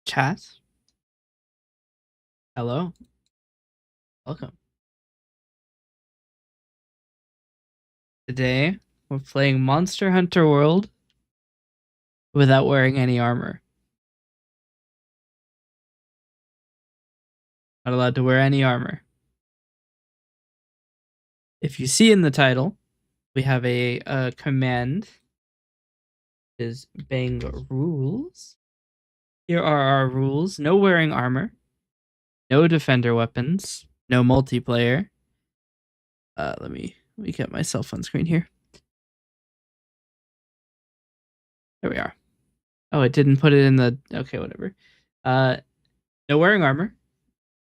Chat. Hello. Welcome. Today, we're playing Monster Hunter World without wearing any armor. Not allowed to wear any armor. If you see in the title, we have a command. Is bang rules. Here are our rules. No wearing armor. No defender weapons. No multiplayer. Let me get myself on screen here. There we are. Oh, it didn't put it in the... Okay, whatever. No wearing armor.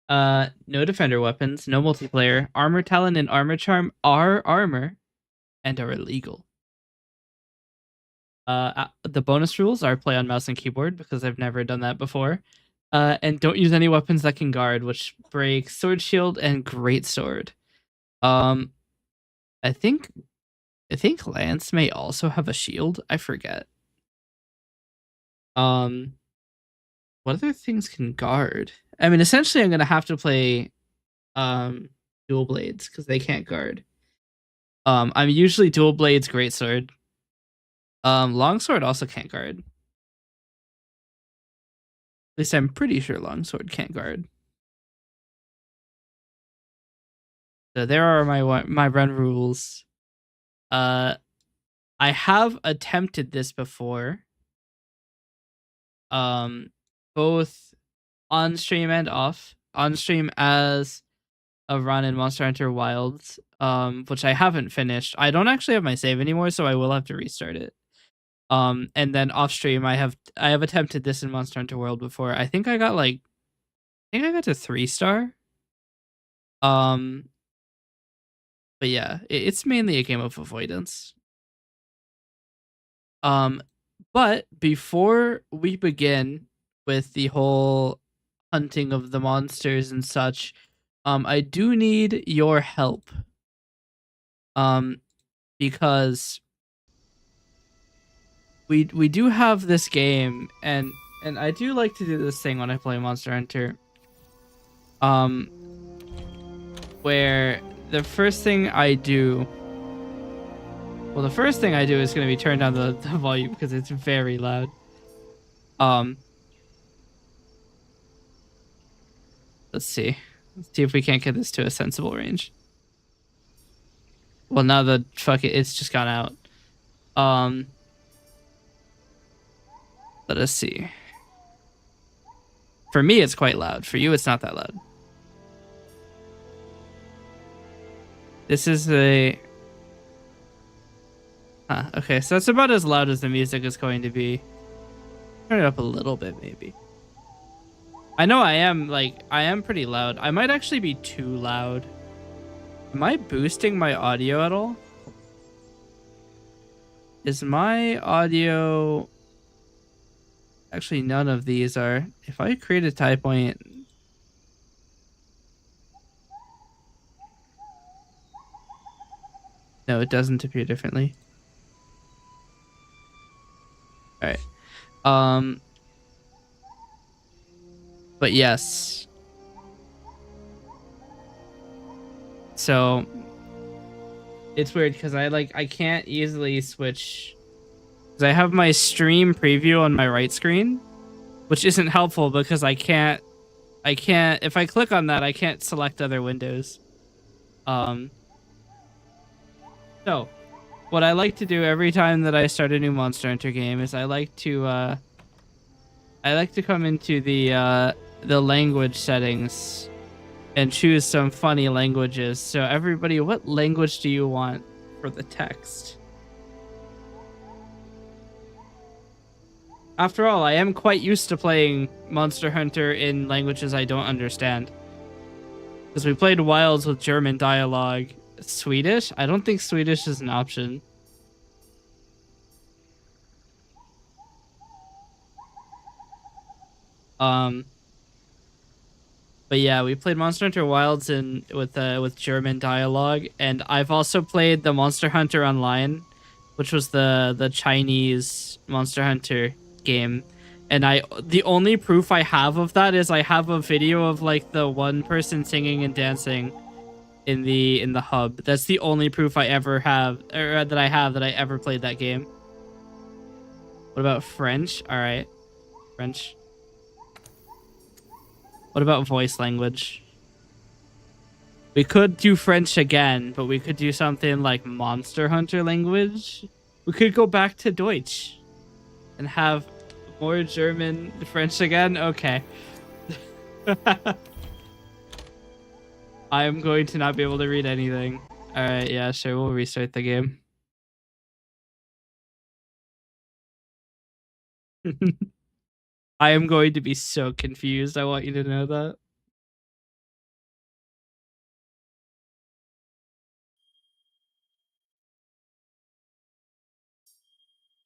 No defender weapons, no multiplayer. Armor talent and armor charm are armor and are illegal. The bonus rules are play on mouse and keyboard because I've never done that before. And don't use any weapons that can guard, which break sword shield and great sword. I think Lance may also have a shield. I forget. What other things can guard? I mean, essentially, I'm gonna have to play dual blades because they can't guard. I'm usually dual blades, greatsword. Longsword also can't guard. At least I'm pretty sure longsword can't guard. So there are my run rules. I have attempted this before. Both on stream and off. On stream as a run in Monster Hunter Wilds, which I haven't finished. I don't actually have my save anymore, so I will have to restart it. And then off stream, I have attempted this in Monster Hunter World before. I think I got to 3-star. But yeah, it's mainly a game of avoidance. But before we begin with the whole hunting of the monsters and such, I do need your help. Because we do have this game, and I do like to do this thing when I play Monster Hunter. Where the first thing I do is going to be turn down the volume because it's very loud. Let's see if we can't get this to a sensible range. Well, now it's just gone out. Let us see. For me, it's quite loud. For you, it's not that loud. This is a... okay, so that's about as loud as the music is going to be. Turn it up a little bit, maybe. I know I am pretty loud. I might actually be too loud. Am I boosting my audio at all? Is my audio... Actually, none of these are. If I create a tie point... No, it doesn't appear differently. Alright. But yes. So it's weird because I can't easily switch, because I have my stream preview on my right screen, which isn't helpful because I can't if I click on that I can't select other windows. So what I like to do every time that I start a new Monster Hunter game is I like to come into the language settings and choose some funny languages. So everybody, what language do you want for the text? After all, I am quite used to playing Monster Hunter in languages I don't understand. Because we played Wilds with German dialogue. Swedish? I don't think Swedish is an option. But yeah, we played Monster Hunter Wilds with German dialogue, and I've also played the Monster Hunter Online, which was the Chinese Monster Hunter game, And the only proof I have of that is I have a video of like the one person singing and dancing in the hub. That's the only proof I ever have, or that I ever played that game. What about French? All right, French. What about voice language? We could do French again, but we could do something like Monster Hunter language. We could go back to Deutsch and have more German, French again. Okay. I am going to not be able to read anything. All right, yeah, sure. We'll restart the game. I am going to be so confused. I want you to know that.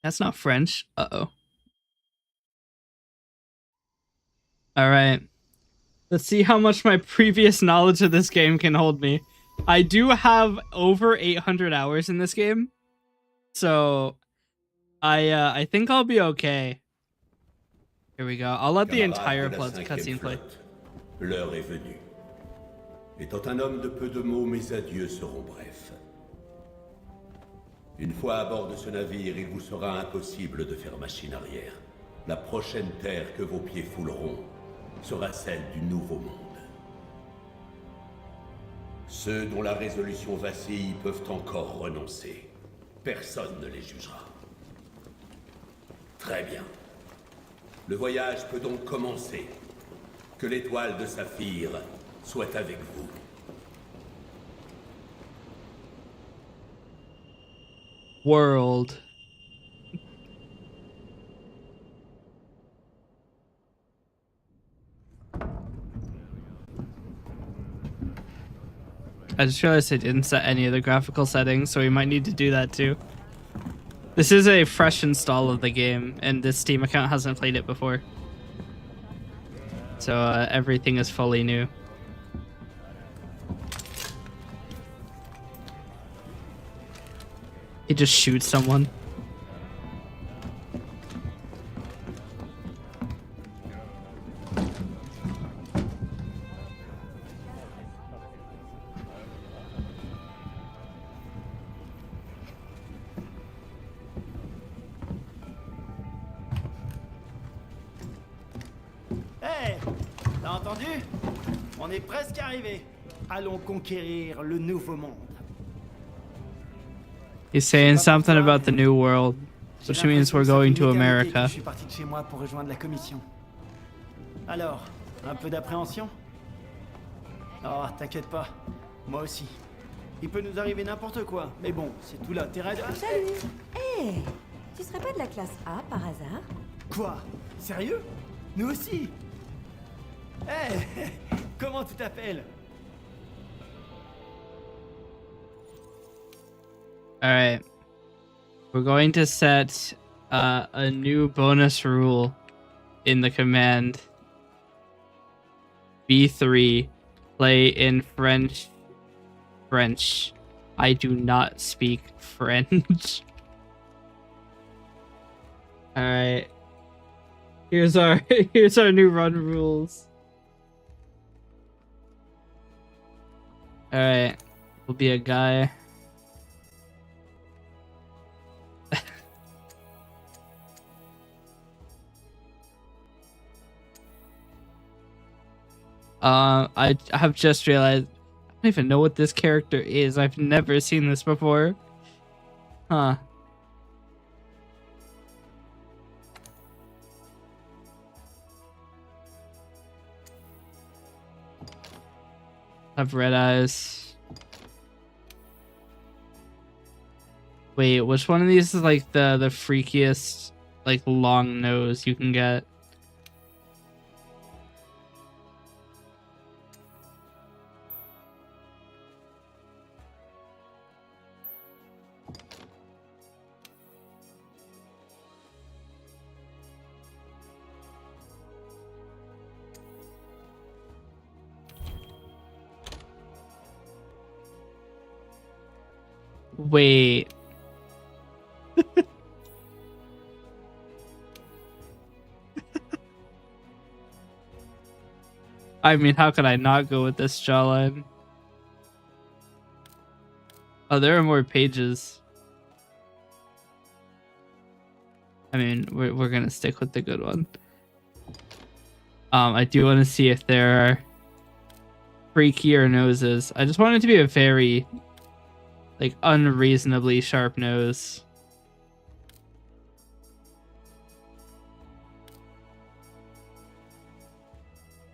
That's not French. Uh-oh. All right. Let's see how much my previous knowledge of this game can hold me. I do have over 800 hours in this game. So I think I'll be okay. Here we go. I'll let the entire cutscene play. L'heure est venue. Étant un homme de peu de mots, mes adieux seront brefs. Une fois à bord de ce navire, il vous sera impossible de faire machine arrière. La prochaine terre que vos pieds fouleront sera celle du Nouveau Monde. Ceux dont la résolution vacille peuvent encore renoncer. Personne ne les jugera. Très bien. Le voyage peut donc commencer. Que l'étoile de Saphir soit avec vous. World. I just realized I didn't set any of the graphical settings, so we might need to do that too. This is a fresh install of the game, and this Steam account hasn't played it before. So everything is fully new. He just shoots someone. Hey, t'as entendu? On est presque arrivé. Allons conquérir le nouveau monde. He's saying something about the new world, which means we're going to America. Je suis parti de chez moi pour rejoindre la commission. Alors, un peu d'appréhension? Oh, t'inquiète pas. Moi aussi. Il peut nous arriver n'importe quoi, mais bon, c'est tout l'intérêt de... Salut. Hé, tu serais pas de la classe A par hasard? Quoi? Sérieux? Nous aussi? Hé, comment tu t'appelles? All right. We're going to set a new bonus rule in the command. B3, play in French. French. I do not speak French. All right. Here's our new run rules. All right. We'll be a guy. I have just realized I don't even know what this character is. I've never seen this before. Huh. Have red eyes. Wait, which one of these is like the freakiest, like long nose you can get? Wait. I mean, how could I not go with this jawline? Oh, there are more pages. I mean, we're gonna stick with the good one. I do want to see if there are freakier noses. I just want it to be a very, like, unreasonably sharp nose.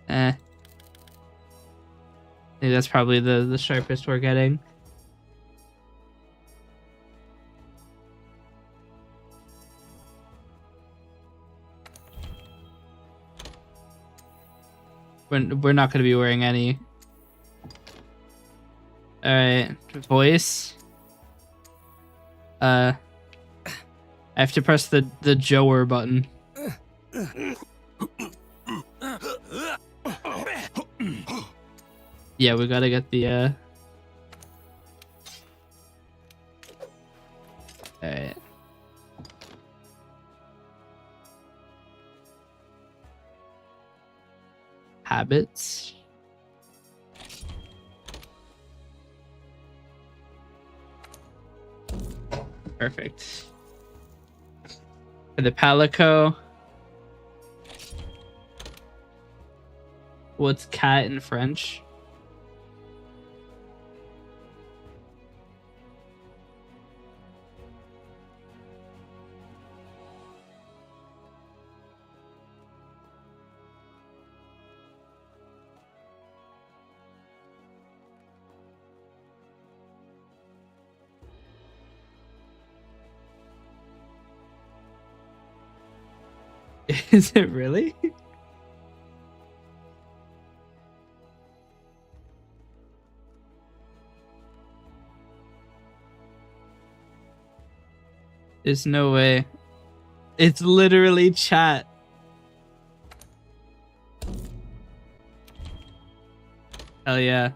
I think that's probably the sharpest we're getting. We're not going to be wearing any. Alright, voice. I have to press the Joer button. Yeah, we gotta get the Alright. Habits. Perfect. For the Palico. What's cat in French? Is it really? There's no way. It's literally chat. Hell yeah.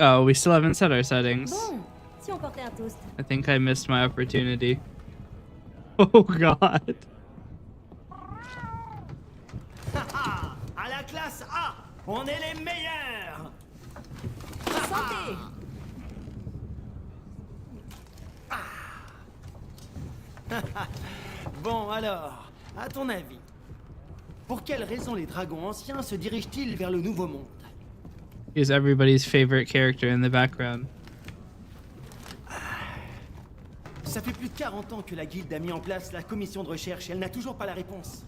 Oh, we still haven't set our settings. Bon, si on portait un toast. I think I missed my opportunity. Oh god. Haha, à la classe A, on est les meilleurs. Santé. Bon alors, à ton avis, pour quelles raisons les dragons anciens se dirigent-ils vers le Nouveau Monde? He's everybody's favorite character in the background. Ça fait plus de 40 ans que la guilde a mis en place la commission de recherche et elle n'a toujours pas la réponse.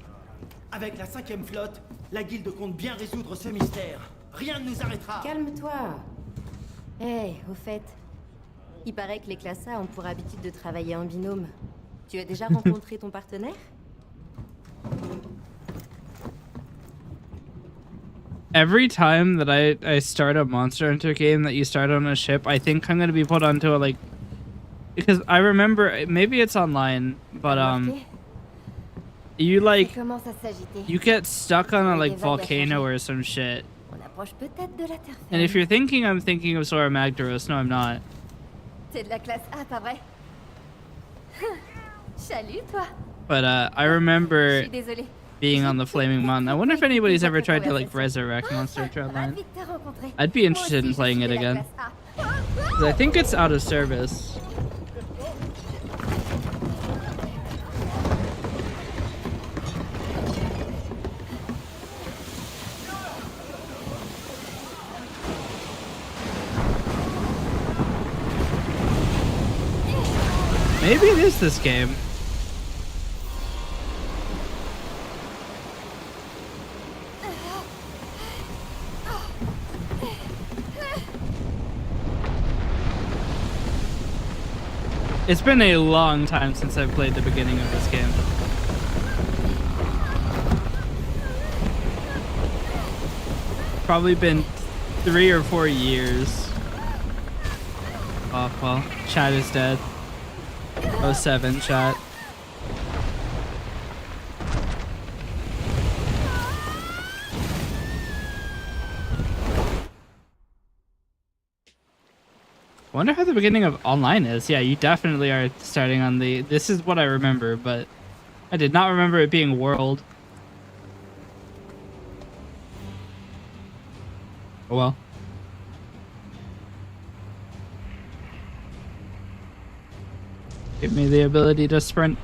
Avec la 5e flotte, la guilde compte bien résoudre ce mystère. Rien ne nous arrêtera. Calme-toi. Hey, au fait, il paraît que les classes A ont pour habitude de travailler en binôme. Tu as déjà rencontré ton partenaire? Every time that I start a Monster Hunter game that you start on a ship, I think I'm gonna be put onto a, like, because I remember, maybe it's online, but you like, Commence à s'agiter. you get stuck on a like volcano or some shit. On approche peut-être de la terre ferme. And if you're thinking I'm thinking of Sora Magdaros, no I'm not. T'es de la classe A, pas vrai? Salut, toi. But I Je remember suis désolée. being on the Flaming Mountain. I wonder if anybody's ever tried to like resurrect Monster Hunter Online. Ravi de te rencontrer. I'd be interested in Moi aussi, playing je it suis de la again. classe A. 'Cause I think it's out of service. Maybe it is this game. It's been a long time since I've played the beginning of this game. Probably been 3 or 4 years. Oh, well, chat is dead. 07 chat. I wonder how the beginning of online is. Yeah, you definitely are starting on the... This is what I remember, but I did not remember it being world. Oh well. Give me the ability to sprint.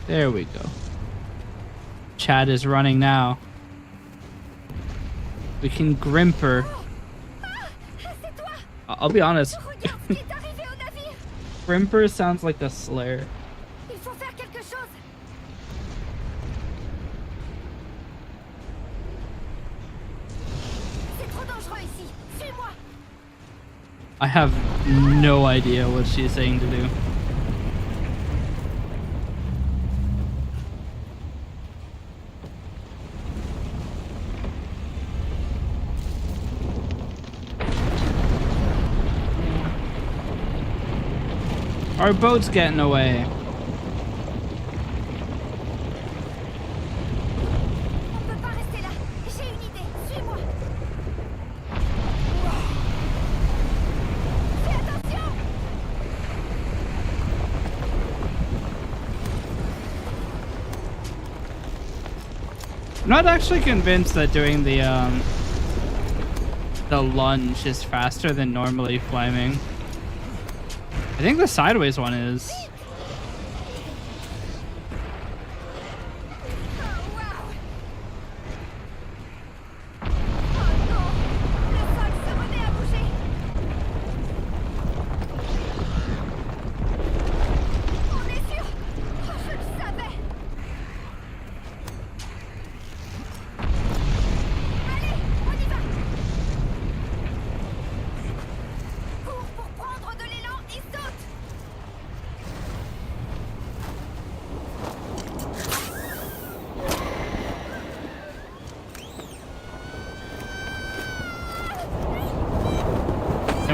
There we go. Chad is running now. We can Grimper. I'll be honest. Grimper sounds like a slur. I have no idea what she's saying to do. Our boat's getting away. I'm not actually convinced that doing the lunge is faster than normally climbing. I think the sideways one is.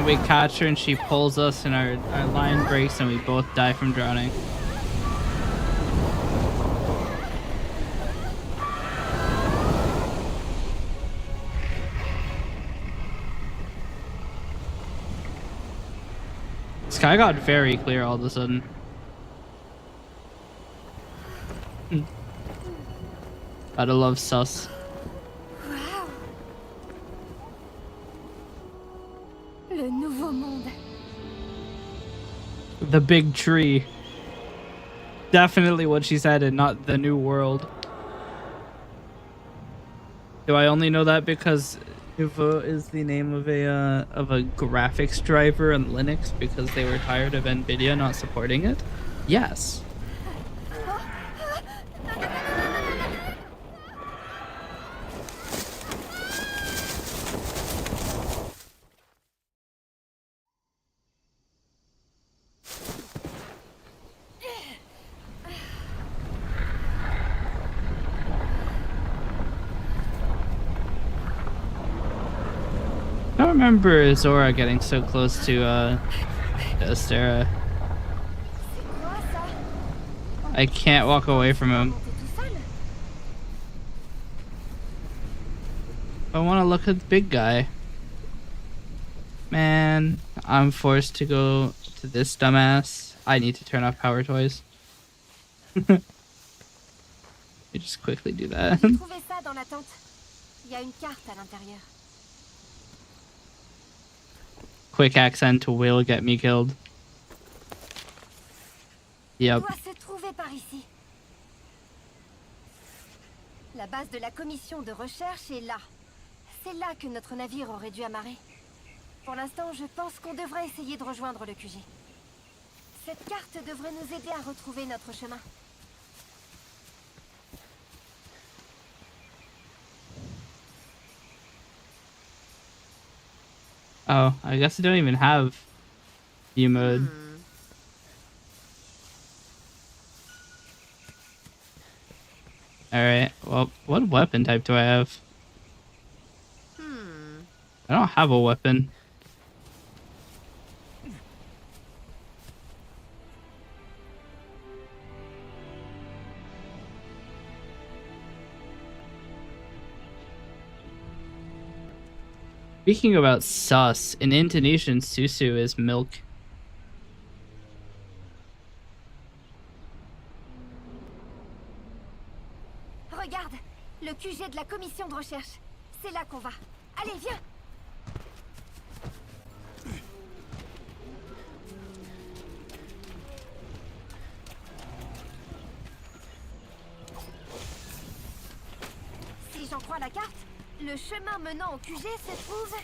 We catch her and she pulls us and our line breaks and we both die from drowning. Sky got very clear all of a sudden. Gotta love sus. Le nouveau monde. The big tree. Definitely what she said and not the new world. Do I only know that because Nouveau is the name of a graphics driver in Linux because they were tired of Nvidia not supporting it? Yes. I don't remember Zora getting so close to Astera. I can't walk away from him. I want to look at the big guy. Man, I'm forced to go to this dumbass. I need to turn off power toys. You just quickly do that. Quick accent will get me killed. Yep. La base de la commission de recherche est là. C'est là que notre navire aurait dû amarrer. Pour l'instant, je pense qu'on devrait essayer de rejoindre le QG. Cette carte devrait nous aider à retrouver notre chemin. Oh, I guess I don't even have view mode. Alright, well, what weapon type do I have? I don't have a weapon. Speaking about sus, in Indonesian, susu is milk. Regarde, Le QG de la commission de recherche. C'est là qu'on va. Allez, viens. Si j'en crois la carte, le chemin menant au QG se trouve...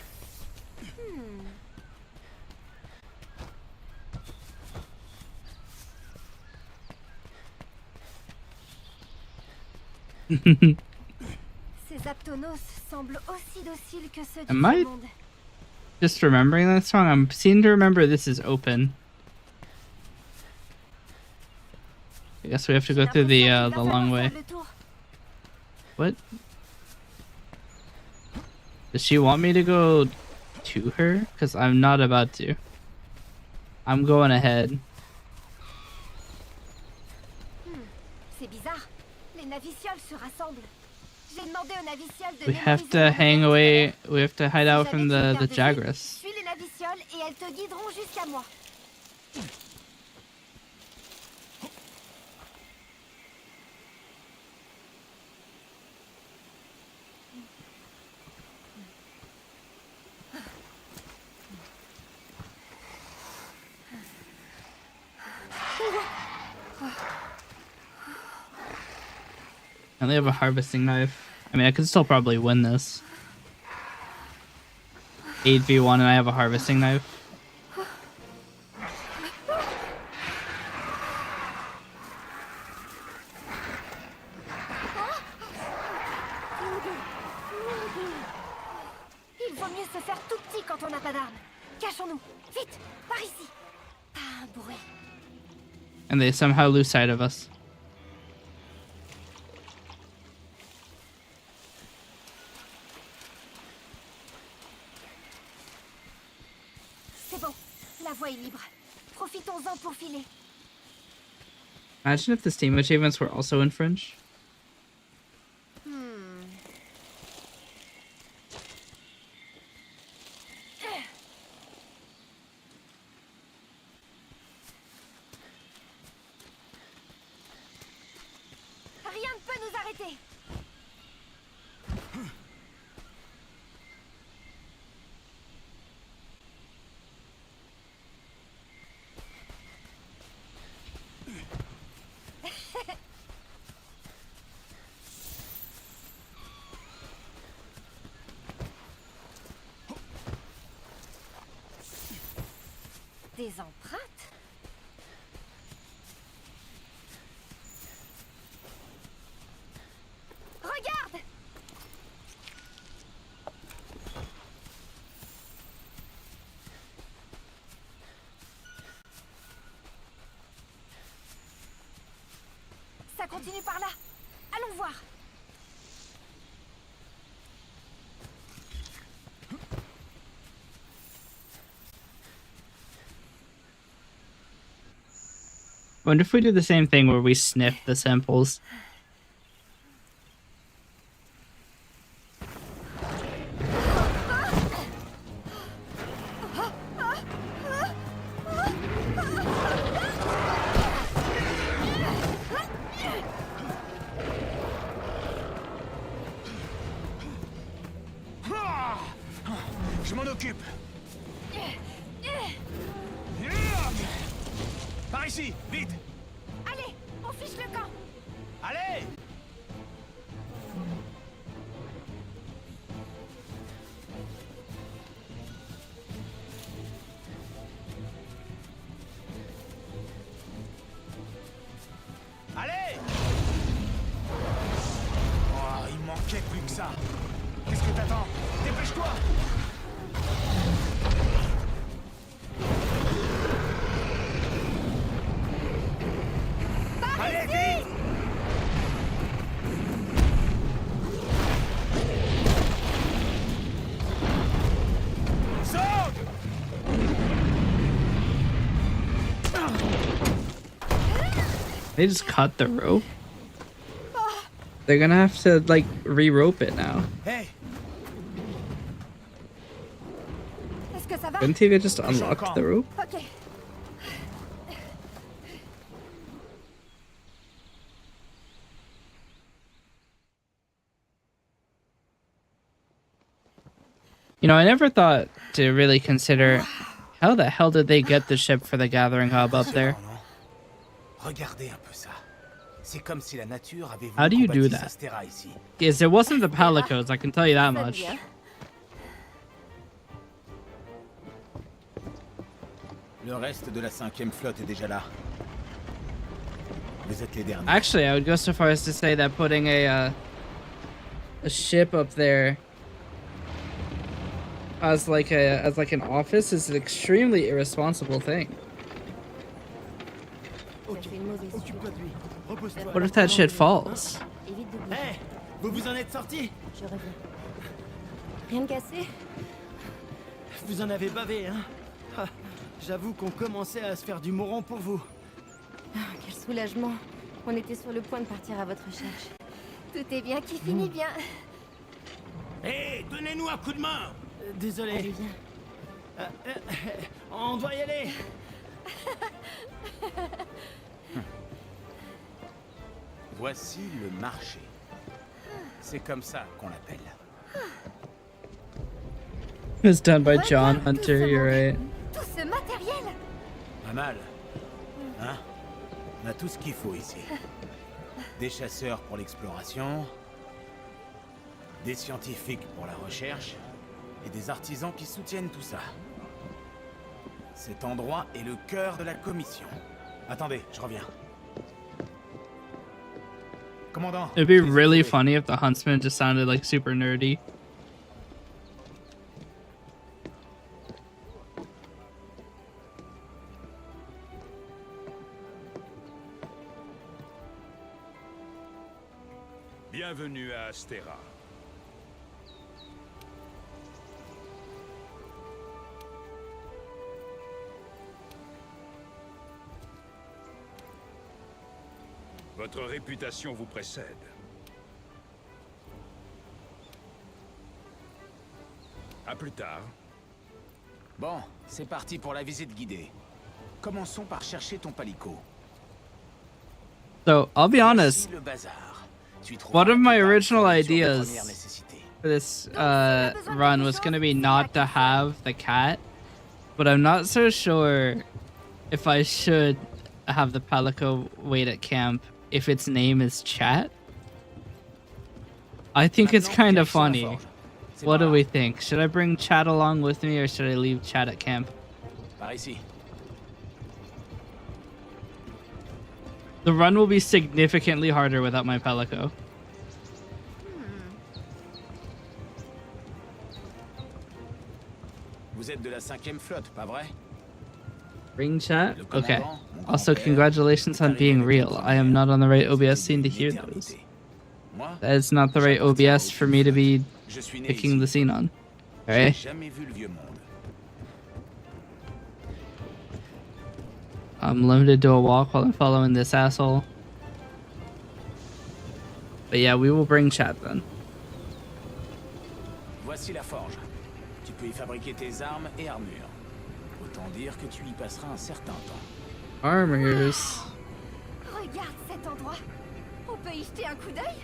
Ces Aptonos semblent aussi dociles que ceux du Am I- monde. Just remembering that song, I'm seeming to remember this is open. I guess we have to go through the long way. What? Does she want me to go to her? Because I'm not about to. I'm going ahead. C'est bizarre. Les navicioles se rassemblent. J'ai demandé aux navicioles de We have mémoriser to le hang modèle away. stellaire. We have to hide Si out jamais from tu the perds de vue, Jagras. Suis les navicioles et elles te guideront jusqu'à moi. I only have a harvesting knife. I mean, I could still probably win this. 8v1 and I have a harvesting knife. Il vaut mieux se faire tout petit quand on n'a pas d'armes. Cachons-nous. Vite, par ici. Pas un bruit. And they somehow lose sight of us. C'est bon, la voie est libre. Profitons-en pour filer. Imagine if the Steam achievements were also in French. Rien ne peut nous arrêter. Des empreintes? Regarde! Ça continue par là. Allons voir. I wonder if we do the same thing where we sniff the samples. Je m'en occupe. Par ici, vite. Allez, on fiche le camp. Allez. Allez. Oh, il manquait plus que ça. Qu'est-ce que t'attends? Dépêche-toi. Allez, vite. Saute. They just cut the rope. They're gonna have to like re-rope it now. Hey, Est-ce que ça va? Couldn't he just unlock the rope? Ok. You know, I never thought to really consider how the hell did they get the ship for the gathering hub up there? Non, non. Regardez un peu ça. C'est comme si la nature avait voulu How do you qu'on do bâtisse that? Astera ici. Yes, it wasn't the Palicos, I can tell you that Sonne much. bien. Le reste de la 5e flotte est déjà là. Vous êtes les derniers. Actually, I would go so far as to say that putting a ship up there as like an office is an extremely irresponsible thing. Tu as fait une mauvaise chose. Occupe-toi de lui. Repose-toi. What if that shit falls? Évite de bouger. Hé, vous vous en êtes sortis? Je reviens. Rien de cassé? Vous en avez bavé, hein? Ah, j'avoue qu'on commençait à se faire du moron pour vous. Ah, quel soulagement. On était sur le point de partir à votre recherche. Tout est bien qui finit bien. Hé, donnez-nous un coup de main. Allez, Désolé. viens. On doit y aller. Voici le marché. C'est comme ça qu'on l'appelle. It's done by John Regarde tout Hunter, ce you're monde. right. Tout ce matériel. Pas mal. Hein? On a tout ce qu'il faut ici. Des chasseurs pour l'exploration, des scientifiques pour la recherche, et des artisans qui soutiennent tout ça. Cet endroit est le cœur de la commission. Attendez, je reviens. Commandant. It'd be je les ai really trouvés. funny if the huntsman just sounded like super nerdy. Bienvenue à Astera. Votre réputation vous précède. À plus tard. Bon, c'est parti pour la visite guidée. Commençons par chercher ton palico. So, I'll be honest, Voici le bazar. Tu one of my trouveras original toutes les fournitures de ideas première nécessité. for this run was going to be not to have the cat, but I'm not so sure if I should have the Palico wait at camp if its name is Chat. I think it's Maintenant, kind of direction la funny. forge. C'est What par do là. we think? Should I bring Chat along with me or should I leave Chat at camp? Par ici. The run will be significantly harder without my Palico. Vous êtes de la 5e flotte, pas vrai? Bring Chat? Le Okay. commandant, mon Also, grand-père, congratulations on est being arrivé real. I am not on the right OBS scene to hear Une those. éternité. Moi, That is not the right j'appartiens OBS au for me to vieux be feu. Je suis né picking ici. the scene on. J'ai Alright? jamais vu le vieux monde. I'm limited to a walk while I'm following this asshole. But yeah, we will bring Chat then. Voici la forge. Tu peux y fabriquer tes armes et armures. Autant dire que tu y passeras un certain temps. Armors. Regarde cet endroit. On peut y jeter un coup d'œil?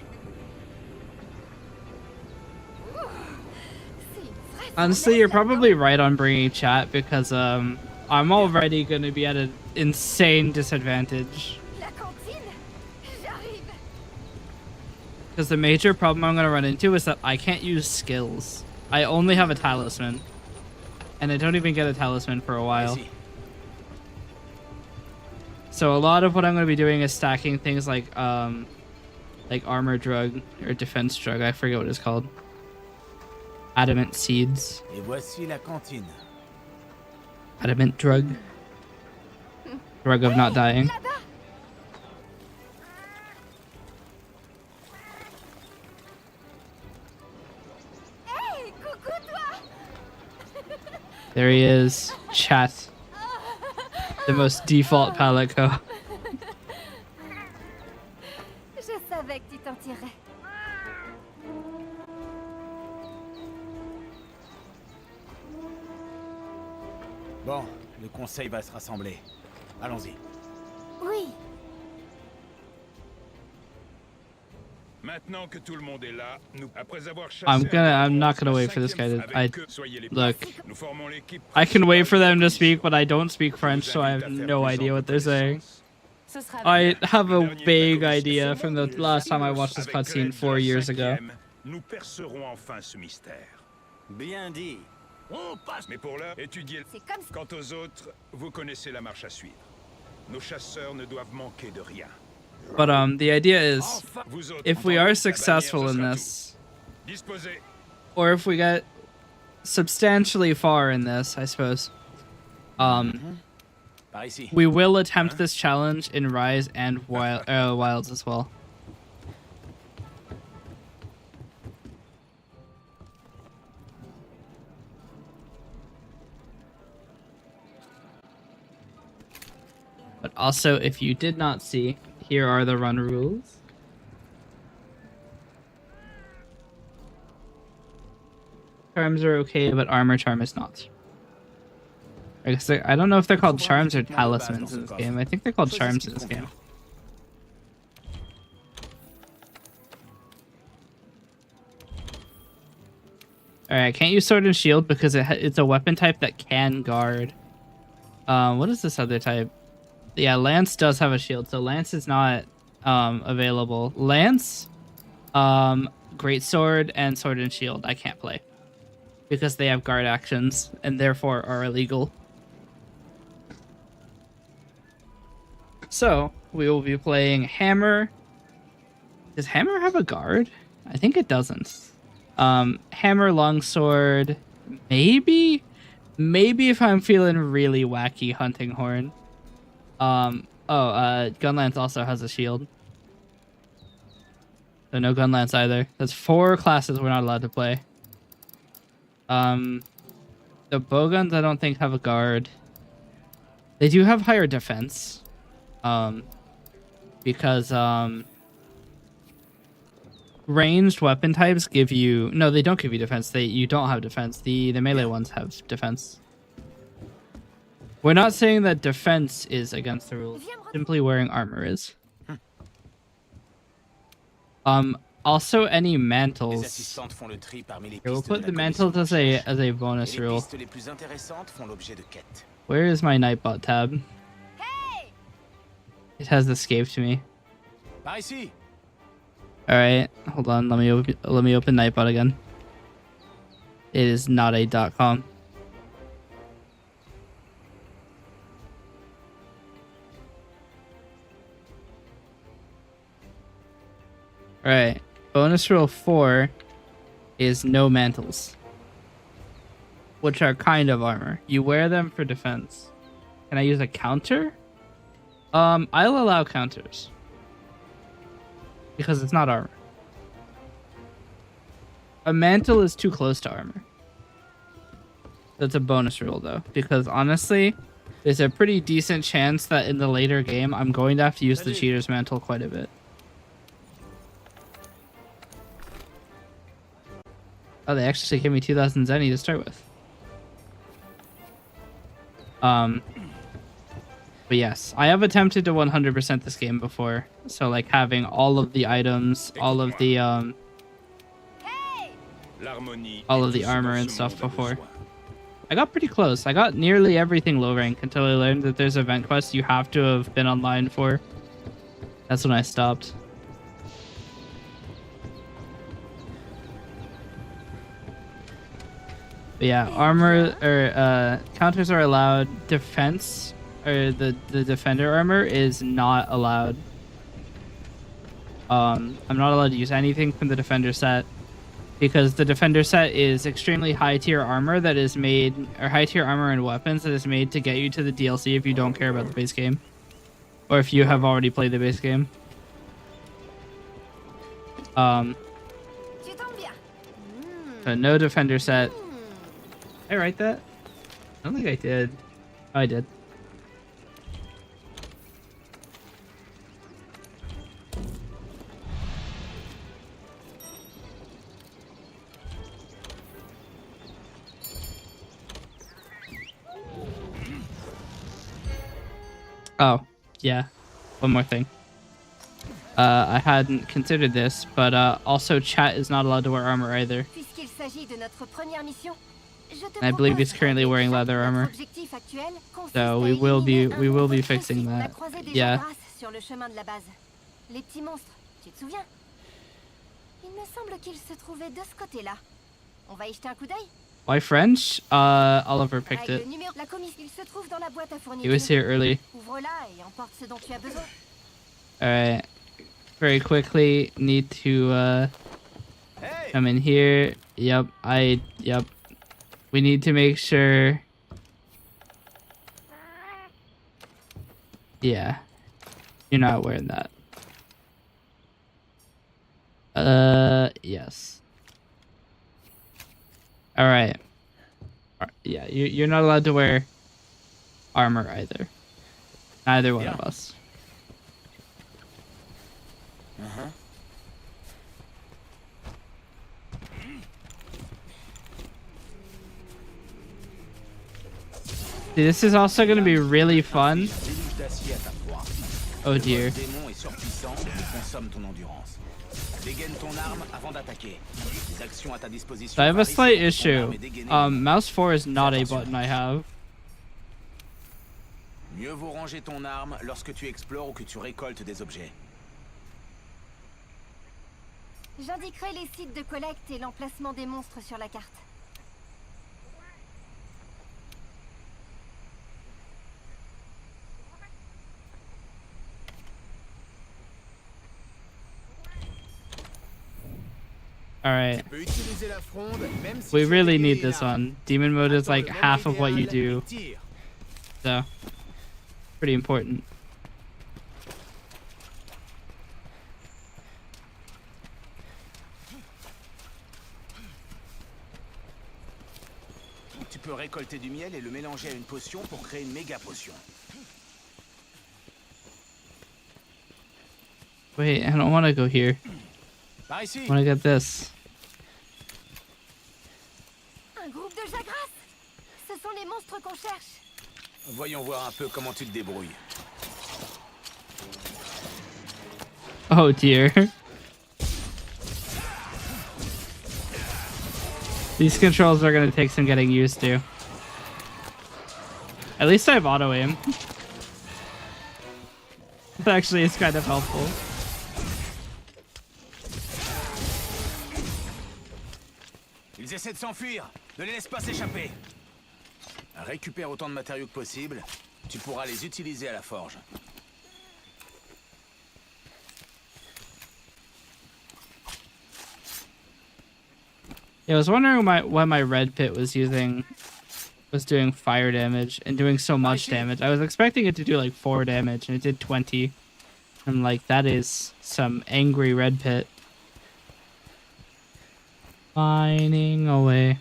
Ouh, c'est une vraie Honestly, you're fournaise probably right on bringing Chat because I'm already gonna be at an insane disadvantage. là-dedans. La cantine? J'arrive. Because the major problem I'm gonna run into is that I can't use skills. I only have a talisman, and I don't even get a talisman for a while. Ici. So a lot of what I'm going to be doing is stacking things like armor drug or defense drug. I forget what it's called. Adamant seeds. Et voici la cantine. Adamant drug. Drug of not dying. Là-bas. Hey, coucou toi. There he is. Chat. The most default Palico. Je savais que tu t'en tirerais. Bon, le conseil va se rassembler. Allons-y. Oui. Maintenant que tout le monde est là, nous, après avoir chassé I'm not gonna wait for this guy to. soyez les Look. Nous formons l'équipe I can wait for them to principale speak, de but I don't speak French, Nous so I invite have à faire no plus idea ample what they're saying. connaissance. Ce sera I have a Dernier vague bateau, idea from the last time I Avec watched this l'aide cutscene de 4 la years ago. 5e, nous percerons enfin ce mystère. Bien dit. On passe. Mais pour l'heure, étudiez. C'est comme ça. Quant aux autres, vous connaissez la marche à suivre. Nos chasseurs ne doivent manquer de rien. But the idea is, Vous autres, if we entendu, are la successful bannière, ce in sera this, tout. Disposez. or if we get substantially far in this, I suppose, Par ici. we will attempt this challenge in Rise and Wilds as well. But also, if you did not see, here are the run rules. Charms are okay, but armor charm is not. I guess I don't know if they're called charms or talismans in this game. I think they're called charms in this game. Alright, can't use sword and shield because it's a weapon type that can guard. What is this other type? Yeah, Lance does have a shield, so Lance is not available. Lance, Great Sword, and Sword and Shield I can't play because they have guard actions and therefore are illegal. So we will be playing Hammer. Does Hammer have a guard? I think it doesn't. Hammer, Longsword, maybe if I'm feeling really wacky, Hunting Horn. Gunlance also has a shield. So no Gunlance either. That's 4 classes we're not allowed to play. The Bowguns I don't think have a guard. They do have higher defense. Because ranged weapon types give you no, they don't give you defense. You don't have defense. The melee ones have defense. We're not saying that defense is against the rules. Simply wearing armor is. Also any Les mantles. assistantes font le tri parmi les Here, we'll pistes de put la the mantles commission as a Et bonus les rule. pistes les plus intéressantes font l'objet de quêtes. Where is my Nightbot tab? Hey! It has escaped me. Par ici. All right, hold on. Let me open Nightbot again. It is not a .com. All right, bonus rule 4 is no mantles, which are kind of armor. You wear them for defense. Can I use a counter? I'll allow counters because it's not armor. A mantle is too close to armor. That's a bonus rule though, because honestly, there's a pretty decent chance that in the later game I'm going to have to use the cheater's mantle quite a bit. Oh, they actually gave me 2,000 Zenny to start with. But yes, I have attempted to 100% this game before. So like having all of the items, all of the L'harmonie all est of the tout ce armor dont and ce stuff monde a before. besoin. I got pretty close. I got nearly everything low rank until I learned that there's event quests you have to have been online for. That's when I stopped. But yeah, armor or counters are allowed. Defense or the defender armor is not allowed. I'm not allowed to use anything from the defender set because the defender set is extremely high tier armor that is made, or high tier armor and weapons that is made to get you to the DLC if you don't care about the base game, or if you have already played the base game. Tu tombes bien. So no defender set. Did I write that? I don't think I did. Oh, I did. Oh, yeah. One more thing. I hadn't considered this, but also chat is not allowed to wear armor either. Puisqu'il s'agit de notre première mission, je te I believe he's propose currently d'appeler wearing ça leather notre armor. objectif actuel consiste So à we will éliminer be un fixing monstre that. précis. On a croisé des Yeah. Jagras sur le chemin de la base. Les petits monstres, tu te souviens? Il me semble qu'ils se trouvaient de ce côté-là. On va y jeter un coup d'œil. Why French? Oliver picked Règle it. numéro... La commission, il se trouve dans la boîte à He fournitures. was here early. Ouvre-la et emporte ce dont tu as besoin. Alright. Very quickly, need to Hey! come in here. Yep. We need to make sure. Yeah. You're not wearing that. Yes. Alright. Yeah, you're not allowed to wear armor either. Neither one of us. Uh-huh. See, this is also going to be really fun. Déluge d'acier à ta proie. Oh dear. Le démon est surpuissant et consomme ton endurance. Dégaine ton arme avant d'attaquer. Les actions à ta disposition. So I have a varient slight selon ton issue. arme est dégainée. Mouse 4 is not a button I have. Mieux vaut ranger ton arme lorsque tu explores ou que tu récoltes des objets. J'indiquerai les sites de collecte et l'emplacement des monstres sur la carte. Alright. Tu peux utiliser la fronde, même si We tu really es need là. this one. Demon mode is Attends like le moment half of what you idéal do. et tire. So, pretty important. Tu peux récolter du miel et le mélanger à une potion pour créer une méga potion. Wait, I don't want to go here. Par ici. I want to get this. Un groupe de Jagras! Ce sont les monstres qu'on cherche. Voyons voir un peu comment tu te débrouilles. Oh dear. These controls are going to take some getting used to. At least I have auto aim. That actually is kind of helpful. Ils essaient de s'enfuir. Ne les laisse pas s'échapper. Récupère autant de matériaux que possible. Tu pourras les utiliser à la forge. Yeah, I was wondering why my red pit was doing fire damage and doing so much damage. I was expecting it to do like 4 damage and it did 20. I'm like, that is some angry red pit. Mining away.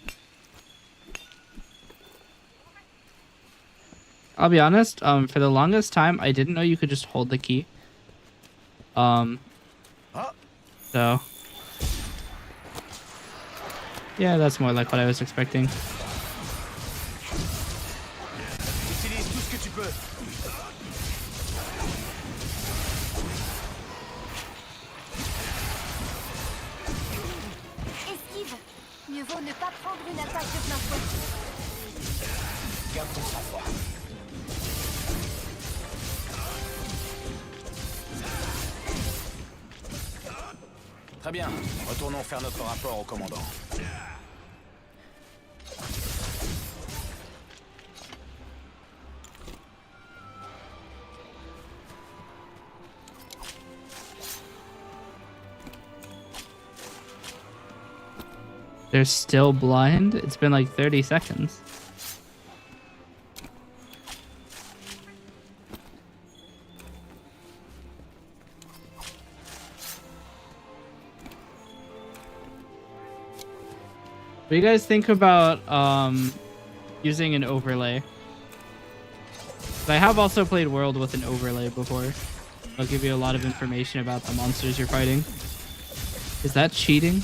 I'll be honest, for the longest time I didn't know you could just hold the key. So yeah, that's more like what I was expecting. Utilise tout ce que tu peux. Esquive. Mieux vaut ne pas prendre une attaque de plein fouet. Garde ton sang-froid. Très bien. Retournons faire notre rapport au commandant. They're still blind? It's been like 30 seconds. What do you guys think about using an overlay? 'Cause I have also played World with an overlay before. I'll give you a lot of information about the monsters you're fighting. Is that cheating?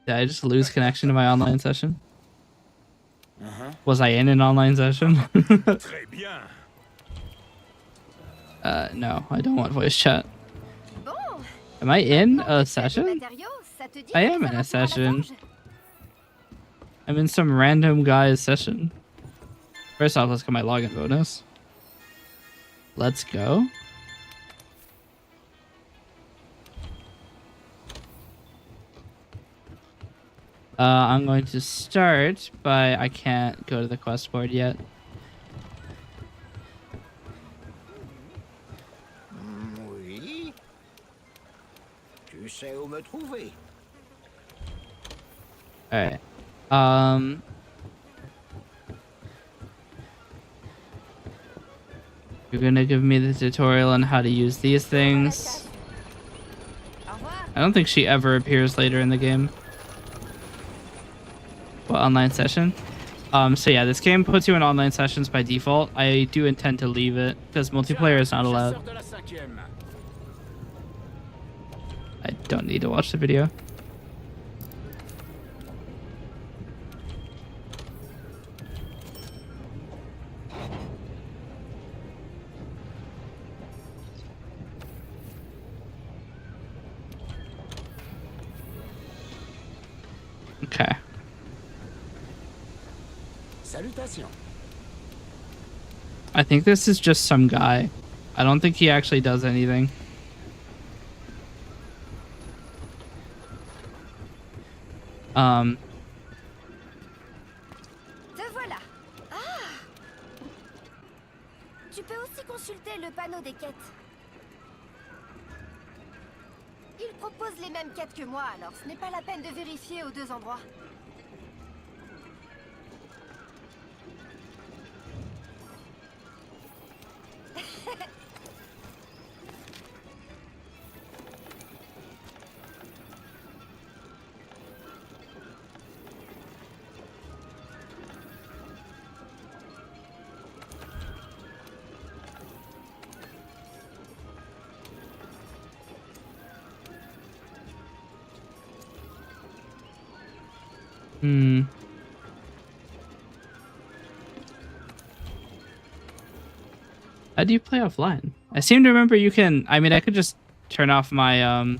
Did I just lose connection to my online session? Uh-huh. Was I in an online session? Très bien. No, I don't want voice chat. Bon. Am I in a Maintenant, session? matériaux, ça te dit I de am faire in a un tour à la session. forge? I'm in some random guy's session. First off, let's get my login bonus. Let's go. I'm going to start, but I can't go to the quest board yet. Oui. Tu sais où me trouver. Alright. You're gonna give me the tutorial on how to use these things. Au revoir. I don't think she ever appears later in the game. Well, online session. So yeah, this game puts you in online sessions by default. I do intend to leave it because multiplayer is not allowed. Chasseur de la 5e. I don't need to watch the video. Okay. Salutations. I think this is just some guy. I don't think he actually does anything. Te voilà. Ah. Tu peux aussi consulter le panneau des quêtes. Il propose les mêmes quêtes que moi, alors ce n'est pas la peine de vérifier aux deux endroits. How do you play offline? I seem to remember you can. I mean, I could just turn off my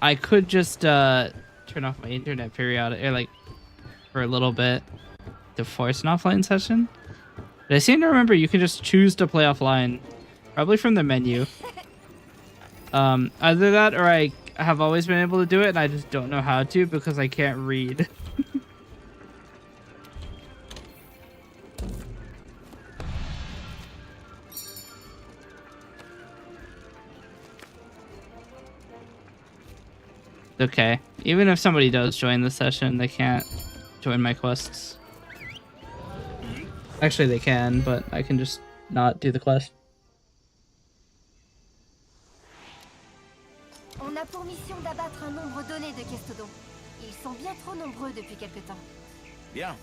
I could just turn off my internet periodic or like for a little bit to force an offline session. But I seem to remember you can just choose to play offline, probably from the menu. Either that or I have always been able to do it and I just don't know how to because I can't read. Okay. Even if somebody does join the session, they can't join my quests. Actually, they can, but I can just not do the quest. On a pour mission d'abattre un nombre donné de Kestodons. Ils sont bien trop nombreux depuis quelque temps. Bien.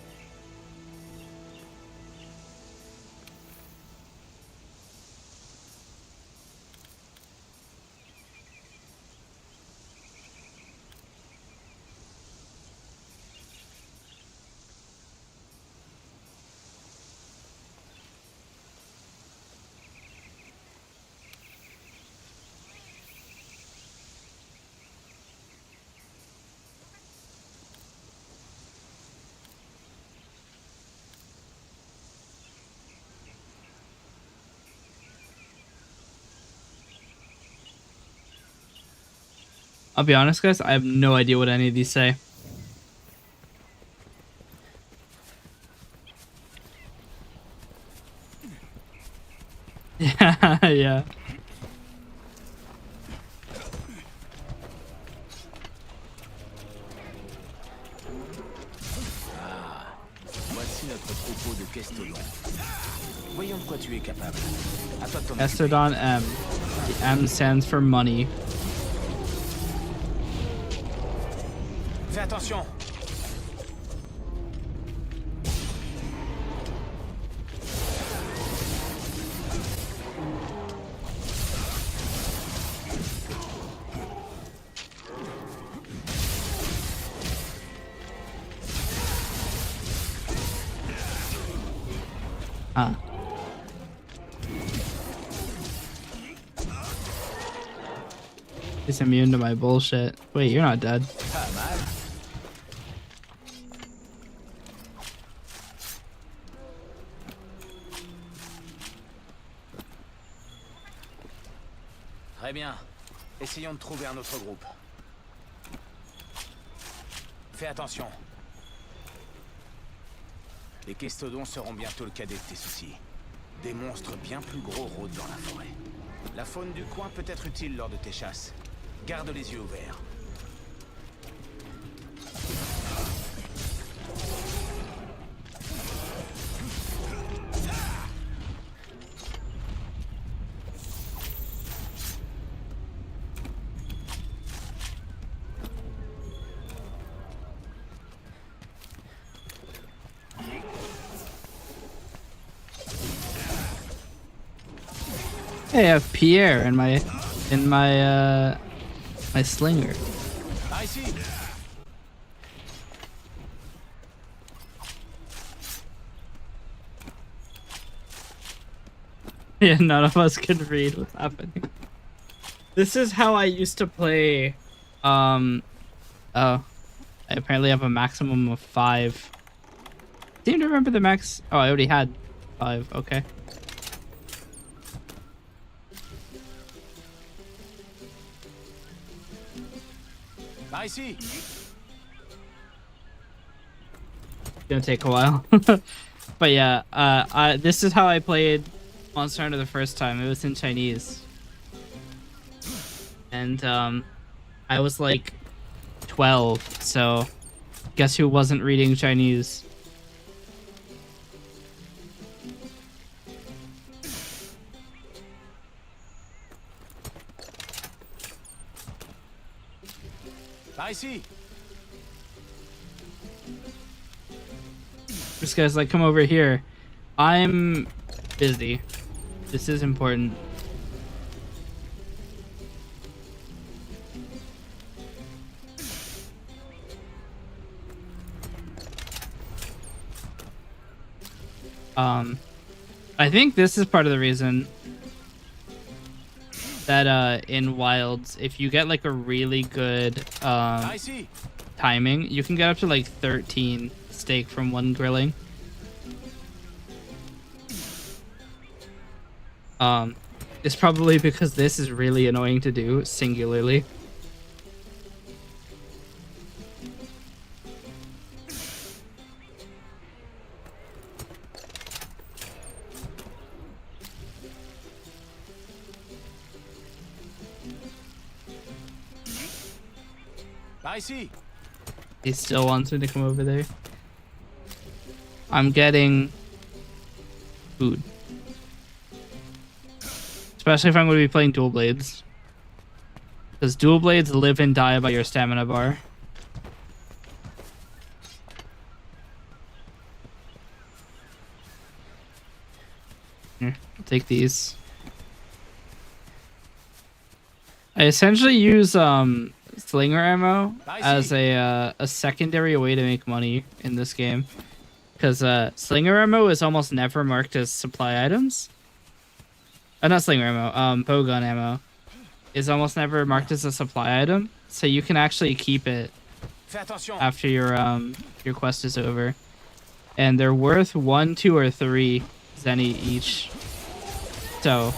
I'll be honest, guys, I have no idea what any of these say. Yeah, yeah. Voici notre troupeau de Kestodon. Voyons de quoi tu es capable. À toi de t'en occuper. Estodon M. The M stands for money. Fais attention. Huh. He's immune to my bullshit. Wait, you're not dead. Pas mal. Très bien. Essayons de trouver un autre groupe. Fais attention. Les Kestodons seront bientôt le cadet de tes soucis. Des monstres bien plus gros rôdent dans la forêt. La faune du coin peut être utile lors de tes chasses. Garde les yeux ouverts. Hey, I have Pierre in my my slinger. Par ici. Yeah, none of us can read what's happening. This is how I used to play. Oh, I apparently have a maximum of 5. Seem to remember the max. Oh, I already had 5. Okay. Par ici. Gonna take a while. But yeah, this is how I played Monster Hunter the first time. It was in Chinese. And I was like 12, so guess who wasn't reading Chinese? Par ici. This guy's like, come over here. I'm busy. This is important. I think this is part of the reason that in Wilds, if you get like a really good Par ici. timing, you can get up to like 13 steak from one grilling. It's probably because this is really annoying to do singularly. Par ici. He still wants me to come over there. I'm getting food. Especially if I'm going to be playing dual blades. Because dual blades live and die by your stamina bar. Here, I'll take these. I essentially use slinger ammo as a secondary way to make money in this game. Because slinger ammo is almost never marked as supply items. Not slinger ammo, bowgun ammo is almost never marked as a supply item, so you can actually keep it Fais attention. after your quest is over. And they're worth 1, 2, or 3 zenny each. So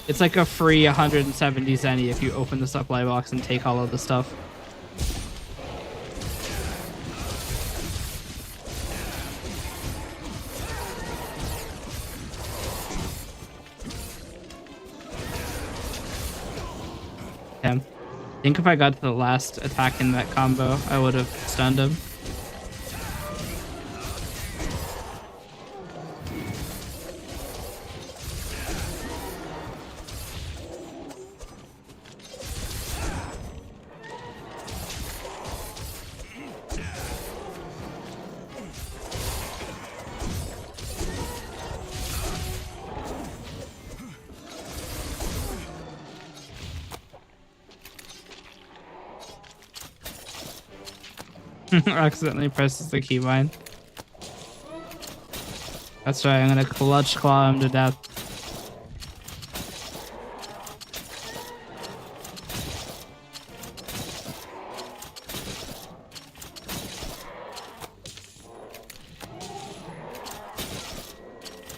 it's like a free 170 zenny if you open the supply box and take all of the stuff. Him. I think if I got to the last attack in that combo, I would have stunned him. Accidentally presses the keybind. That's right, I'm gonna clutch claw him to death.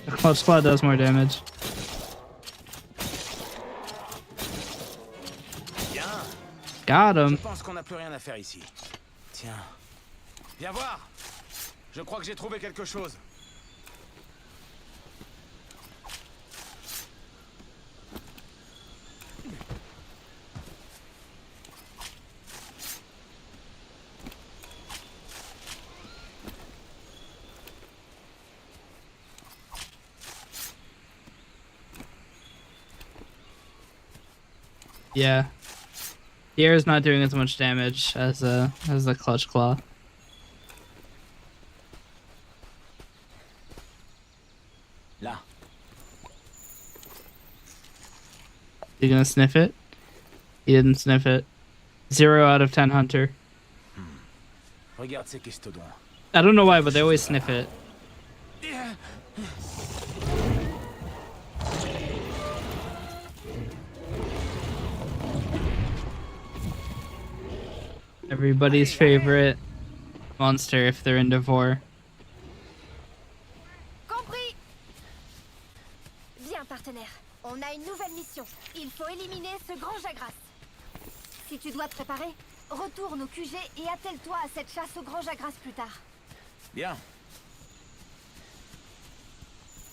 The clutch claw does more damage. Bien. Got Je him. pense qu'on n'a plus rien à faire ici. Tiens. Viens voir. Je crois que j'ai trouvé quelque chose. Yeah. The air is not doing as much damage as the clutch claw. Là. You gonna sniff it? He didn't sniff it. 0 out of 10 hunter. Regarde ces questodons. I don't know why, but they always sniff it. Everybody's favorite monster if they're into vor. Compris. Bien, partenaire. On a une nouvelle mission. Il faut éliminer ce grand Jagras. Si tu dois te préparer, retourne au QG et attelle-toi à cette chasse au grand Jagras plus tard. Bien.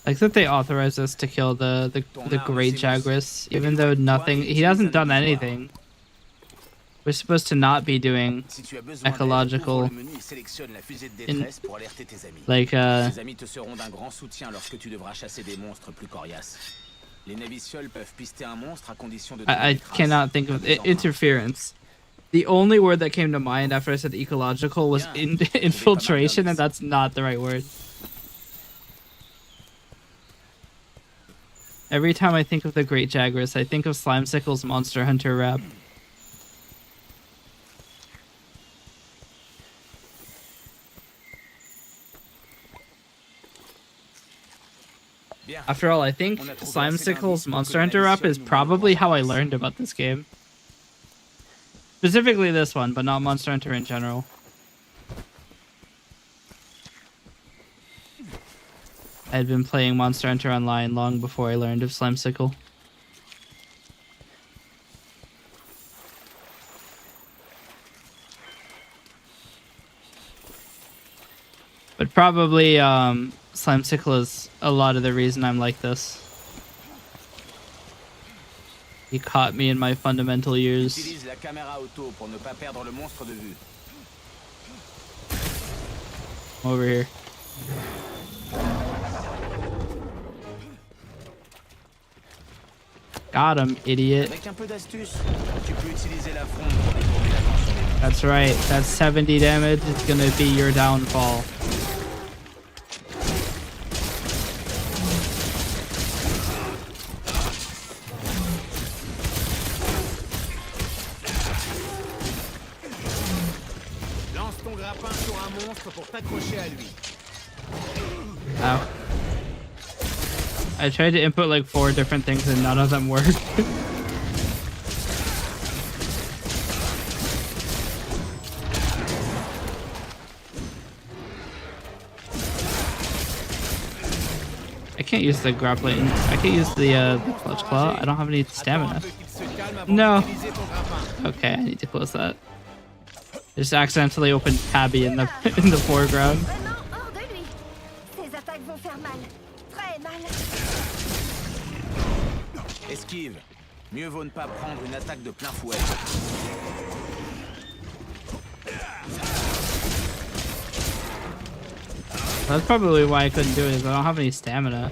Like that they authorized us to kill the great Jagras, even though nothing he hasn't done anything. We're supposed to not be doing Si tu as besoin ecological, d'aide, ouvre le menu et sélectionne la fusée de détresse pour alerter tes amis. like Tes amis te seront d'un grand soutien lorsque tu devras chasser des monstres plus coriaces. Les navicioles peuvent pister un monstre à condition de I donner des traces. cannot think of interference. The only word that came to mind after I said ecological was infiltration, and that's not the right word. Every time I think of the Great Jagras, I think of Slimecicle's Monster Hunter rap. Bien. After all, I think Slimecicle's Monster Hunter rap is probably how I learned about this game. Specifically this one, but not Monster Hunter in general. I had been playing Monster Hunter Online long before I learned of Slimecicle. But probably Slimecicle is a lot of the reason I'm like this. He caught me in my fundamental years. Utilise la caméra auto pour ne pas perdre le monstre de vue. Over here. Got him, idiot. Avec un peu d'astuce, tu peux utiliser la fronde pour détourner l'attention des monstres. That's right. That's 70 damage. It's gonna be your downfall. Lance ton grappin sur un monstre pour t'accrocher à lui. Ow. I tried to input like 4 different things and none of them worked. I can't use the grappling. I can't use the clutch claw. I don't have any stamina. No. Okay, I need to close that. I just accidentally opened Tabby in the in the foreground. Vraiment hors de lui. Ces attaques vont faire mal. Très mal. Esquive. Mieux vaut ne pas prendre une attaque de plein fouet. That's probably why I couldn't do it, is I don't have any stamina.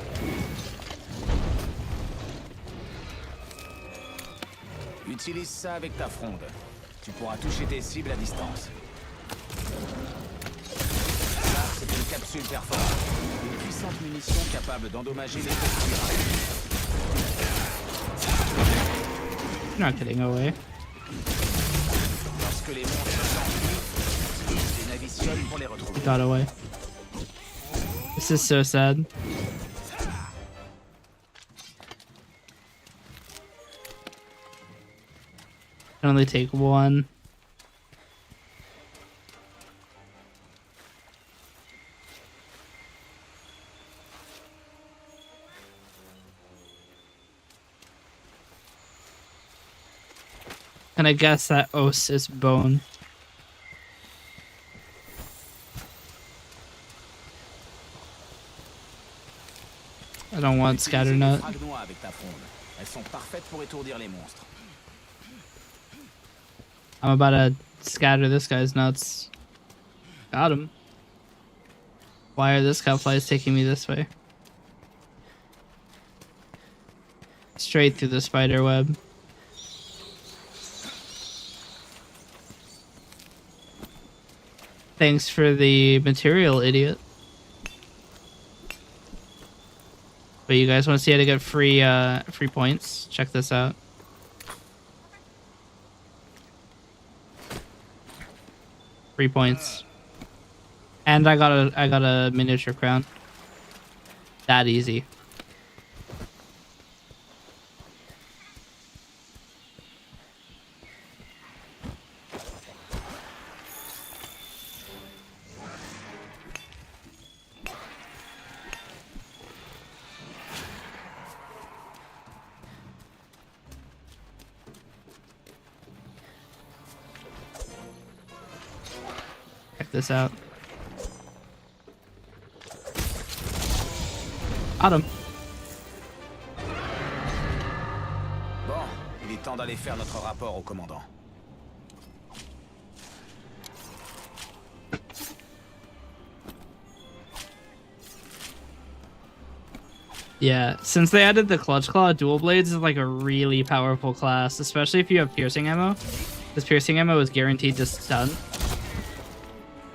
Utilise ça avec ta fronde. Tu pourras toucher tes cibles à distance. Ça, c'est une capsule perforante. Une puissante munition capable d'endommager les postures. You're not getting away. Lorsque les monstres s'enfuient, utilise les navicioles pour les retrouver. Got away. This is so sad. Can only take one. And I guess that Os is bone. I don't want Scatternut. Fragnois avec ta fronde. Elles sont parfaites pour étourdir les monstres. I'm about to scatter this guy's nuts. Got him. Why are the scout flies taking me this way? Straight through the spider web. Thanks for the material, idiot. But you guys want to see how to get free points? Check this out. Free points. And I got a miniature crown. That easy. Check this out. Got him. Bon, il est temps d'aller faire notre rapport au commandant. Yeah, since they added the Clutch Claw, Dual Blades is like a really powerful class, especially if you have piercing ammo. This piercing ammo is guaranteed to stun.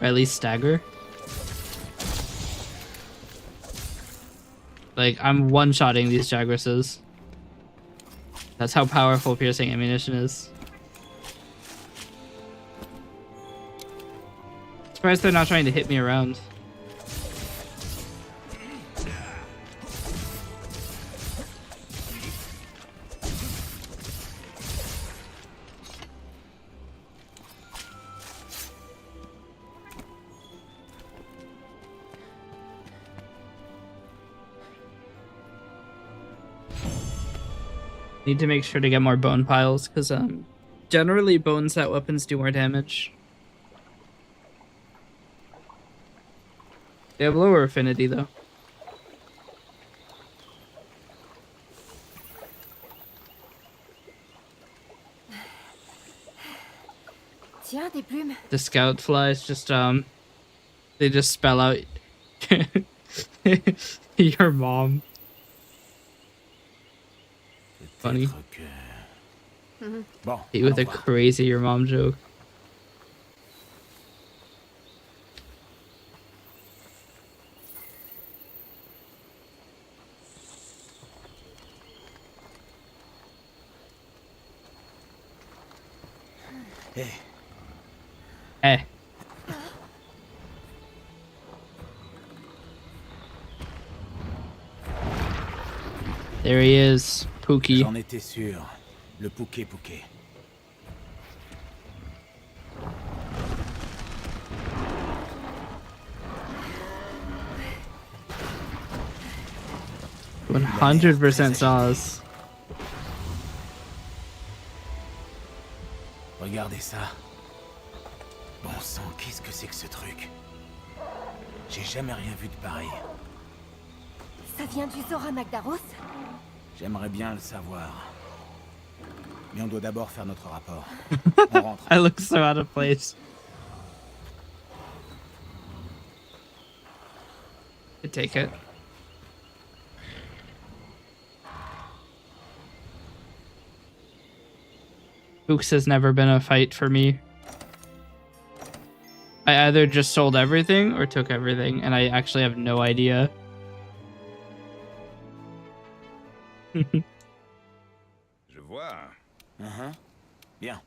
Or at least stagger. Like, I'm one-shotting these Jagresses. That's how powerful piercing ammunition is. Surprised they're not trying to hit me around. Need to make sure to get more bone piles, because generally bone set weapons do more damage. They have lower affinity though. Tiens, des plumes. The scout flies just they just spell out your mom. Funny. Bon, Hit with a allons voir. crazy your mom joke. Hey, Hey. There he is, Pookie. j'en étais sûr. Le Pouquet Pouquet. One 100% saws. Regardez ça. Bon sang, qu'est-ce que c'est que ce truc? J'ai jamais rien vu de pareil. Ça vient du Zora Magdaros? J'aimerais bien le savoir. Mais on doit d'abord faire notre rapport. On rentre. I look so out of place. I take it. Books has never been a fight for me. I either just sold everything or took everything, and I actually have no idea. Je vois. Bien.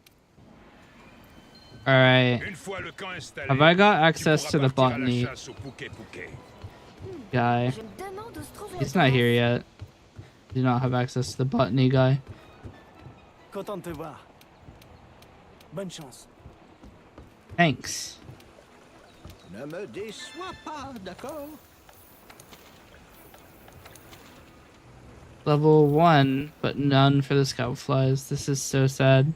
Alright. Une fois le camp installé, Have I got tu access pourras to the partir à la botany? chasse au Pouquet Pouquet. guy. Je me demande où se trouve He's not here yet. Do not have access to the botany guy. Content de te voir. Bonne chance. Thanks. Ne me déçois pas, d'accord? Level 1, but none for the scout flies. This is so sad.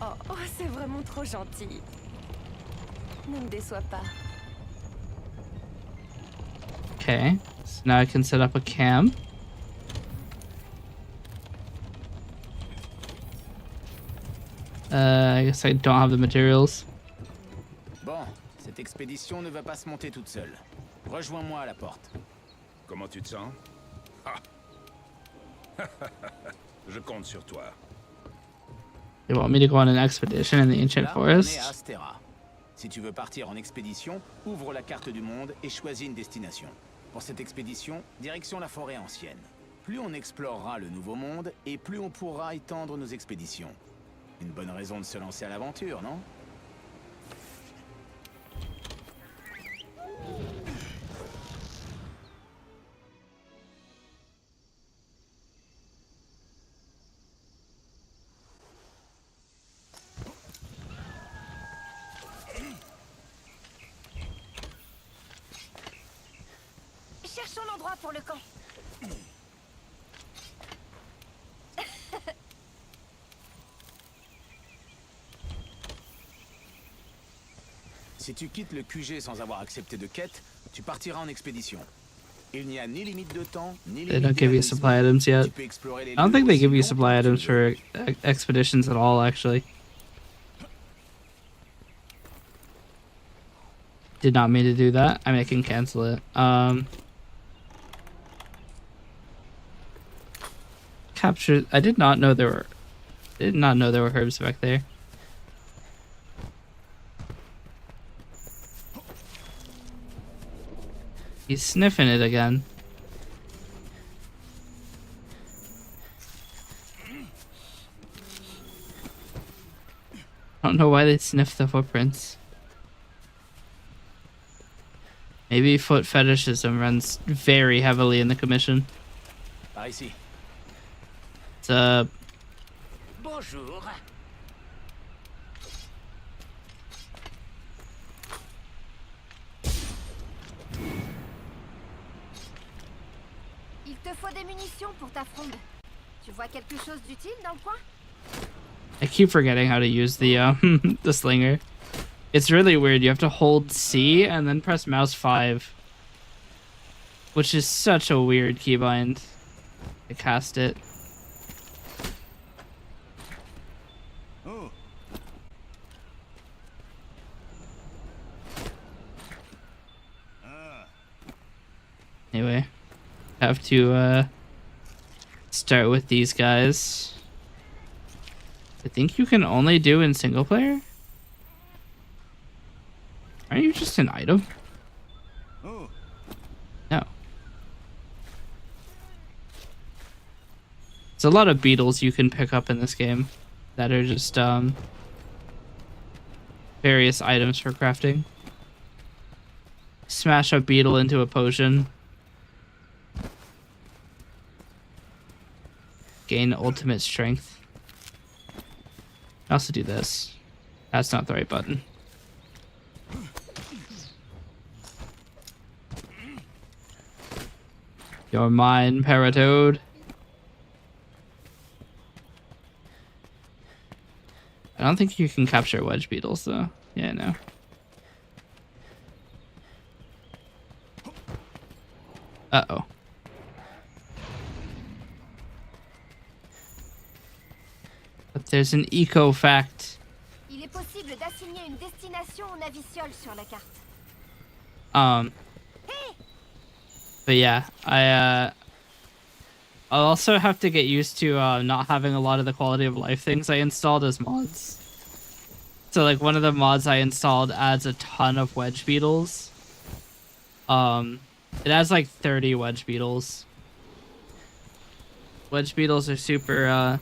Oh, c'est vraiment trop gentil. Ne me déçois pas. Okay, so now I can set up a camp. I guess I don't have the materials. Bon, cette expédition ne va pas se monter toute seule. Rejoins-moi à la porte. Comment tu te sens? Ah. Je compte sur toi. They want me to go on an expedition in the ancient Là, on est à forest. Astera. Si tu veux partir en expédition, ouvre la carte du monde et choisis une destination. Pour cette expédition, direction la forêt ancienne. Plus on explorera le nouveau monde, et plus on pourra étendre nos expéditions. Une bonne raison de se lancer à l'aventure, non? Cherchons l'endroit pour le camp. Si tu quittes le QG sans avoir accepté de quête, tu partiras en expédition. Il n'y a ni limite de temps, ni They limite don't give you d'évanouissement. supply items yet. Tu peux explorer les I don't lieux think they aussi give you longtemps supply que tu items veux. for expeditions at all, actually. Did not mean to do that. I mean, I can cancel it. Capture. I did not know there were. Did not know there were herbs back there. He's sniffing it again. I don't know why they sniff the footprints. Maybe foot fetishism runs very heavily in the commission. Par ici. It's a Bonjour. Il te faut des munitions pour ta fronde. Tu vois quelque chose d'utile dans le coin? I keep forgetting how to use the the slinger. It's really weird. You have to hold C and then press mouse 5, which is such a weird keybind to cast it. Oh. Anyway, have to start with these guys. I think you can only do in single player. Aren't you just an item? Oh. No. There's a lot of beetles you can pick up in this game that are just various items for crafting. Smash a beetle into a potion. Gain ultimate strength. I also do this. That's not the right button. You're mine, Paratoad. I don't think you can capture wedge beetles though. Yeah, no. Uh-oh. But there's an eco fact. Il est possible d'assigner une destination au naviciole sur la carte. But yeah, I'll also have to get used to not having a lot of the quality of life things I installed as mods. So like one of the mods I installed adds a ton of wedge beetles. It has like 30 wedge beetles. Wedge beetles are super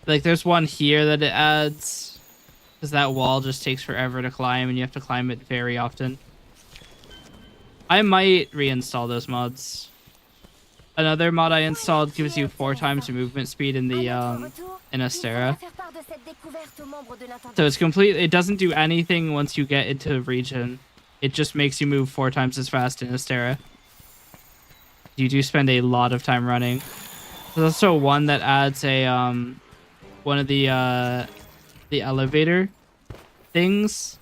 like there's one here that it adds because that wall just takes forever to climb and you have to climb it very often. I might reinstall those mods. Another mod I installed gives you 4 times movement speed in the in Astera. So it's complete. It doesn't do anything once you get into the region. It just makes you move 4 times as fast in Astera. You do spend a lot of time running. There's also one that adds a one of the elevator things.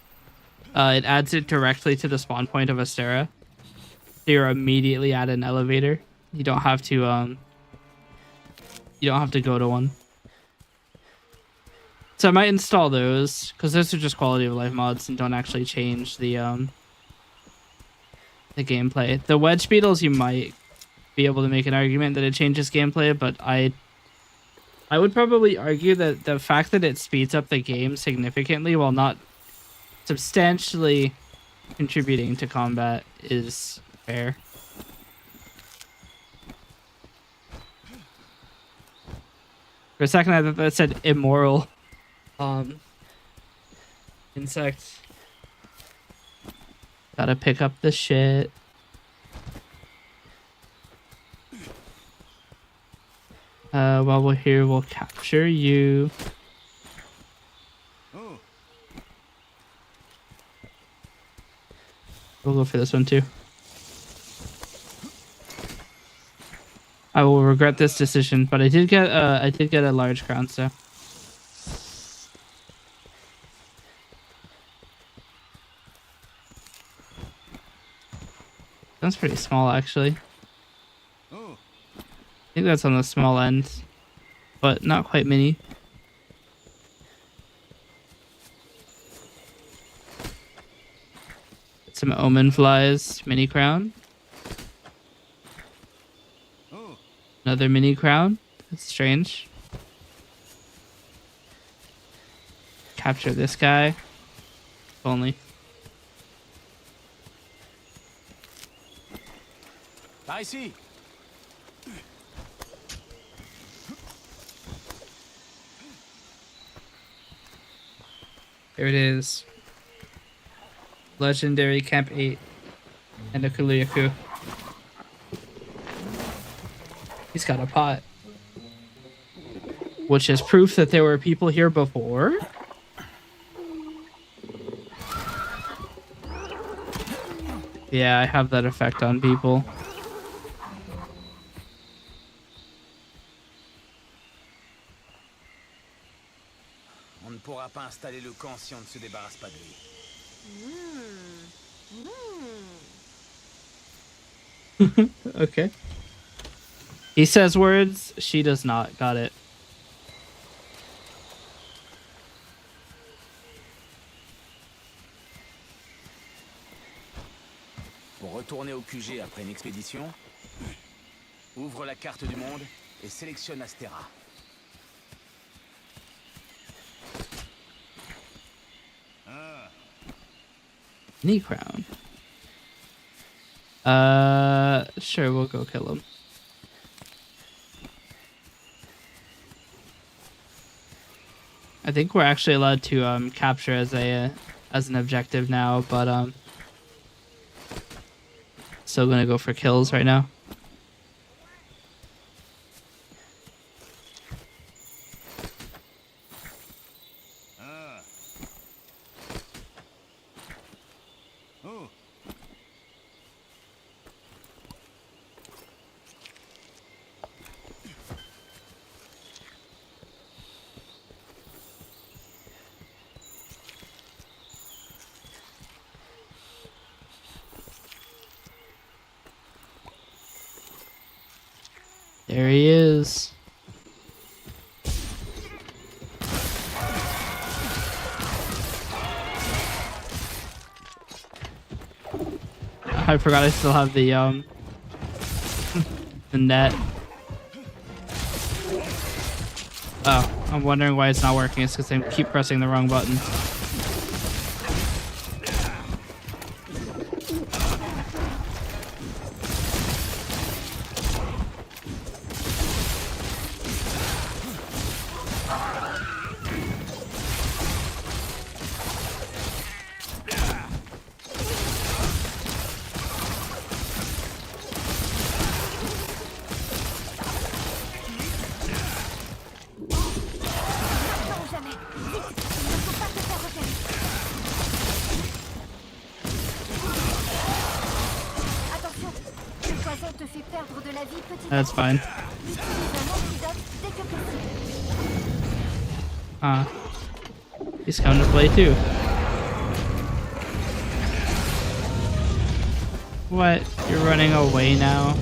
It adds it directly to the spawn point of Astera. So you're immediately at an elevator. You don't have to go to one. So I might install those because those are just quality of life mods and don't actually change the gameplay. The wedge beetles, you might be able to make an argument that it changes gameplay, but I would probably argue that the fact that it speeds up the game significantly while not substantially contributing to combat is fair. For a second, I thought that said immoral. Insect. Gotta pick up the shit. While we're here, we'll capture you. We'll go for this one too. I will regret this decision, but I did get a large crown, so. That's pretty small, actually. I think that's on the small end, but not quite mini. Some omen flies, mini crown. Another mini crown. That's strange. Capture this guy. If only. Par ici. There it is. Legendary Camp 8 and a Kuliaku. He's got a pot. Which is proof that there were people here before. Yeah, I have that effect on people. On ne pourra pas installer le camp si on ne se débarrasse pas de lui. Okay. He says words, she does not. Got it. Pour retourner au QG après une expédition, ouvre la carte du monde et sélectionne Astera. Knee crown. Sure, we'll go kill him. I think we're actually allowed to capture as an objective now, but still gonna go for kills right now. There he is. I forgot I still have the the net. Oh, I'm wondering why it's not working. It's because I keep pressing the wrong button. la vie petit à That's petit. fine. Utilise un antidote dès que possible. He's coming to play too. What? You're running away now?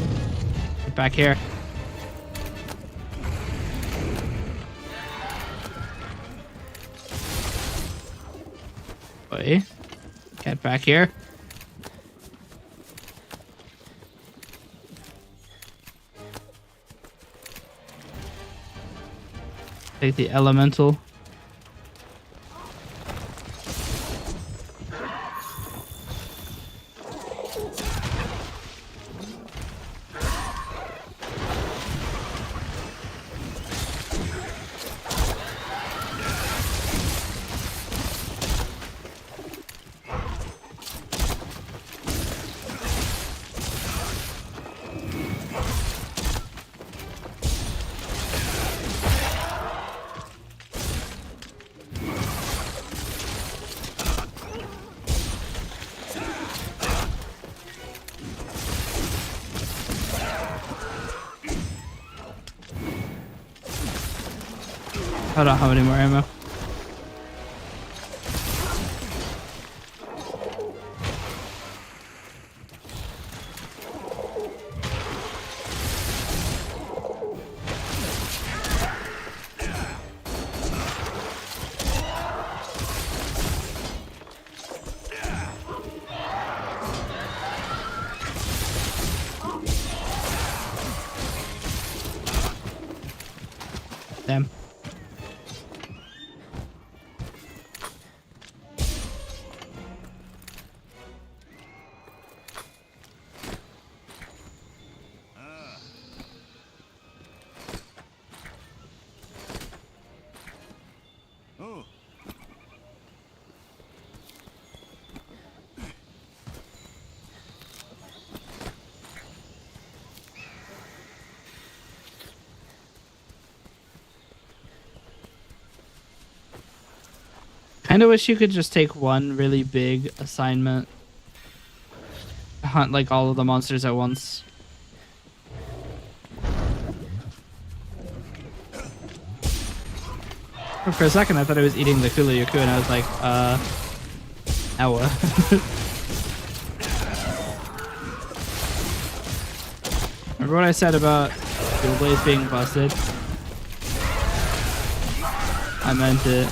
Get back here. Wait. Get back here. Take the elemental. I don't have any more ammo. Damn. Kinda wish you could just take one really big assignment. Hunt like all of the monsters at once. For a second I thought I was eating the Kula-Yaku and I was like, ow. Remember what I said about Fuel Blaze being busted? I meant it.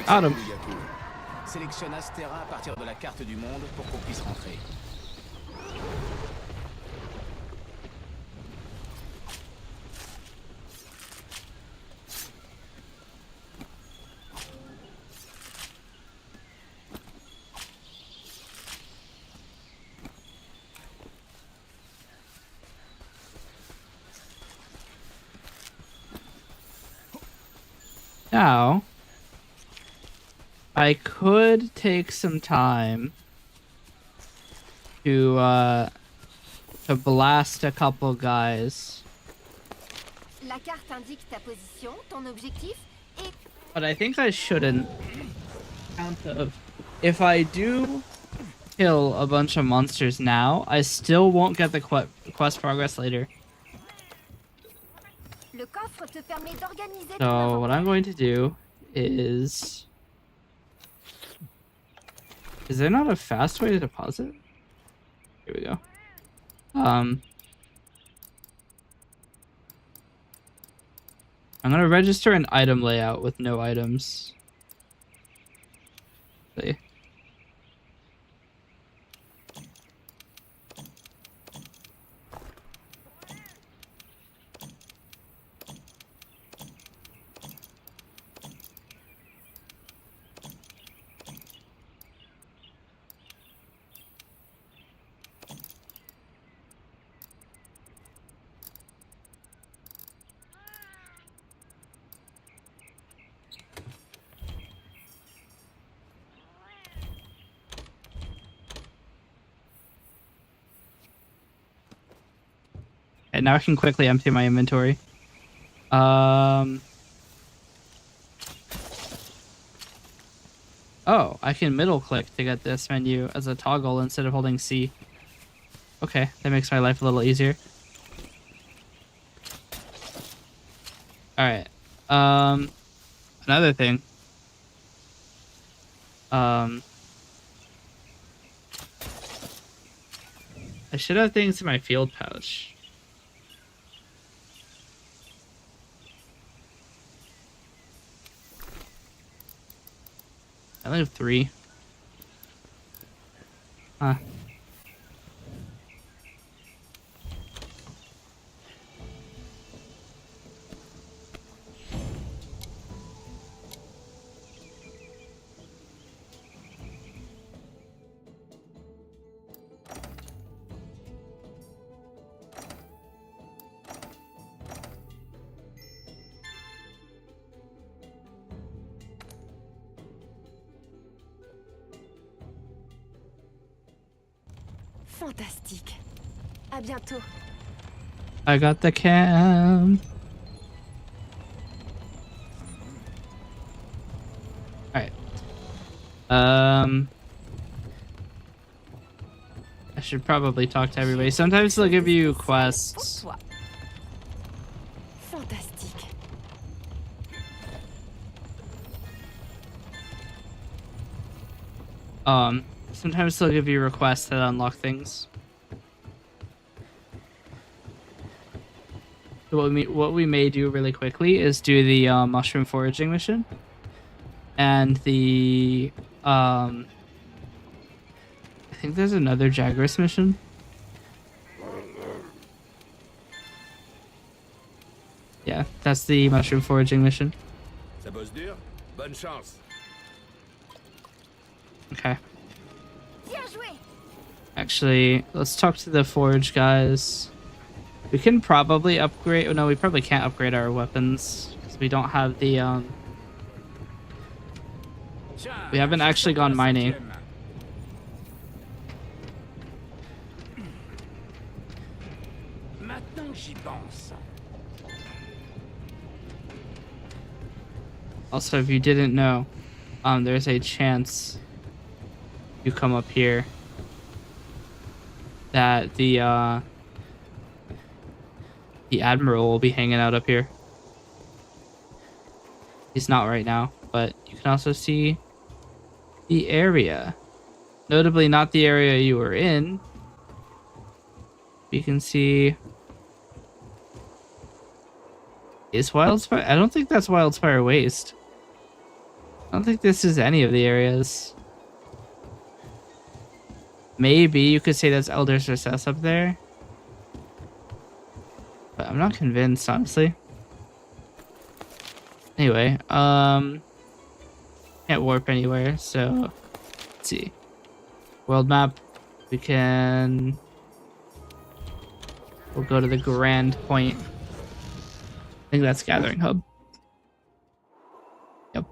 Adam. Sélectionne Astera à partir de la carte du monde pour qu'on puisse rentrer. Now, I could take some time to blast a couple guys. La carte indique ta position, ton objectif et But I think I shouldn't. If I do kill a bunch of monsters now, I still won't get the quest progress later. le coffre te permet d'organiser ton So what inventaire. I'm going to do is there not a fast way to deposit? Here we go. I'm gonna register an item layout with no items. See. And now I can quickly empty my inventory. Oh, I can middle click to get this menu as a toggle instead of holding C. Okay, that makes my life a little easier. Alright. Another thing. I should have things in my field pouch. I only have 3. Huh. Fantastique. À bientôt. I got the cam. Alright. I should probably talk to everybody. Sometimes they'll give you quests. Pour toi. Fantastique. Sometimes they'll give you requests that unlock things. So what we may do really quickly is do the mushroom foraging mission. And the I think there's another Jagras mission. Yeah, that's the mushroom foraging mission. Ça bosse dur? Bonne chance. Okay. Bien joué. Actually, let's talk to the forge guys. We can probably upgrade. Oh, no, we probably can't upgrade our weapons because we don't have the we haven't actually gone mining. Maintenant que j'y pense. Also, if you didn't know, there's a chance you come up here that the Admiral will be hanging out up here. He's not right now, but you can also see the area. Notably not the area you were in. You can see... Is Wildspire? I don't think that's Wildspire Waste. I don't think this is any of the areas. Maybe you could say that's Elder's Recess up there. But I'm not convinced, honestly. Anyway, can't warp anywhere, so let's see. World map. We'll go to the Grand Point. I think that's Gathering Hub. Yep.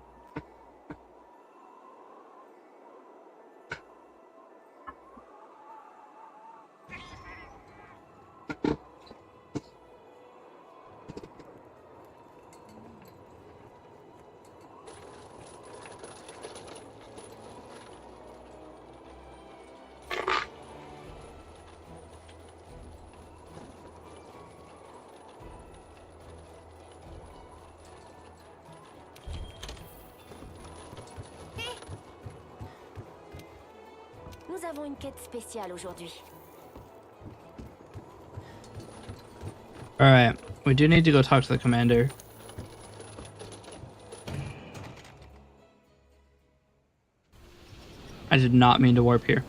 Nous avons une quête spéciale aujourd'hui. Alright, we do need to go talk to the commander. I did not mean to warp here.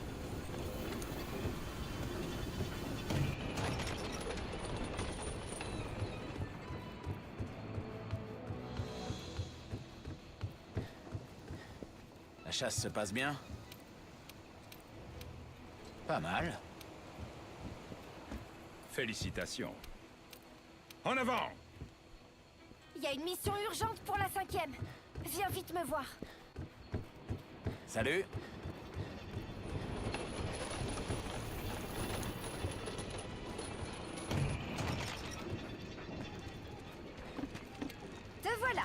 La chasse se passe bien? Pas mal. Félicitations. En avant! Il y a une mission urgente pour la 5e. Viens vite me voir. Salut. Te voilà.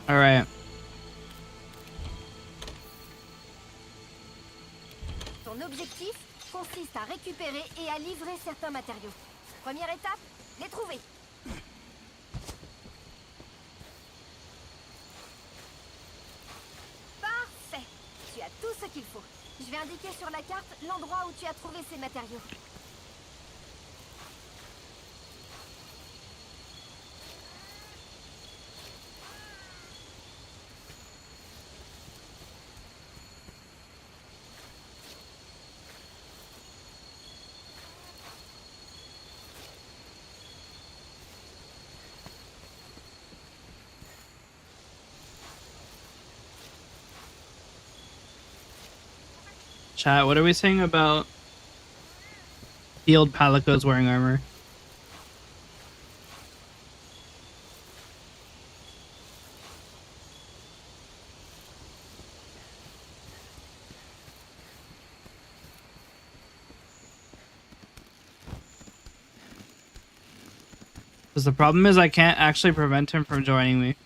All right. Ton objectif consiste à récupérer et à livrer certains matériaux. Première étape, les trouver. Parfait. Tu as tout ce qu'il faut. Je vais indiquer sur la carte l'endroit où tu as trouvé ces matériaux. Chat, what are we saying about Field Palicos wearing armor? Because the problem is I can't actually prevent him from joining me.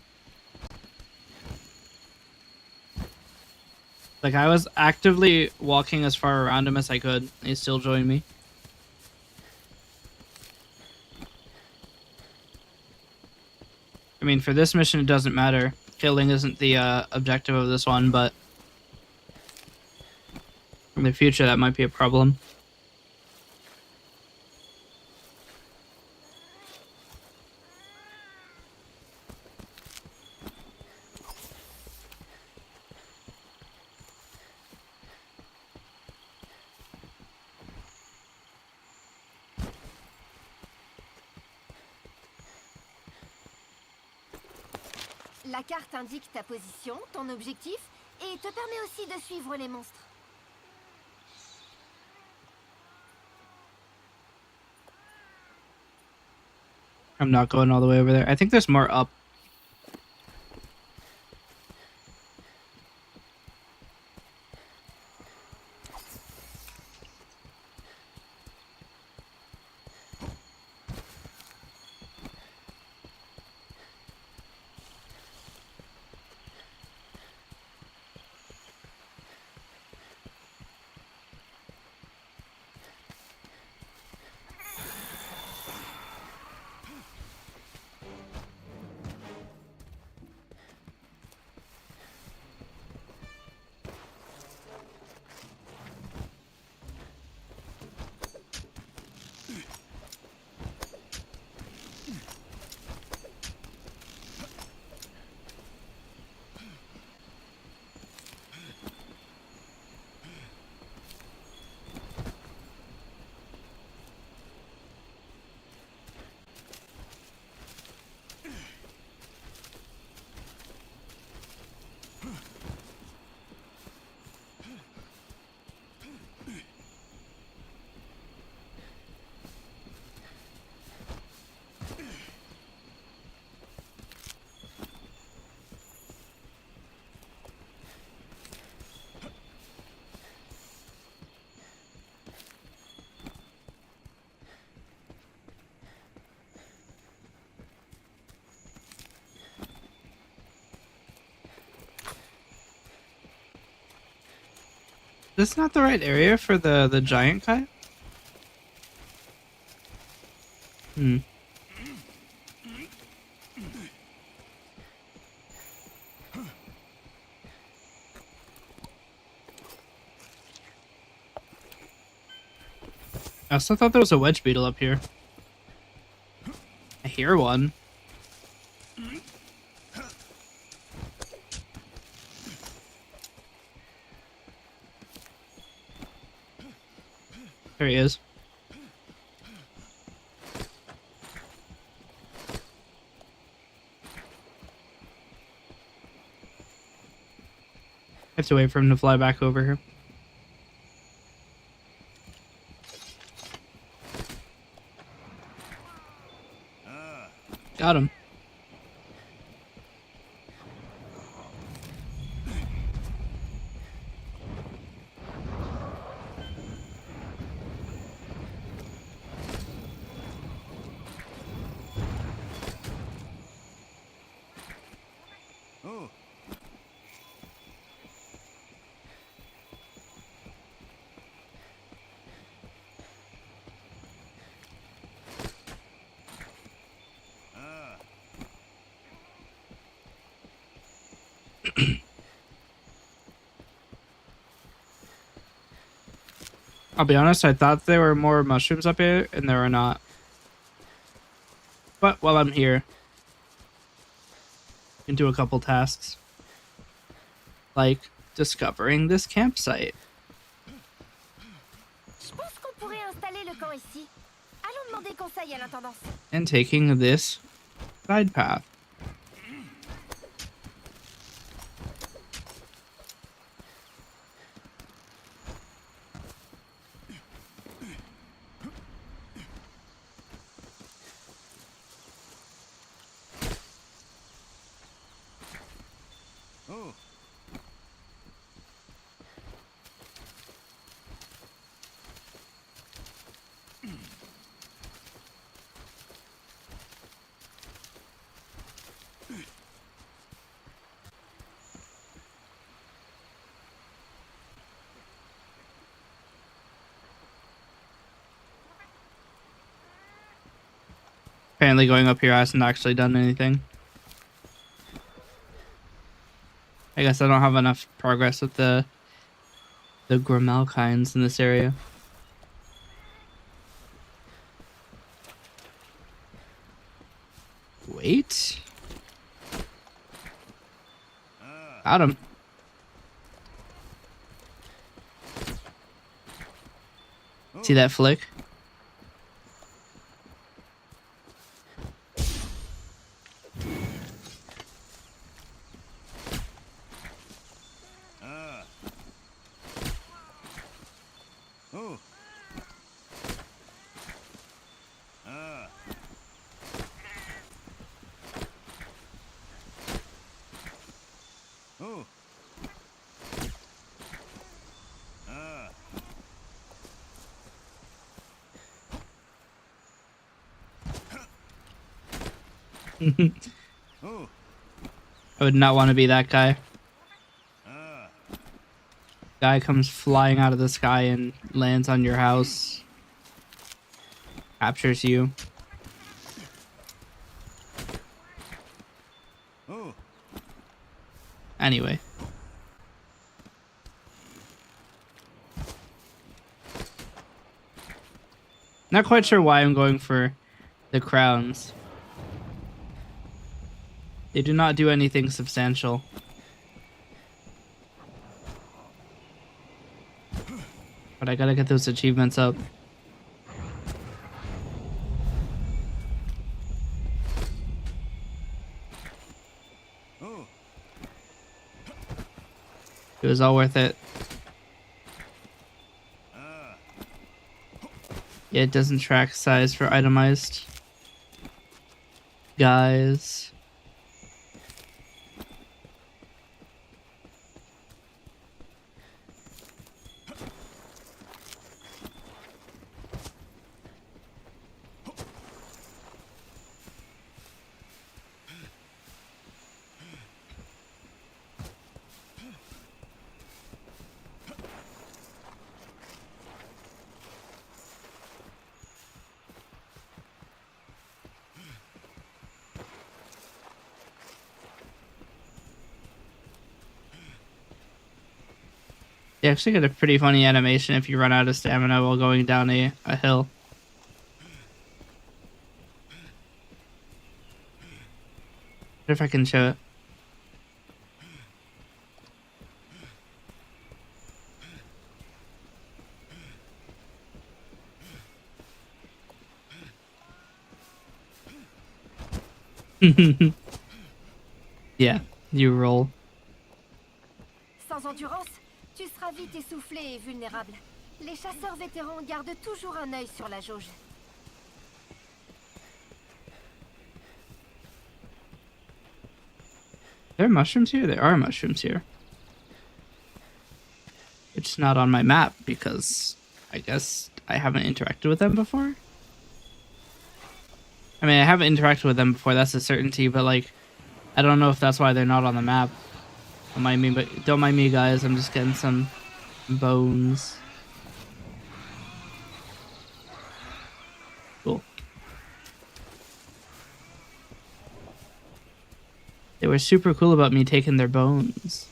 Like, I was actively walking as far around him as I could, and he still joined me. I mean, for this mission, it doesn't matter. Killing isn't the objective of this one, but in the future, that might be a problem. La carte indique ta position, ton objectif, et te permet aussi de suivre les monstres. I'm not going all the way over there. I think there's more up. This not the right area for the giant guy? Hmm. I also thought there was a wedge beetle up here. I hear one. There he is. I have to wait for him to fly back over here. Got him. Oh. I'll be honest, I thought there were more mushrooms up here, and there are not. But while I'm here, I can do a couple tasks. Like discovering this campsite. Je pense qu'on pourrait installer le camp ici. Allons demander conseil à l'intendance. And taking this side path. Oh. Apparently going up here hasn't actually done anything. I guess I don't have enough progress with the Grimalkines in this area. Wait. Got him. See that flick? Oh. Oh. Oh. I would not want to be that guy. Guy comes flying out of the sky and lands on your house. Captures you. Oh. Anyway. Not quite sure why I'm going for the crowns. They do not do anything substantial. But I gotta get those achievements up. Oh. It was all worth it. Yeah, it doesn't track size for itemized guys. You actually get a pretty funny animation if you run out of stamina while going down a hill. What if I can show it? Yeah, you roll. Sans endurance, tu seras vite essoufflé et vulnérable. Les chasseurs vétérans gardent toujours un œil sur la jauge. There are mushrooms here? There are mushrooms here. It's not on my map because I guess I haven't interacted with them before. I mean, I haven't interacted with them before, that's a certainty, but like, I don't know if that's why they're not on the map. Don't mind me, guys. I'm just getting some bones. Cool. They were super cool about me taking their bones.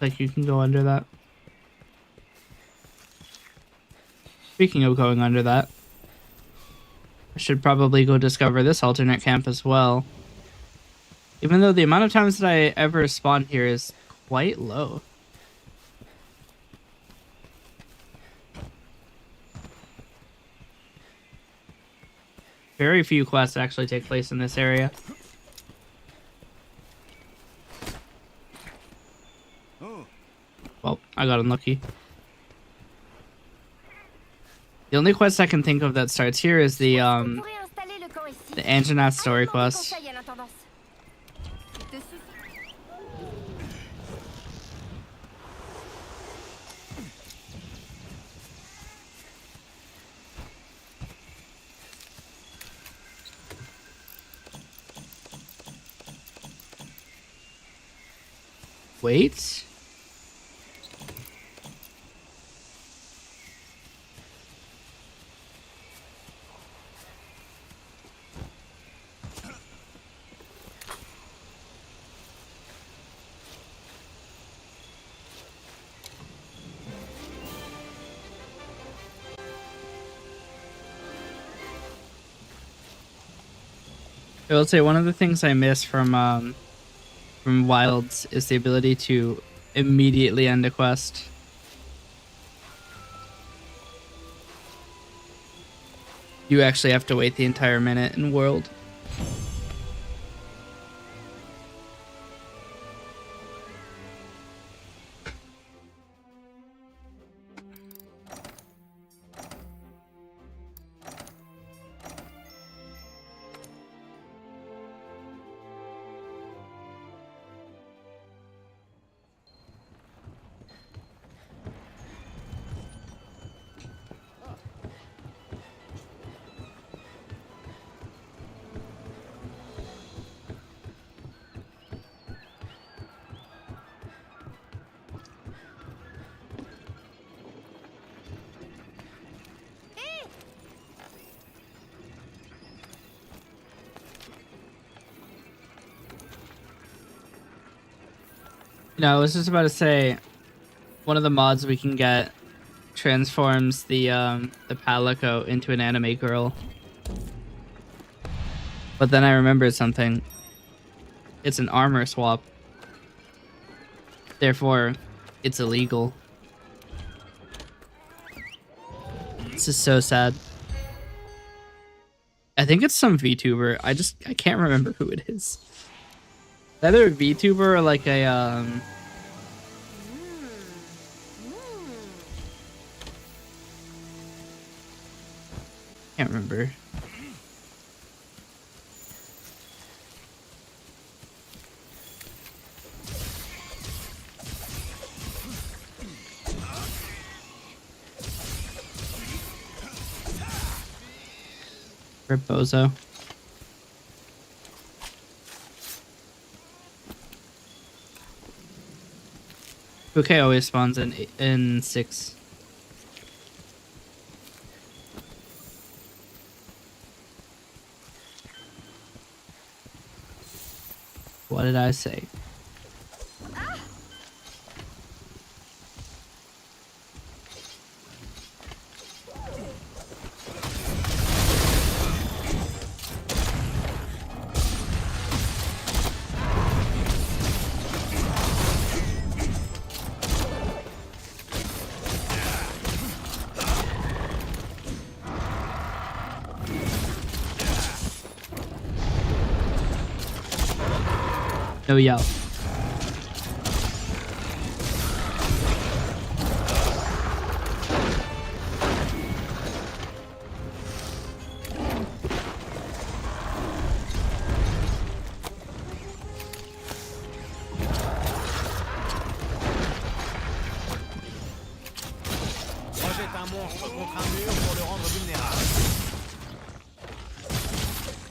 Like you can go under that. Speaking of going under that, I should probably go discover this alternate camp as well. Even though the amount of times that I ever spawn here is quite low. Very few quests actually take place in this area. Well, I got unlucky. The only quest I can think of that starts here is the Anjanath story quest. Wait. I will say one of the things I miss from Wilds is the ability to immediately end a quest. You actually have to wait the entire minute in World. No, I was just about to say, one of the mods we can get transforms the Palico into an anime girl. But then I remembered something. It's an armor swap. Therefore, it's illegal. This is so sad. I think it's some VTuber. I can't remember who it is. Either a VTuber or like a can't remember. Rip Bozo. Bouquet always spawns in 6. What did I say? No yell. Projette un monstre contre un mur pour le rendre vulnérable.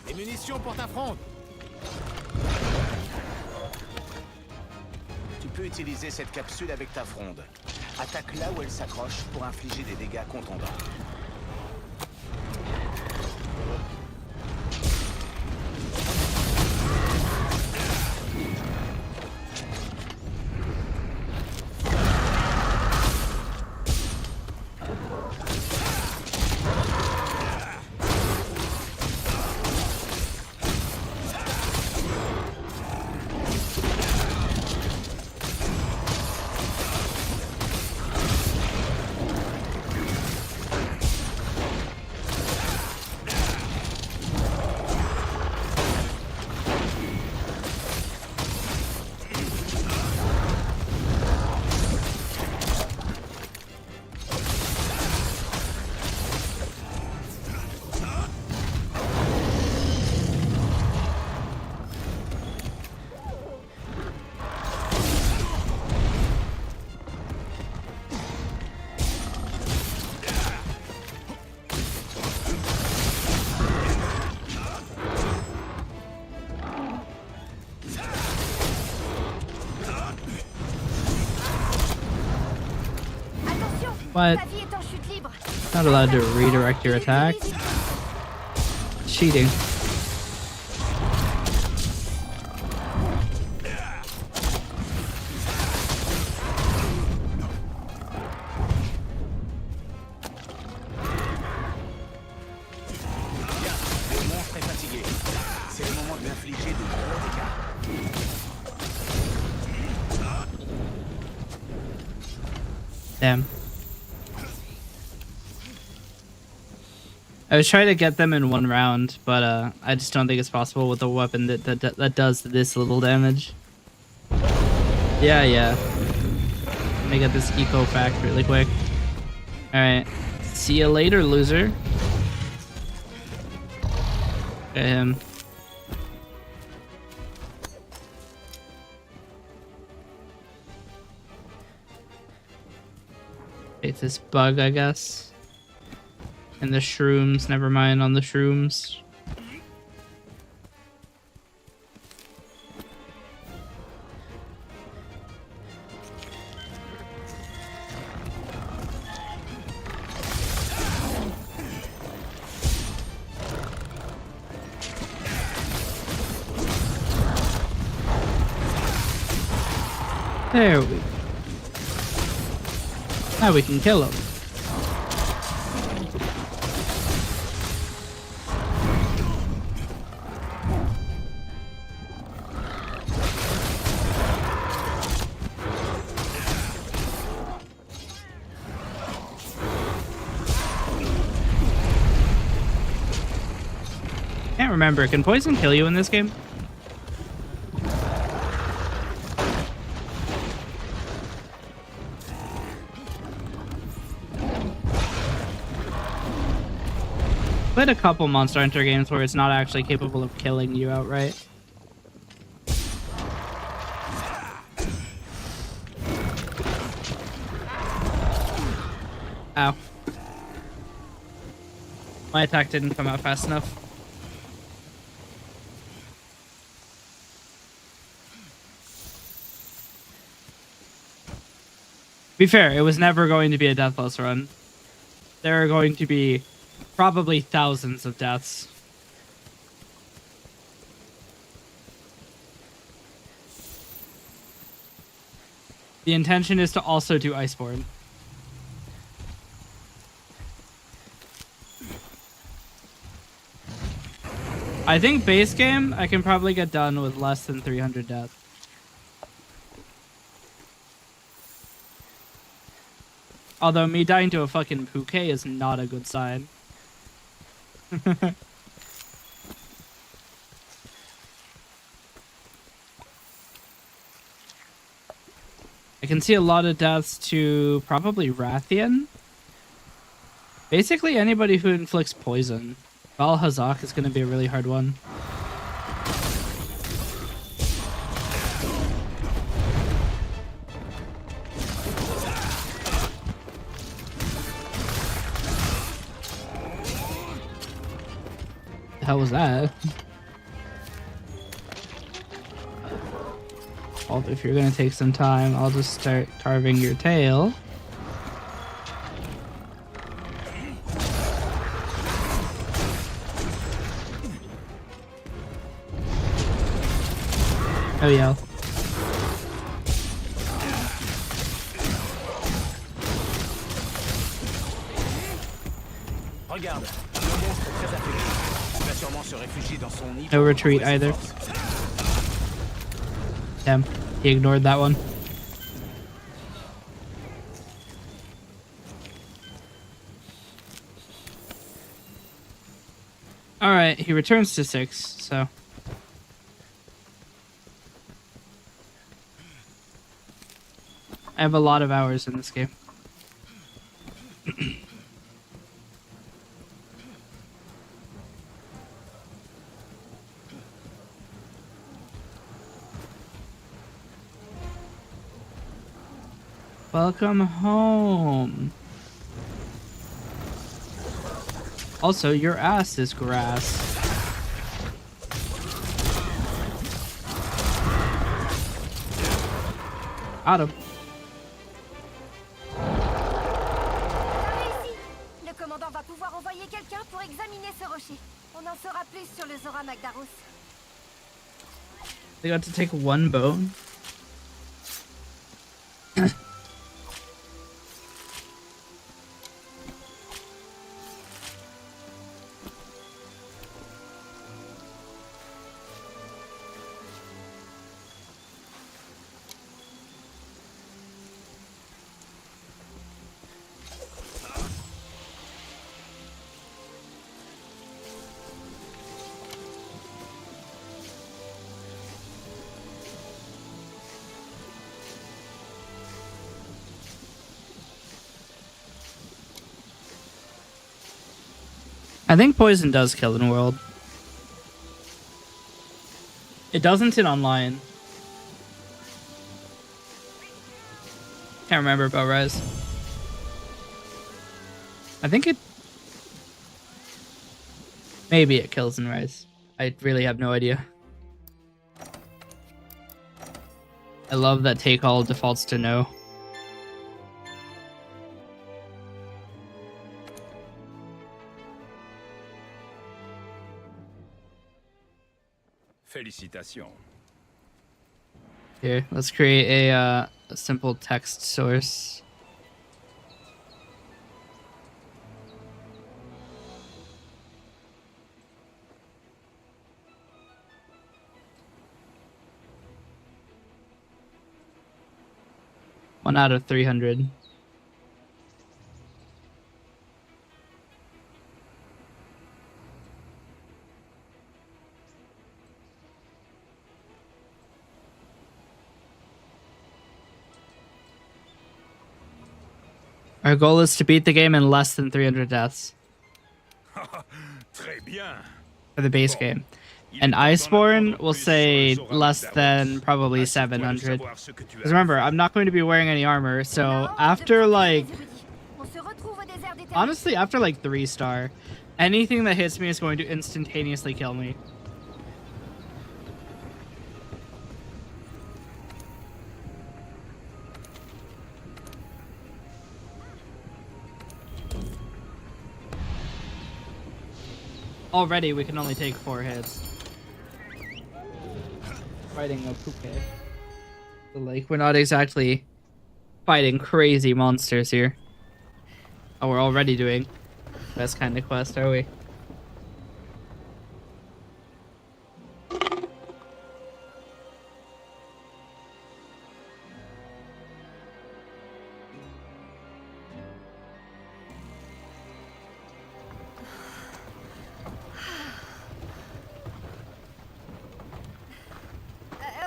Des munitions pour ta fronde. Tu peux utiliser cette capsule avec ta fronde. Attaque là où elle s'accroche pour infliger des dégâts contondants. What? Ta vie est en chute libre. Not allowed to redirect your attack. Cheating. Le monstre est fatigué. C'est le moment de lui infliger de gros dégâts. Damn. I was trying to get them in one round, but I just don't think it's possible with a weapon that does this little damage. Yeah. Let me get this eco fact really quick. Alright. See you later, loser. Get him. It's this bug, I guess. And the shrooms, never mind on the shrooms. There we go. Now we can kill him. Can't remember. Can poison kill you in this game? Played a couple Monster Hunter games where it's not actually capable of killing you outright. Ow. My attack didn't come out fast enough. be fair, it was never going to be a deathless run. There are going to be probably thousands of deaths. The intention is to also do Iceborne. I think base game, I can probably get done with less than 300 deaths. Although me dying to a fucking Puke is not a good sign. I can see a lot of deaths to probably Rathian. Basically anybody who inflicts poison. Val Hazak is going to be a really hard one. The hell was that? Well, if you're gonna take some time, I'll just start carving your tail. Oh yeah. Regarde, le monstre est très affaibli. Il va sûrement se réfugier dans son nid. No retreat either. Damn, he ignored that one. Alright, he returns to 6, so... I have a lot of hours in this game. Welcome home. Also, your ass is grass. Got him. Réussi. Le commandant va pouvoir envoyer quelqu'un pour examiner ce rocher. On en saura plus sur le Zora Magdaros. They got to take one bone. I think poison does kill in world. It doesn't in online. Can't remember about Rise. I think it... Maybe it kills in Rise. I really have no idea. I love that take all defaults to no. Félicitations. Here, let's create a simple text source. One out of 300. Our goal is to beat the game in less than 300 deaths Très bien. for the base game. And Iceborne will say less than probably 700. Because remember, I'm not going to be wearing any armor, so after like... On se retrouve au désert des terres. Honestly, after like 3-star, anything that hits me is going to instantaneously kill me. already we can only take 4 hits. Fighting a Puke. So, like, we're not exactly fighting crazy monsters here. Oh, we're already doing best kind of quest, are we?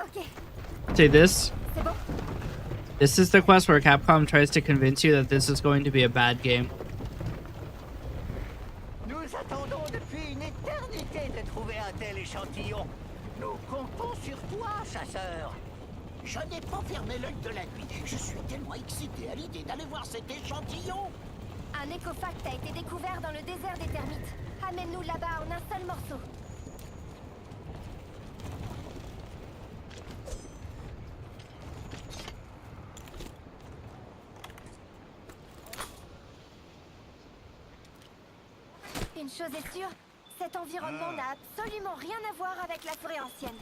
Ok, See this? c'est bon. This is the quest where Capcom tries to convince you that this is going to be a bad game. Nous attendons depuis une éternité de trouver un tel échantillon. Nous comptons sur toi, chasseur. Je n'ai pas fermé l'œil de la nuit. Je suis tellement excité à l'idée d'aller voir cet échantillon. Un écofact a été découvert dans le désert des termites. Amène-nous là-bas en un seul morceau. Une chose est sûre, cet environnement n'a absolument rien à voir avec la forêt ancienne.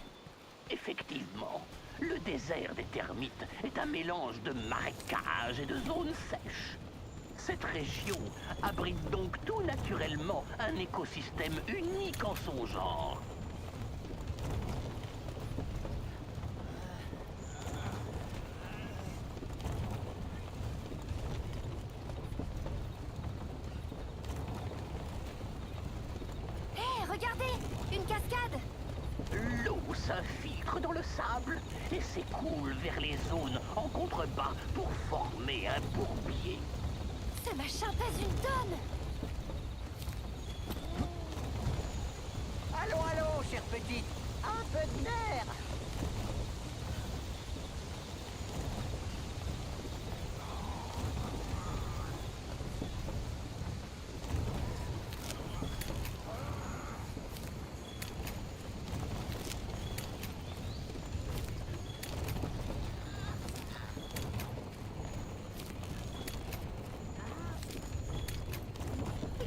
Effectivement, le désert des termites est un mélange de marécages et de zones sèches. Cette région abrite donc tout naturellement un écosystème unique en son genre. Hé, regardez, une cascade. L'eau s'infiltre dans le sable et s'écoule vers les zones en contrebas pour former un bourbier. Ce machin pèse une tonne. Allons, allons, chère petite. Un peu de nerf.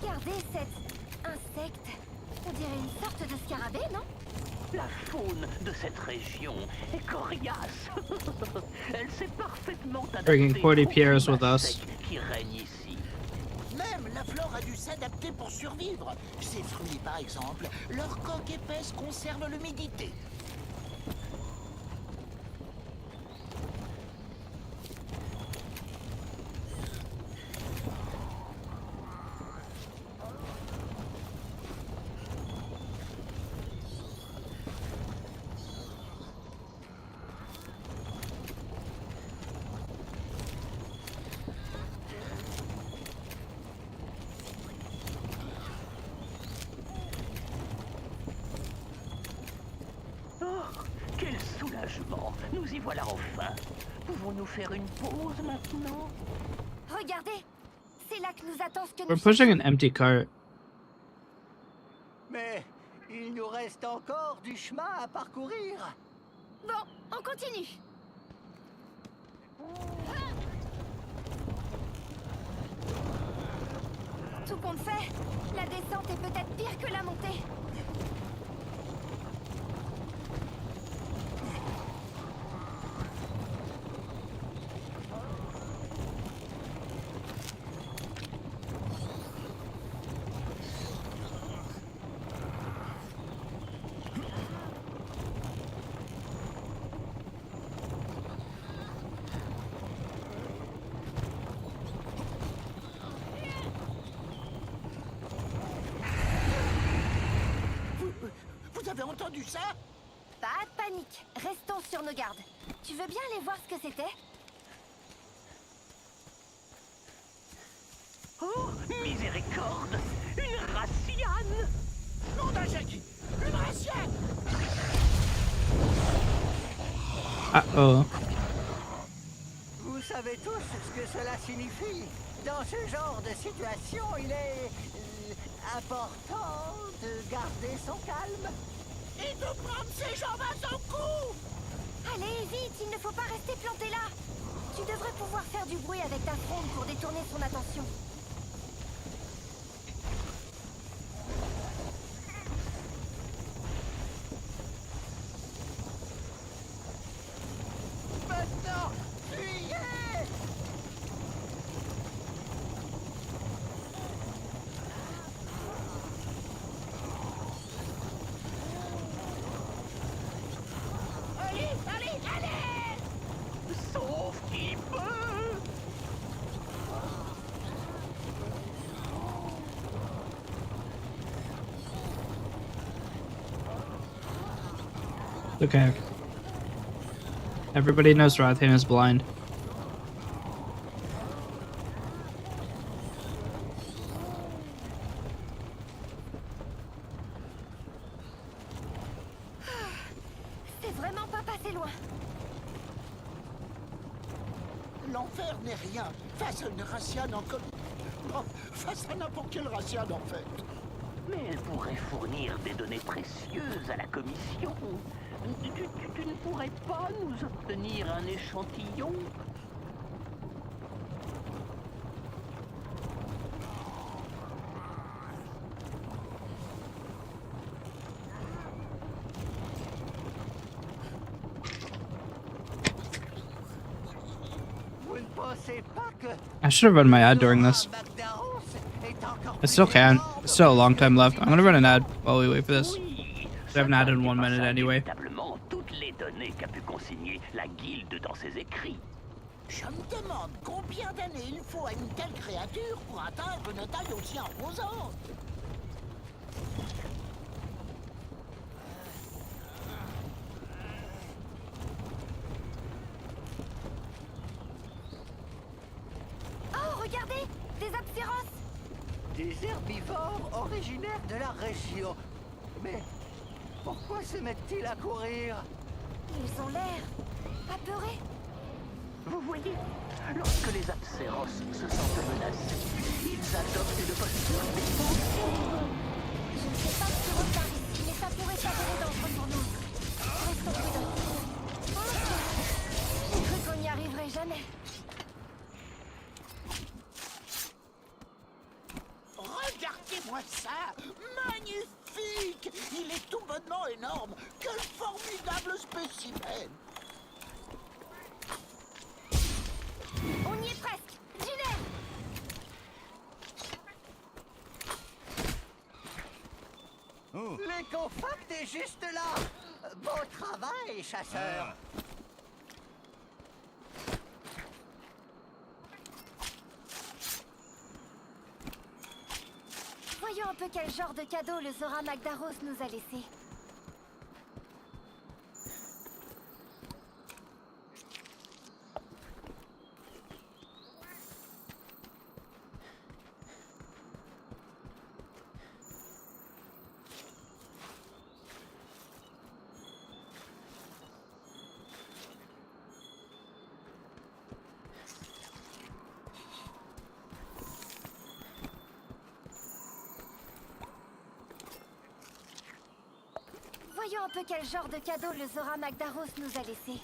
Regardez cet insecte. On dirait une sorte de scarabée, non? La faune de cette région est coriace. Elle s'est parfaitement Bringing adaptée 40 au PRs climat with us. sec qui règne ici. Même la flore a dû s'adapter pour survivre. Ces fruits, par exemple, leur coque épaisse conserve l'humidité. Oh, quel soulagement! Nous y voilà enfin. Pouvons-nous faire une pause maintenant? Regardez, c'est là que nous attend ce que We're nous pushing an empty cart. Mais il nous reste encore du chemin à parcourir. Bon, on continue. Tout compte fait, la descente est peut-être pire que la montée. Vous avez entendu ça? Pas de panique, restons sur nos gardes. Tu veux bien aller voir ce que c'était? Oh, miséricorde! Une raciane! Non d'un Jackie! Une racienne! Uh-oh. Vous savez tous ce que cela signifie. Dans ce genre de situation, il est important de garder son calme et de prendre ses jambes à son cou. Allez, vite, il ne faut pas rester planté là. Tu devrais pouvoir faire du bruit avec ta fronde pour détourner son attention. Okay. Everybody knows Rathain is blind. C'est vraiment pas passé loin. L'enfer n'est rien face à une Raciane en face à n'importe quelle Raciane en fait. Mais elle pourrait fournir des données précieuses à la commission. Tu ne pourrais pas nous obtenir un échantillon? Vous ne pensez pas que I should have run my ad during this. Magdaros est encore I still can. There's still a long time left. I'm gonna run an ad while we wait for this. Oui, I haven't added 1 minute ça anyway. Véritablement toutes les données qu'a pu consigner la guilde dans ses écrits. Je me demande combien d'années il faut à une telle créature pour atteindre une taille aussi imposante. Oh, regardez! Des Apséros! Des herbivores originaires de la région. Mais pourquoi se mettent-ils à courir? Ils ont l'air apeurés. Vous voyez, lorsque les Apséros se sentent menacés, ils adoptent une posture défensive. Je ne sais pas ce qui repart ici, mais ça pourrait s'avérer dangereux pour nous. Restons prudents. J'ai cru qu'on n'y arriverait jamais. Regardez-moi ça! Magnifique! Il est tout bonnement énorme! Quel formidable spécimen! On y est presque! Dîner! L'écofact est juste là! Bon travail, chasseur! Voyons un peu quel genre de cadeau le Zora Magdaros nous a laissé. Voyons un peu quel genre de cadeau le Zora Magdaros nous a laissé.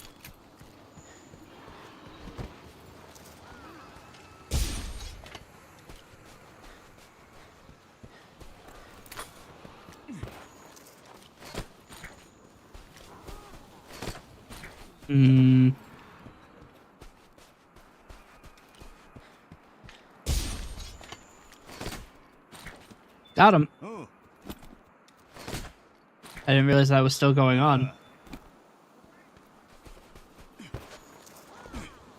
Got him. I didn't realize that was still going on.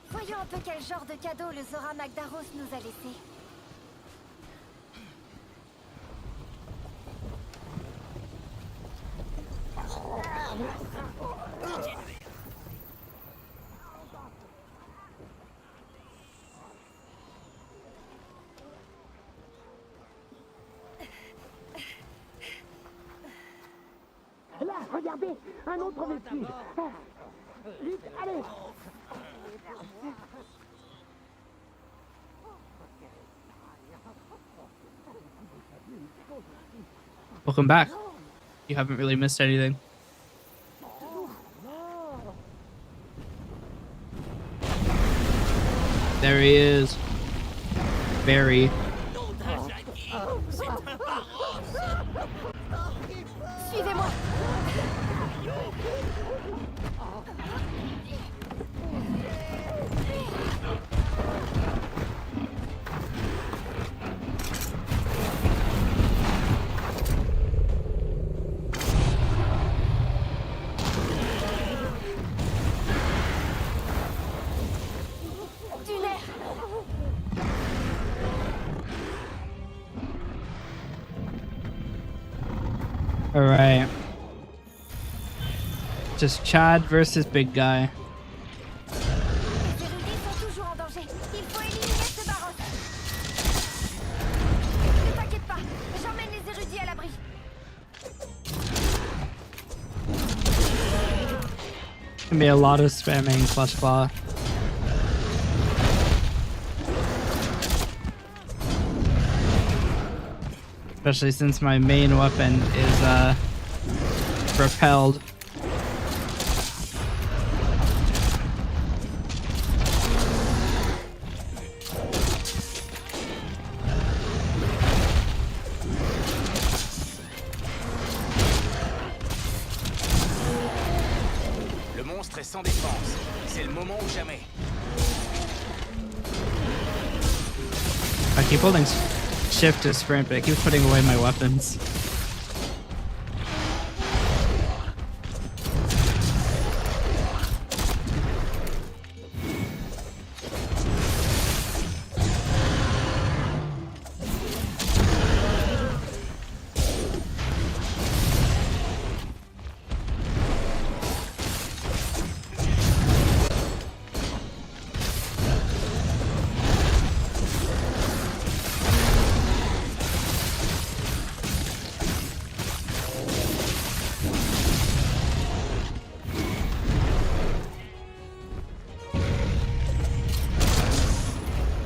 Voyons un peu quel genre de cadeau le Zora Magdaros nous a laissé. Là, regardez! Un autre véhicule! Vite, allez! Welcome back. You haven't really missed anything. There he is. Barry. Suivez-moi! Dunaire! All right. Just Chad versus big guy. Les érudits sont toujours en danger. Il faut éliminer ce baron. Ne t'inquiète pas, j'emmène les érudits à l'abri. Gonna be a lot of spamming Clutch Claw. Especially since my main weapon is propelled. Le monstre est sans défense. C'est le moment ou jamais. I keep holding shift to sprint, but I keep putting away my weapons.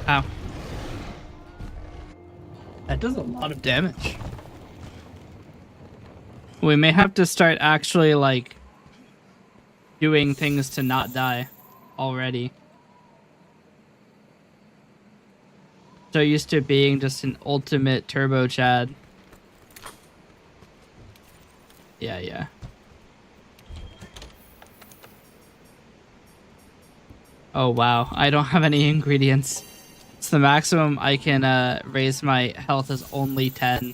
Ow. That does a lot of damage. We may have to start actually, like, doing things to not die already. So used to being just an ultimate turbo Chad. Yeah. Oh wow, I don't have any ingredients. So the maximum I can raise my health is only 10.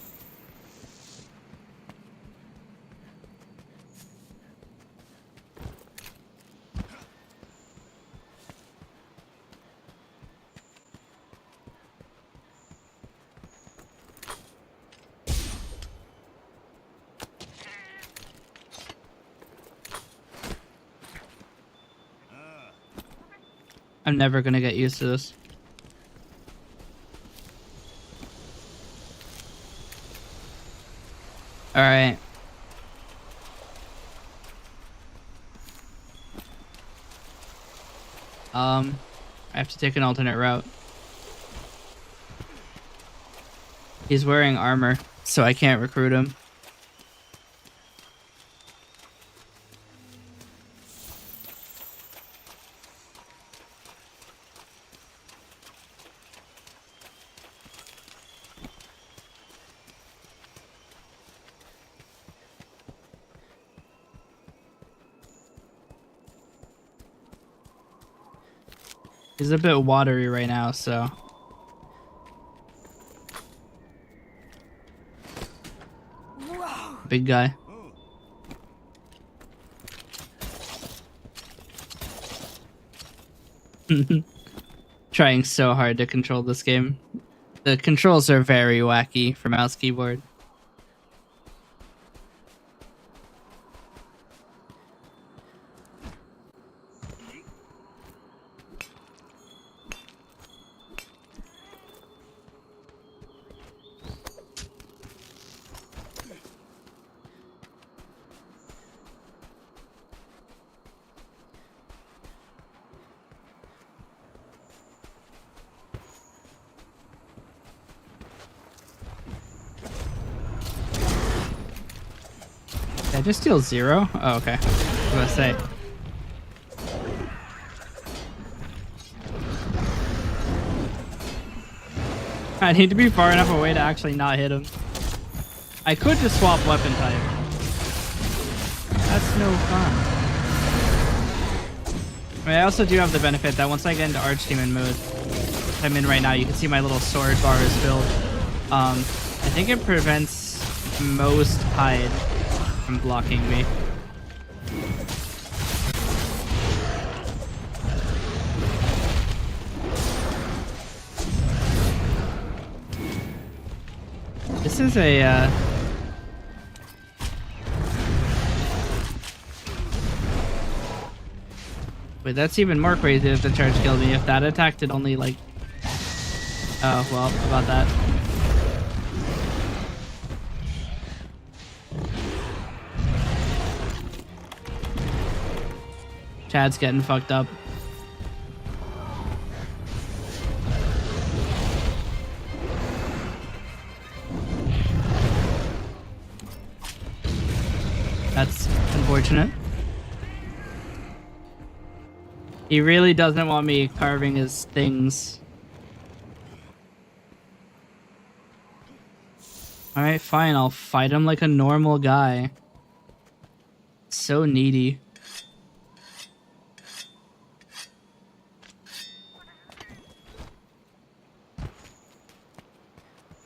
I'm never gonna get used to this. Alright. I have to take an alternate route. He's wearing armor, so I can't recruit him. He's a bit watery right now, so... Big guy. Trying so hard to control this game. The controls are very wacky for mouse keyboard. Did I just steal 0? Oh, okay. I was gonna say. I need to be far enough away to actually not hit him. I could just swap weapon type. That's no fun. I mean, I also do have the benefit that once I get into Archdemon mode, which I'm in right now, you can see my little sword bar is filled. I think it prevents most hide from blocking me. This is a Wait, that's even more crazy if the charge killed me. If that attack did only like... Oh, well, about that. Chad's getting fucked up. That's unfortunate. He really doesn't want me carving his things. Alright, fine. I'll fight him like a normal guy. So needy.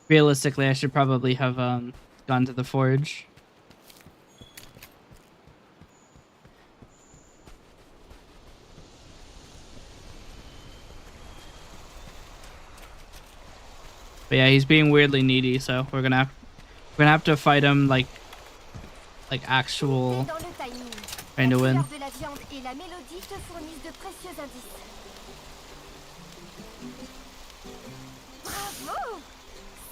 Realistically, I should probably have gone to the forge. But yeah, he's being weirdly needy, so we're gonna have to fight him like actual Dans le timing. trying to La win. couleur de la viande et la mélodie te fournissent de précieux indices. Bravo!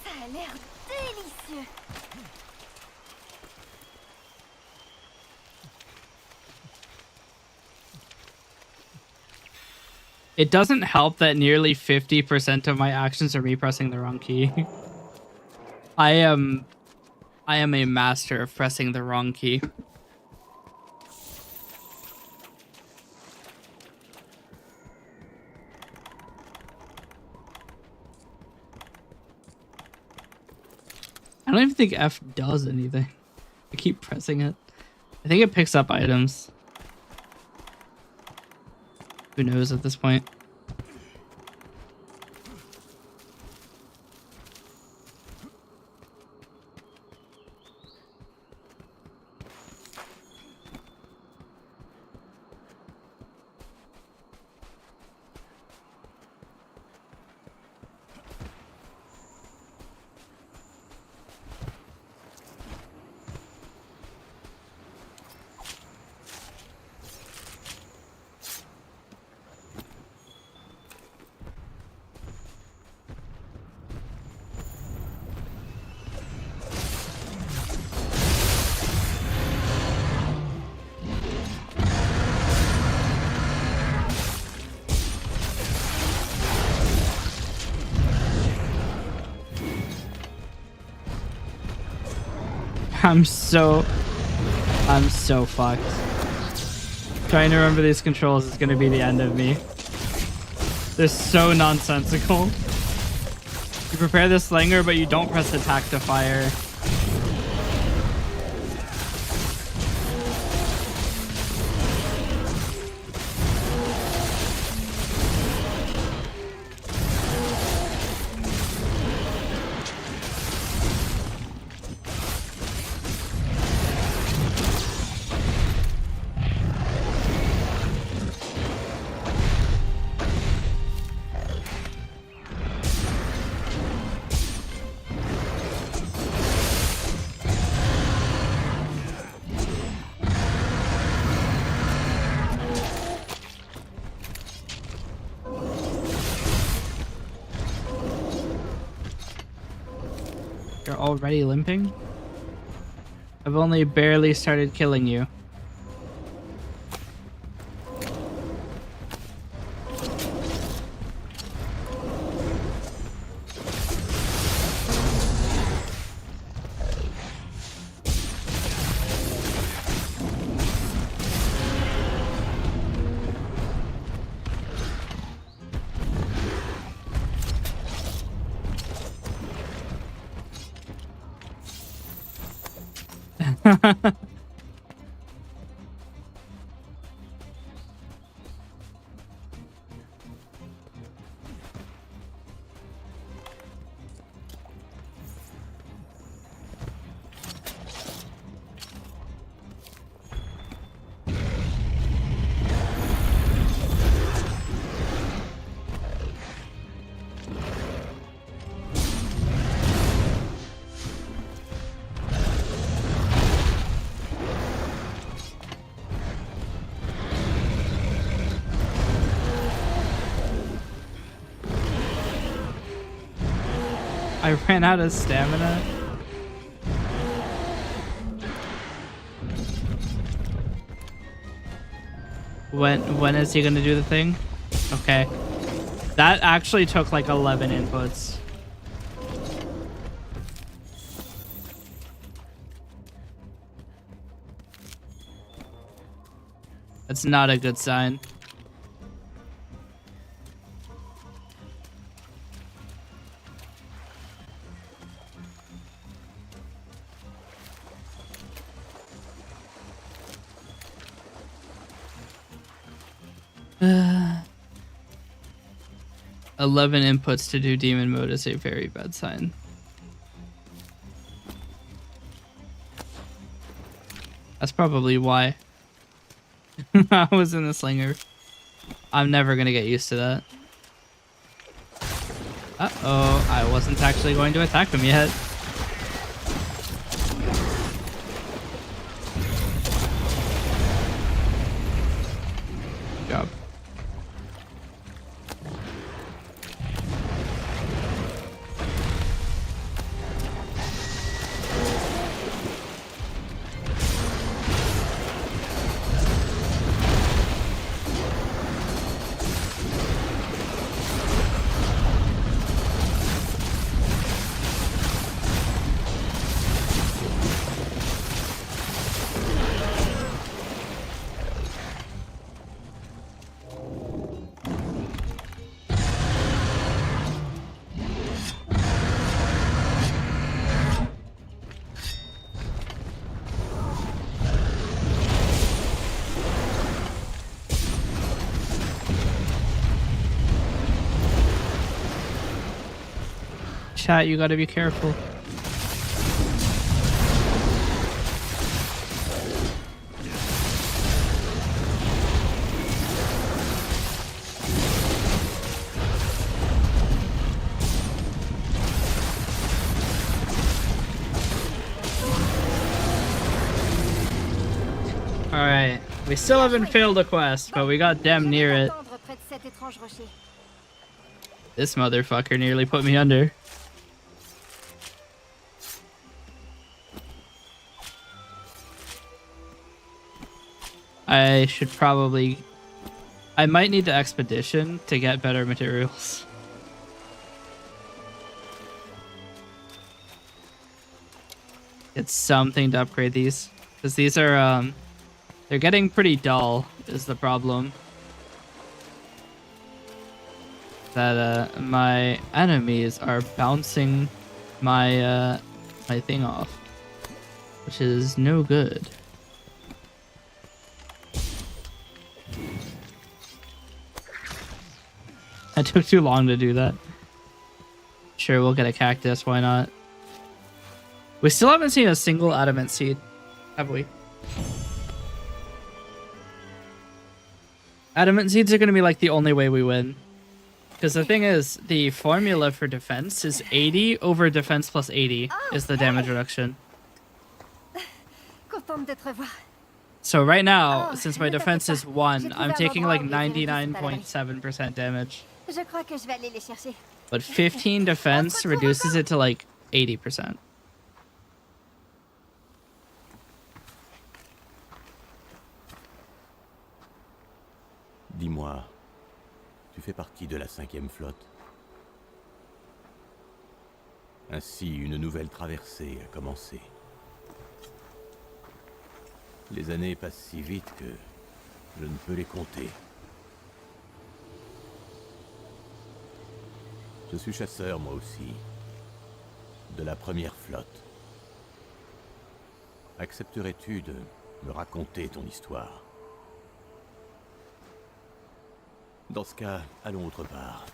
Ça a l'air délicieux. It doesn't help that nearly 50% of my actions are me pressing the wrong key. I am a master of pressing the wrong key. I don't even think F does anything. I keep pressing it. I think it picks up items. Who knows at this point? I'm so fucked. Trying to remember these controls is gonna be the end of me. They're so nonsensical. You prepare the slinger, but you don't press attack to fire. You're already limping? I've only barely started killing you. I ran out of stamina. When is he gonna do the thing? Okay. That actually took like 11 inputs. That's not a good sign. Uh, 11 inputs to do demon mode is a very bad sign. That's probably why I was in the slinger. I'm never gonna get used to that. Uh-oh, I wasn't actually going to attack him yet. Good job. Chat, you gotta be careful. Alright, we still haven't failed a quest, but we got damn near it. This motherfucker nearly put me under. I should probably... I might need the expedition to get better materials. It's something to upgrade these. Because these are, they're getting pretty dull, is the problem. That, my enemies are bouncing my, my thing off. Which is no good. It took too long to do that. Sure, we'll get a cactus, why not? We still haven't seen a single adamant seed, have we? Adamant seeds are going to be like the only way we win. Because the thing is, the formula for defense is 80 over defense plus 80 is the damage reduction. So right now, since my defense is 1, I'm taking like 99.7% damage. But 15 defense reduces it to like 80%. Dis-moi, tu fais partie de la 5e flotte. Ainsi, une nouvelle traversée a commencé. Les années passent si vite que je ne peux les compter. Je suis chasseur, moi aussi, de la première flotte. Accepterais-tu de me raconter ton histoire? Dans ce cas, allons autre part.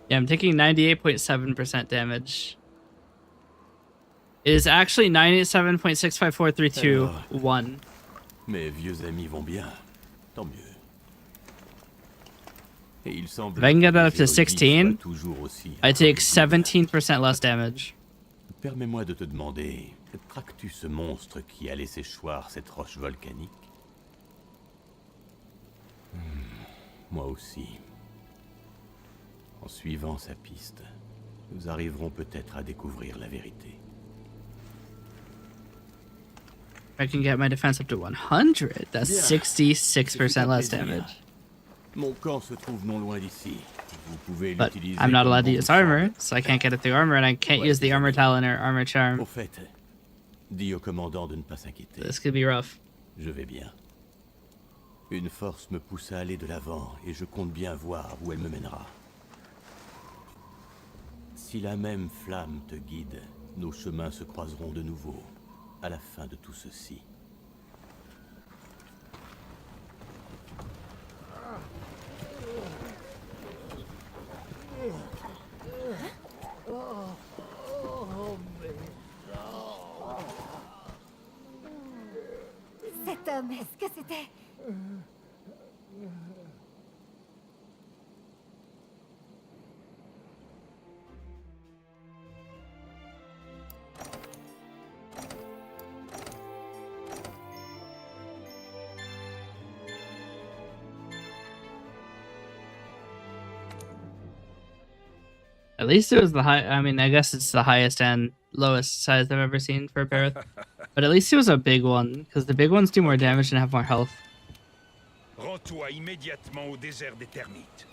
Yeah, I'm taking 98.7% damage. It is actually 97.654321. Mes vieux amis vont bien. Tant mieux. Et il semble If I can get that up que to les 16, soient toujours aussi I take 17% less damage. Permets-moi de te demander, traques-tu ce monstre qui a laissé choir cette roche volcanique? Moi aussi. En suivant sa piste, nous arriverons peut-être à découvrir la vérité. I can get my defense up to 100. That's Bien. 66% less C'est un plaisir. damage. Mon camp se trouve non loin d'ici. Vous pouvez But l'utiliser. I'm not comme allowed to bon use vous semble. armor, so I can't get it through armor, and I can't Ouais, use the armor désolé. talent or armor charm. Au fait, dis au commandant de ne pas s'inquiéter. This could be rough. Je vais bien. Une force me pousse à aller de l'avant et je compte bien voir où elle me mènera. Si la même flamme te guide, nos chemins se croiseront de nouveau à la fin de tout ceci. Cet homme, est-ce que c'était... At least it was the high. I mean, I guess it's the highest and lowest size I've ever seen for a Parith. But at least it was a big one, because the big ones do more damage and have more health. Rends-toi immédiatement au désert des termites.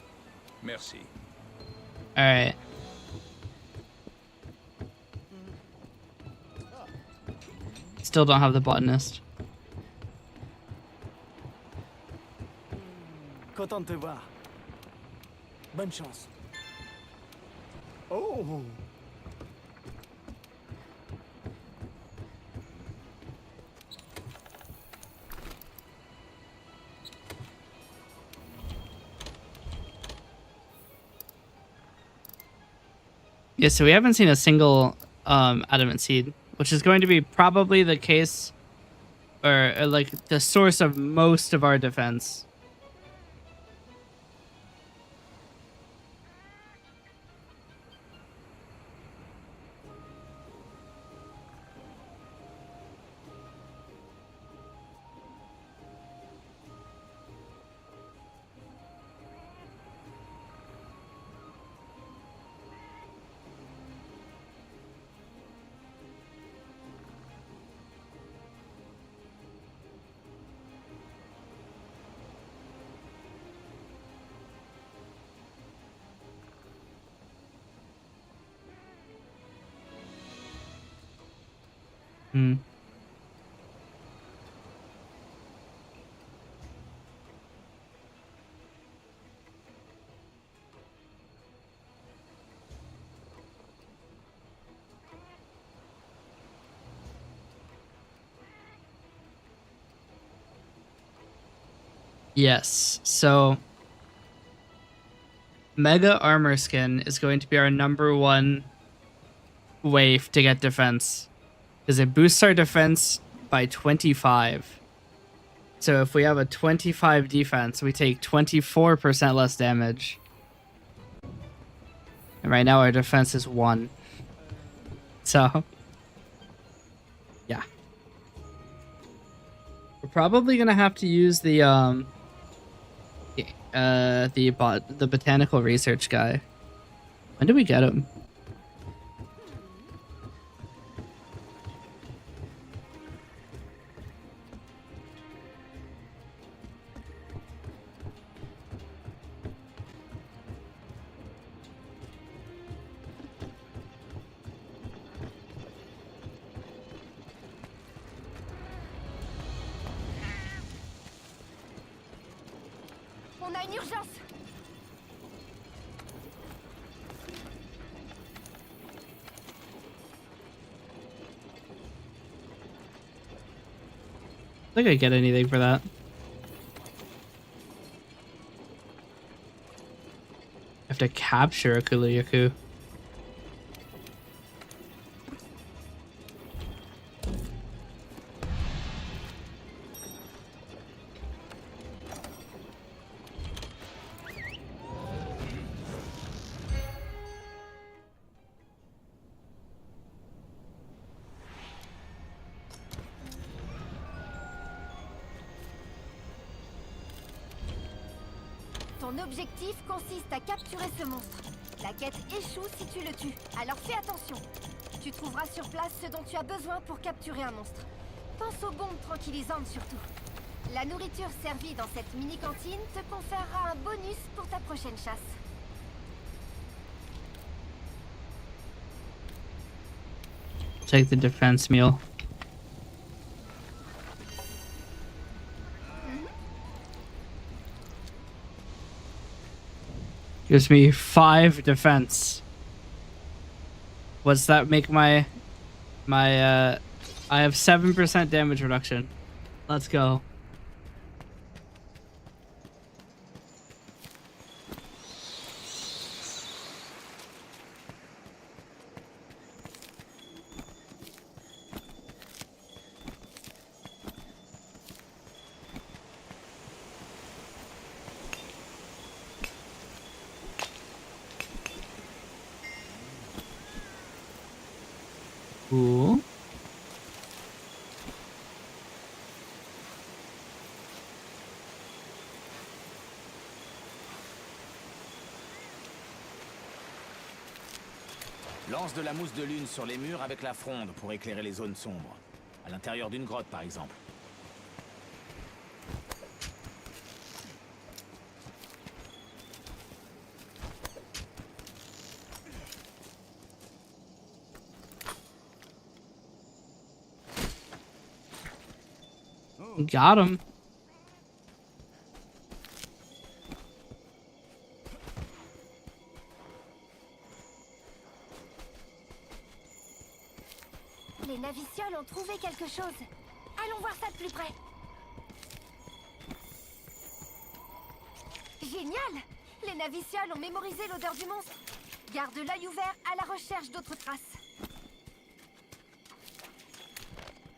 Merci. Alright. Still don't have the botanist. Content de te voir. Bonne chance. Oh! Yeah, so we haven't seen a single adamant seed, which is going to be probably the case, or like the source of most of our defense. Hmm. Yes, so Mega Armor Skin is going to be our #1 way to get defense, because it boosts our defense by 25. So if we have a 25 defense, we take 24% less damage. And right now our defense is 1. So, yeah. We're probably gonna have to use the botanical research guy. When do we get him? On a une urgence! I think I get anything for that. I have to capture a Kuluyaku. Ton Ton objectif consiste à capturer ce monstre. La quête échoue si tu le tues, alors fais attention. Tu trouveras sur place ce dont tu as besoin pour capturer un monstre. Pense aux bombes tranquillisantes surtout. La nourriture servie dans cette mini-cantine te conférera un bonus pour ta prochaine chasse. Take the defense meal. Gives me 5 defense. What's that make my I have 7% damage reduction. Let's go. Cool. Lance de la mousse de lune sur les murs avec la fronde pour éclairer les zones sombres. À l'intérieur d'une grotte, par exemple. Got him. Les navicioles ont trouvé quelque chose. Allons voir ça de plus près. Génial! Les navicioles ont mémorisé l'odeur du monstre. Garde l'œil ouvert à la recherche d'autres traces.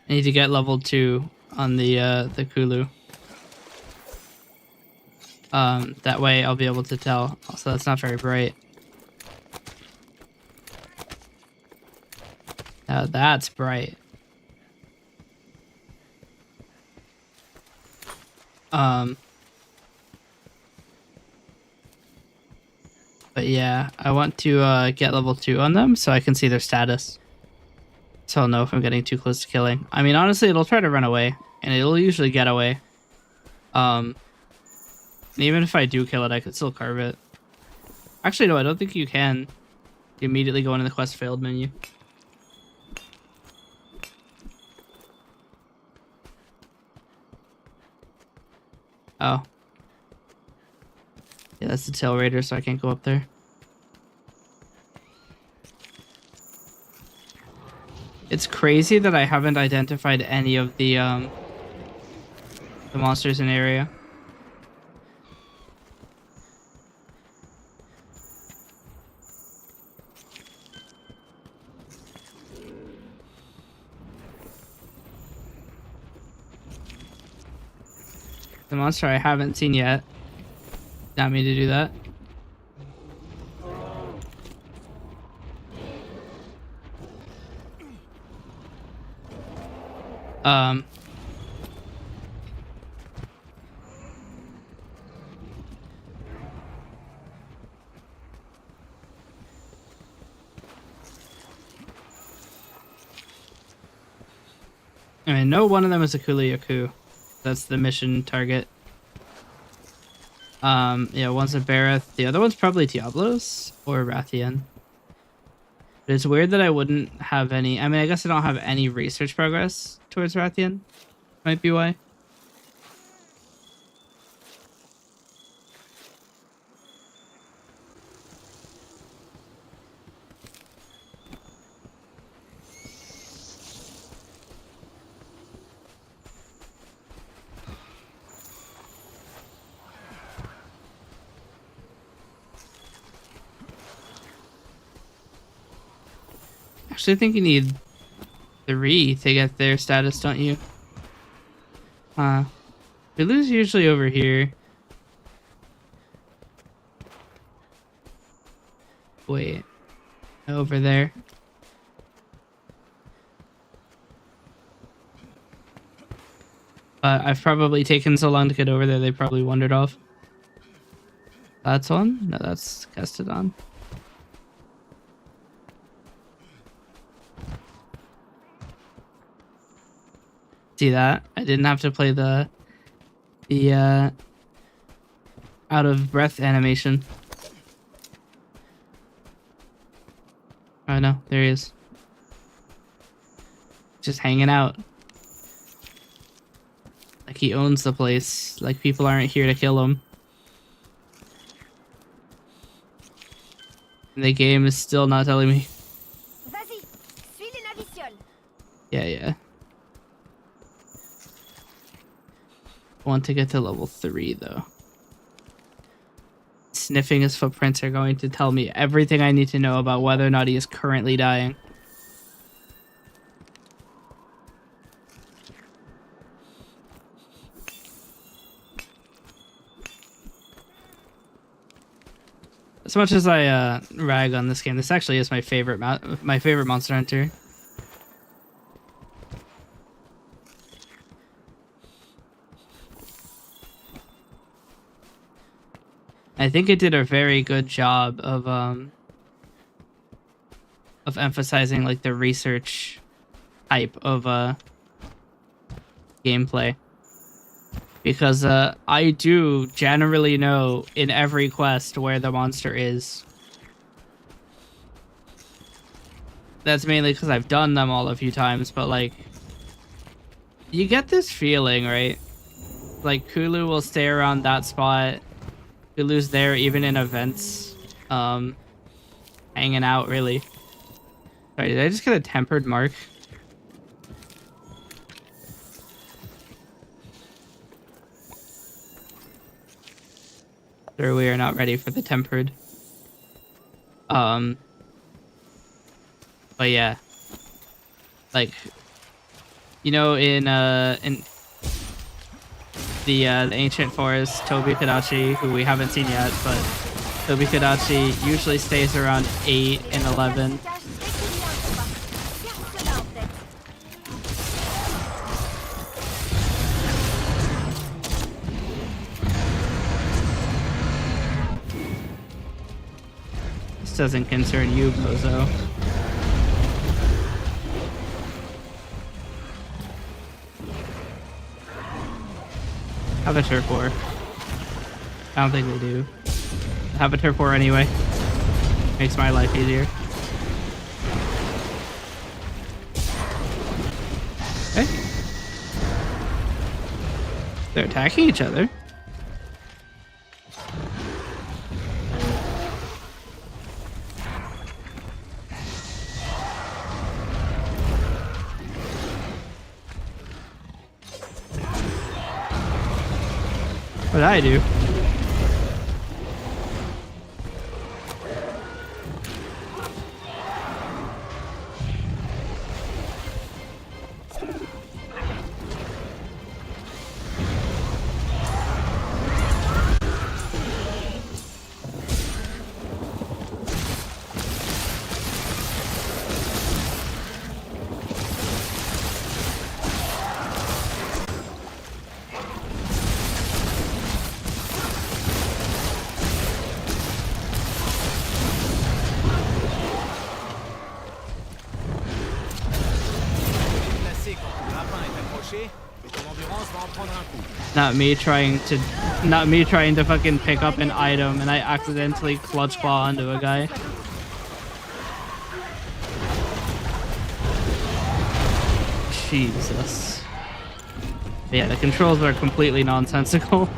I need to get level 2 on the Kulu. That way I'll be able to tell. Also, that's not very bright. That's bright. But yeah, I want to get level 2 on them so I can see their status. So I'll know if I'm getting too close to killing. I mean, honestly, it'll try to run away, and it'll usually get away. And even if I do kill it, I could still carve it. Actually, no, I don't think you can. You immediately go into the quest failed menu. Oh. Yeah, that's the tail raider, so I can't go up there. It's crazy that I haven't identified any of the monsters in the area. The monster I haven't seen yet. Not me to do that. I mean, no one of them is a Kuliyaku. That's the mission target. Yeah, one's a Bareth. The other one's probably Diablos or Rathian. But it's weird that I wouldn't have any. I mean, I guess I don't have any research progress towards Rathian. Might be why. Actually, I think you need 3 to get their status, don't you? Hulu's usually over here. Wait. Over there. But I've probably taken so long to get over there, they probably wandered off. That's on? No, that's Gastrodon. See that? I didn't have to play the out of breath animation. Oh no, there he is. Just hanging out. Like he owns the place. Like people aren't here to kill him. And the game is still not telling me. Vas-y, suis les navicioles. Yeah. Want to get to level 3 though. Sniffing his footprints are going to tell me everything I need to know about whether or not he is currently dying. As much as I rag on this game, this actually is my favorite Monster Hunter. I think it did a very good job of emphasizing like the research type of gameplay. Because I do generally know in every quest where the monster is. That's mainly because I've done them all a few times, but like, you get this feeling, right? Like Kulu will stay around that spot. Kulu's there even in events, hanging out really. Sorry, did I just get a tempered mark? Sure, we are not ready for the tempered. But yeah, like, you know, in the ancient forest, Tobi Kadachi, who we haven't seen yet, but Tobi Kadachi usually stays around 8 and 11. This doesn't concern you, Bozo. Have a turf war. I don't think they do. Have a turf war anyway. Makes my life easier. Okay. They're attacking each other. What'd I do? Not me trying to fucking pick up an item and I accidentally clutch claw onto a guy. Jesus. Yeah, the controls are completely nonsensical.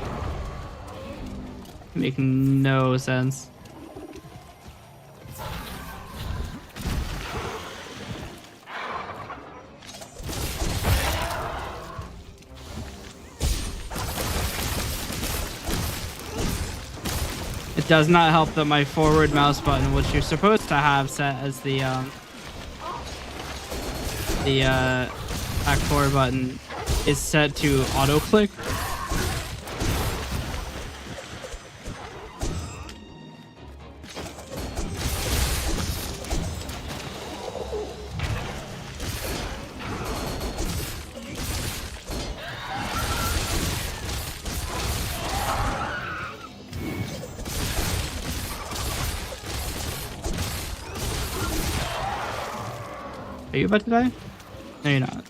Make no sense. It does not help that my forward mouse button, which you're supposed to have set as the back 4 button, is set to auto click. Are you about to die? No, you're not.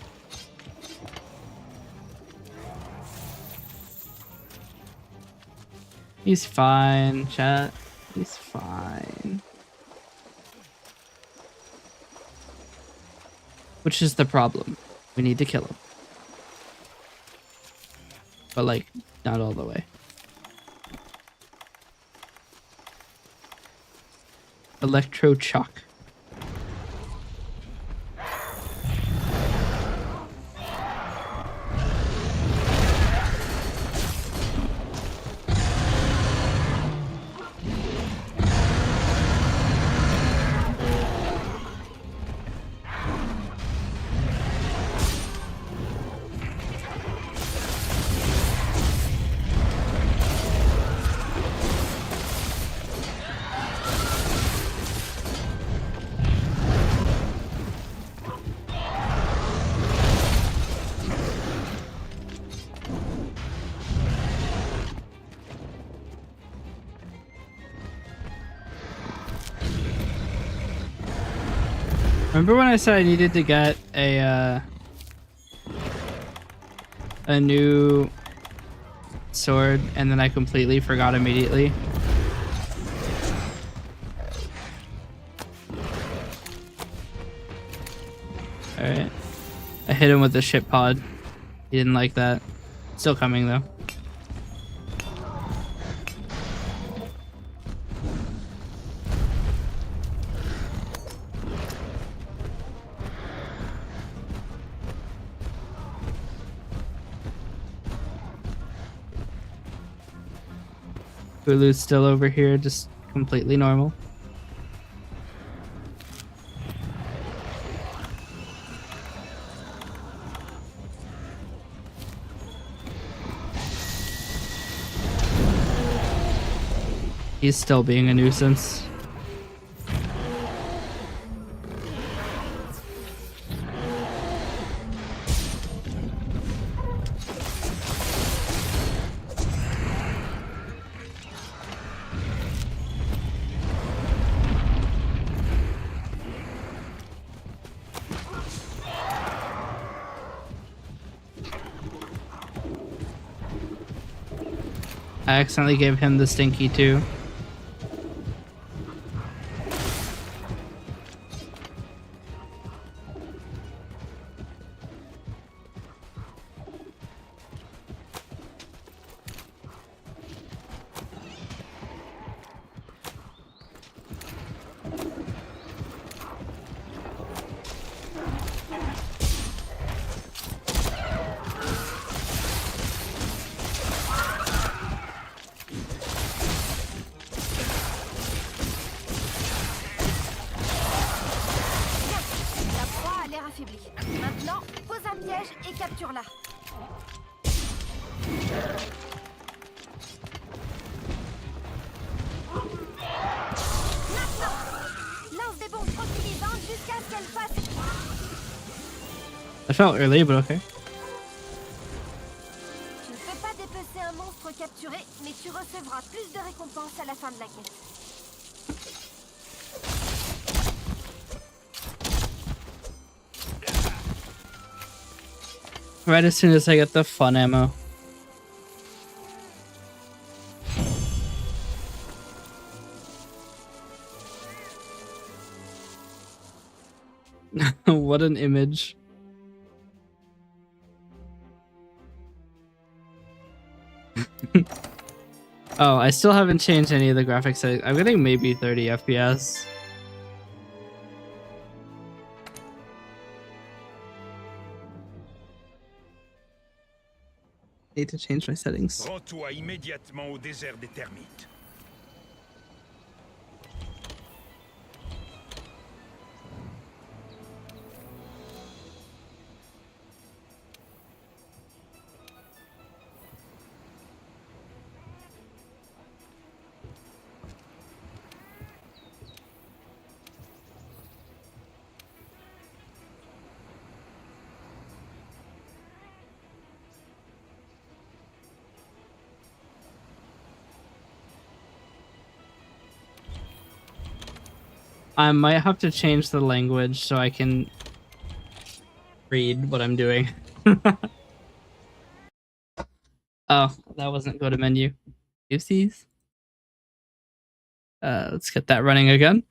He's fine, chat. He's fine. Which is the problem. We need to kill him. But like, not all the way. Electro Shock. Remember when I said I needed to get a new sword and then I completely forgot immediately? Alright. I hit him with the ship pod. He didn't like that. Still coming though. Hulu's still over here, just completely normal. He's still being a nuisance. I accidentally gave him the stinky too. Maintenant, pose un piège et capture-la. Maintenant, lance des bombes tranquillisantes jusqu'à ce qu'elle fasse. I felt early, but okay. Tu ne peux pas dépecer un monstre capturé, mais tu recevras plus de récompenses à la fin de la quête. Right as soon as I get the fun ammo. What an image. Oh, I still haven't changed any of the graphics. I'm getting maybe 30 FPS. Need to change my settings. Rends-toi immédiatement au désert des termites. I might have to change the language so I can read what I'm doing. Oh, that wasn't go to menu. Oopsies. Let's get that running again.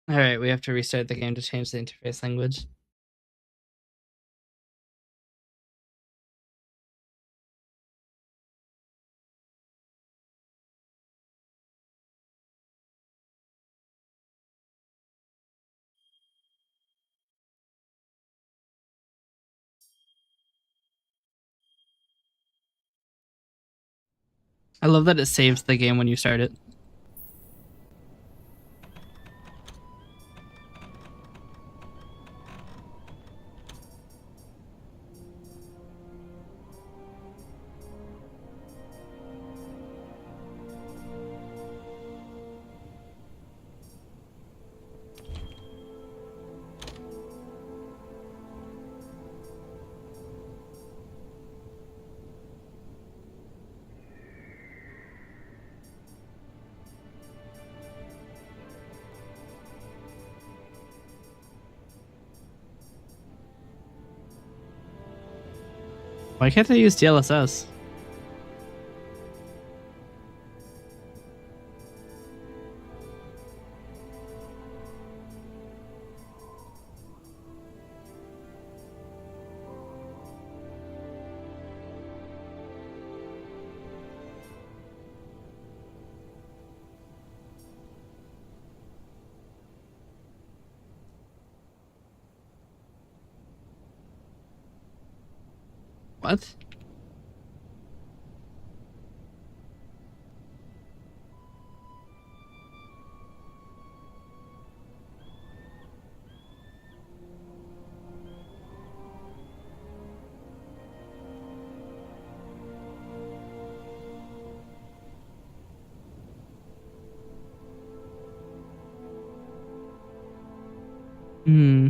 All right, we have to restart the game to change the interface language. I love that it saves the game when you start it. Why can't I use DLSS? What? Hmm.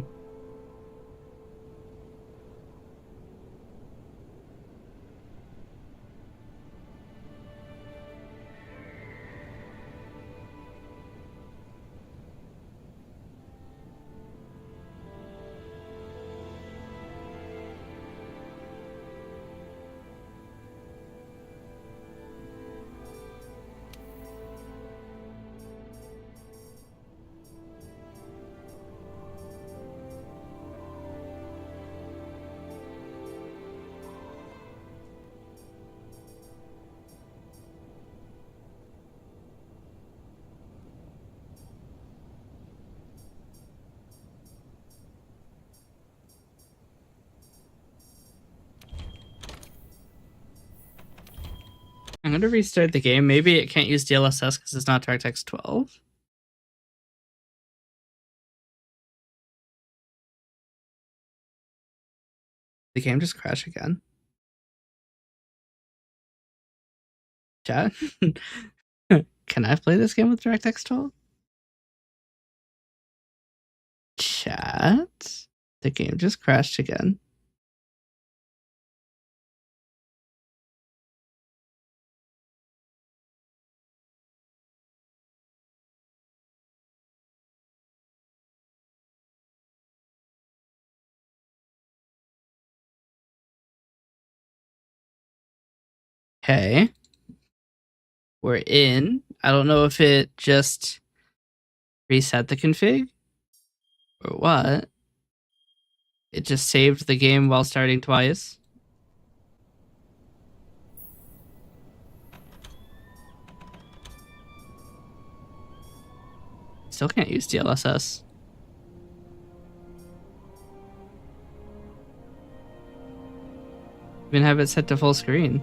I'm gonna restart the game. Maybe it can't use DLSS because it's not DirectX 12. The game just crashed again. Chat? Can I play this game with DirectX 12? Chat? The game just crashed again. Okay. We're in. I don't know if it just reset the config or what. It just saved the game while starting twice. Still can't use DLSS. Even have it set to full screen.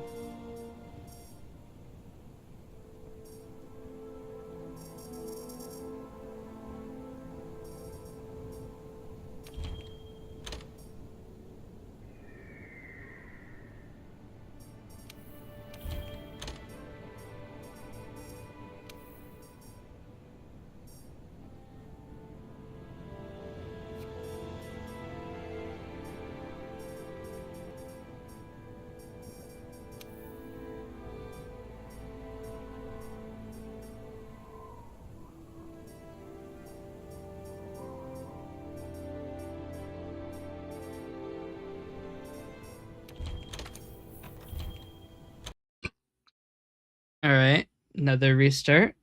All right, another restart.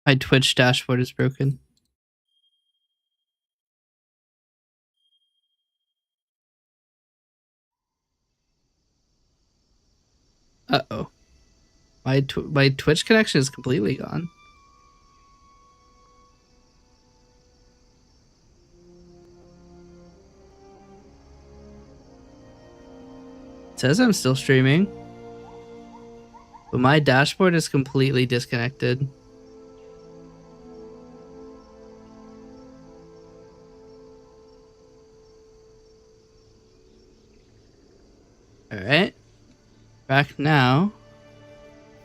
My Twitch dashboard is broken. Uh-oh. My Twitch connection is completely gone. It says I'm still streaming, but my dashboard is completely disconnected. All right, back now.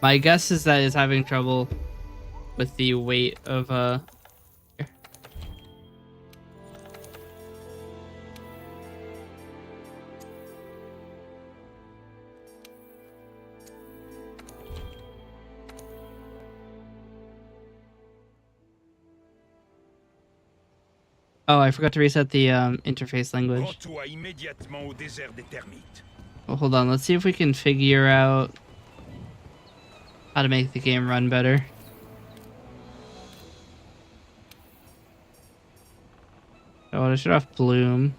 My guess is that it's having trouble with the weight of Oh, I forgot to reset the interface language. Rends-toi immédiatement au désert des termites. Well, hold on, let's see if we can figure out how to make the game run better. Oh, I should have Bloom.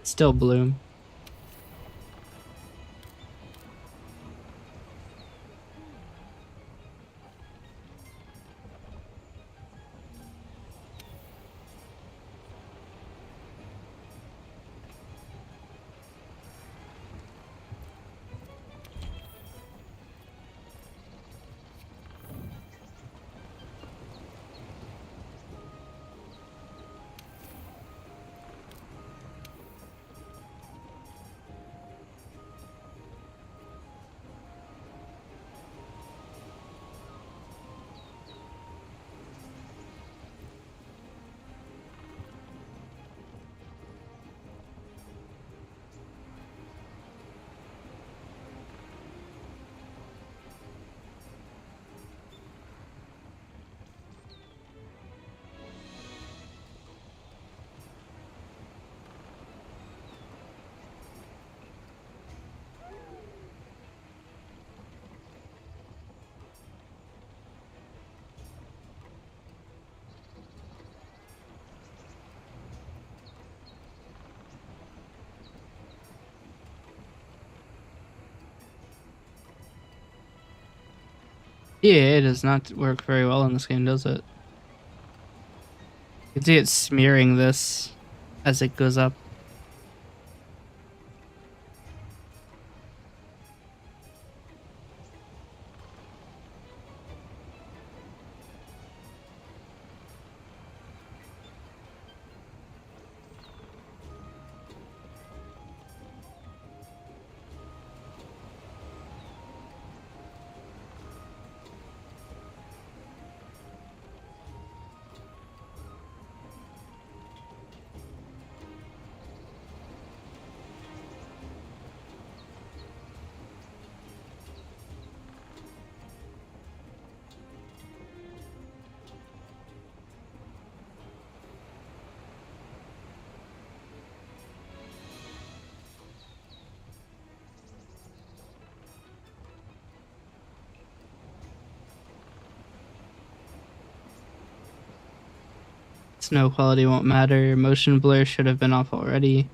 Still Bloom. Yeah, it does not work very well in this game, does it? You can see it smearing this as it goes up. Snow quality won't matter. Motion blur should have been off already.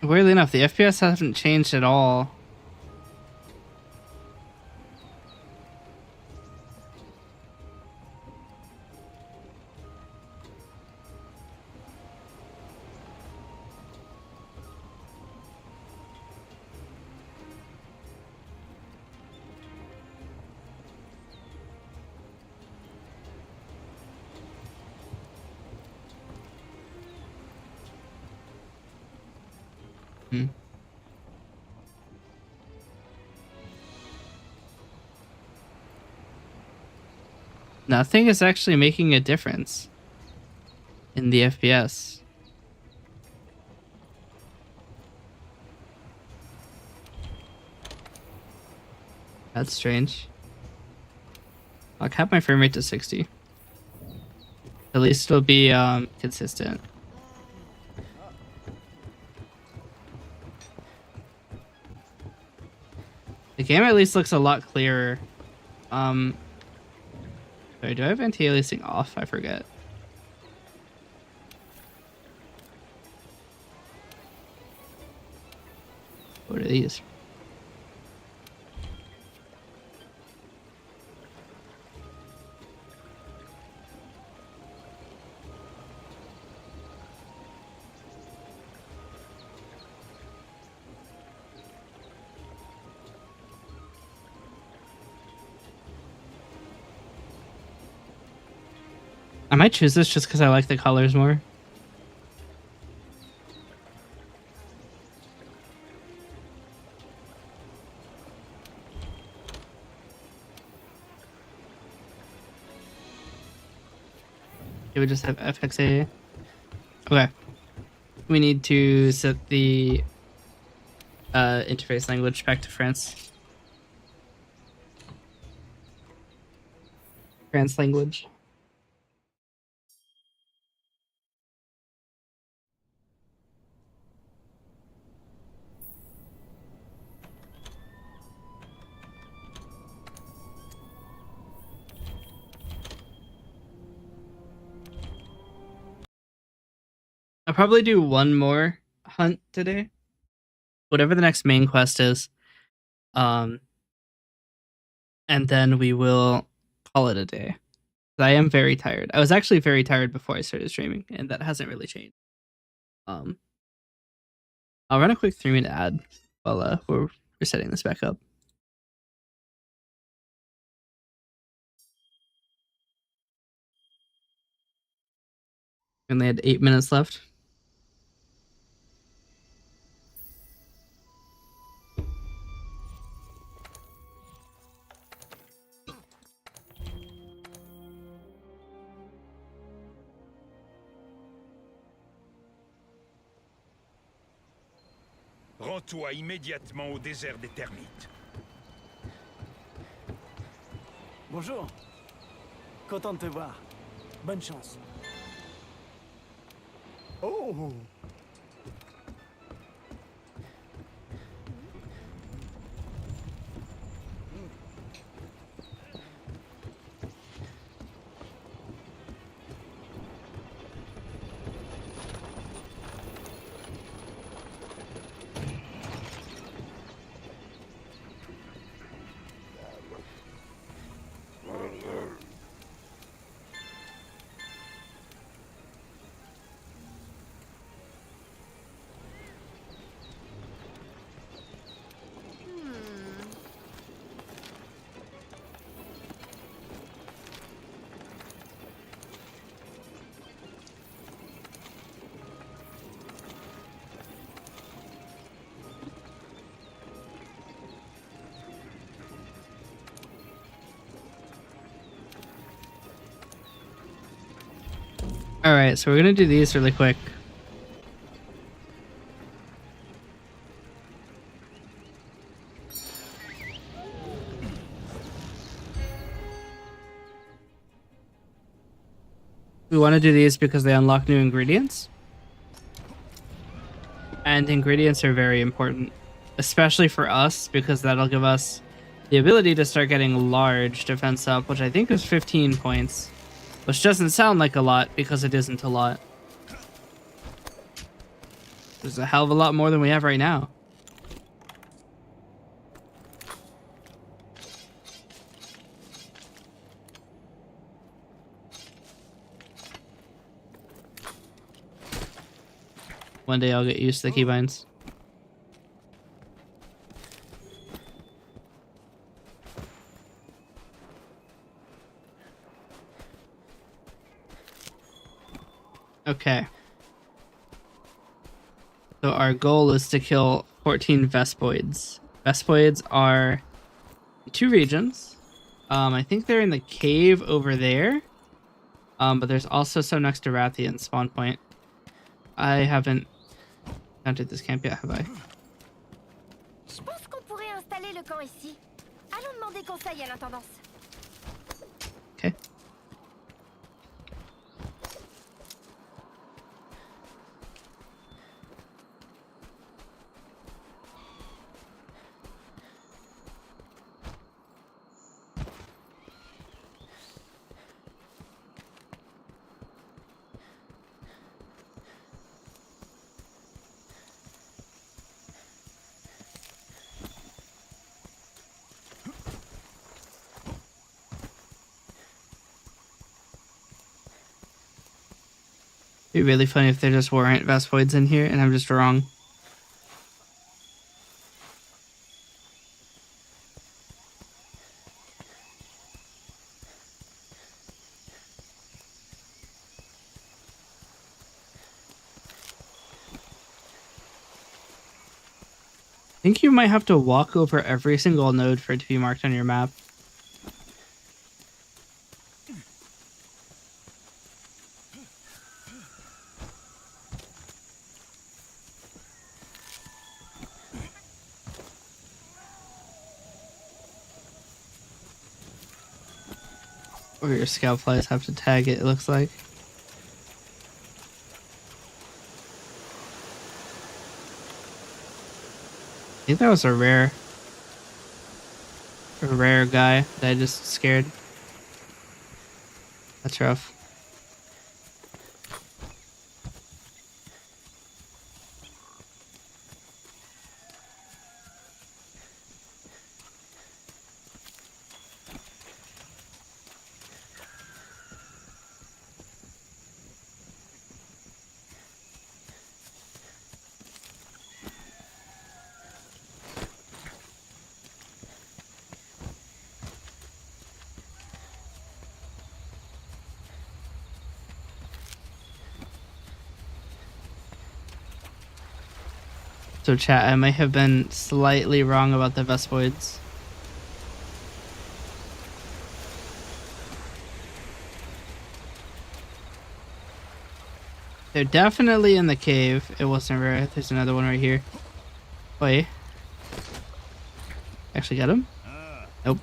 Weirdly enough, the FPS haven't changed at all. Nothing is actually making a difference in the FPS. That's strange. I'll cap my frame rate to 60. At least it'll be consistent. The game at least looks a lot clearer. Sorry, do I have anti-aliasing off? I forget. What are these? I might choose this just because I like the colors more. It would just have FXA. Okay. We need to set the interface language back to France. France language. I'll probably do one more hunt today. Whatever the next main quest is. And then we will call it a day. I am very tired. I was actually very tired before I started streaming, and that hasn't really changed. I'll run a quick 3-minute ad while we're setting this back up. We only had 8 minutes left. Rends-toi immédiatement au désert des termites. Bonjour. Content de te voir. Bonne chance. Oh! Alright, so we're gonna do these really quick. We want to do these because they unlock new ingredients. And ingredients are very important, especially for us, because that'll give us the ability to start getting large defense up, which I think is 15 points. Which doesn't sound like a lot, because it isn't a lot. There's a hell of a lot more than we have right now. One day I'll get used to the keybinds. Okay. So our goal is to kill 14 Vespoids. Vespoids are 2 regions. I think they're in the cave over there. But there's also some next to Rathian spawn point. I haven't entered this camp yet, have I? Je pense qu'on pourrait installer le camp ici. Allons demander conseil à l'intendance. Okay. It'd be really funny if there just weren't Vespoids in here and I'm just wrong. I think you might have to walk over every single node for it to be marked on your map. Or your scout flies have to tag it, it looks like. I think that was a rare guy that I just scared. That's rough. So chat, I might have been slightly wrong about the Vespoids. They're definitely in the cave. It wasn't rare. There's another one right here. Wait. Actually got him? Nope.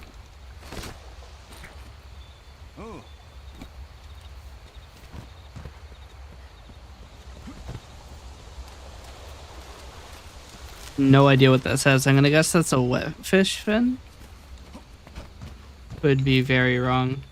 No idea what that says. I'm gonna guess that's a wet fish fin. Could be very wrong.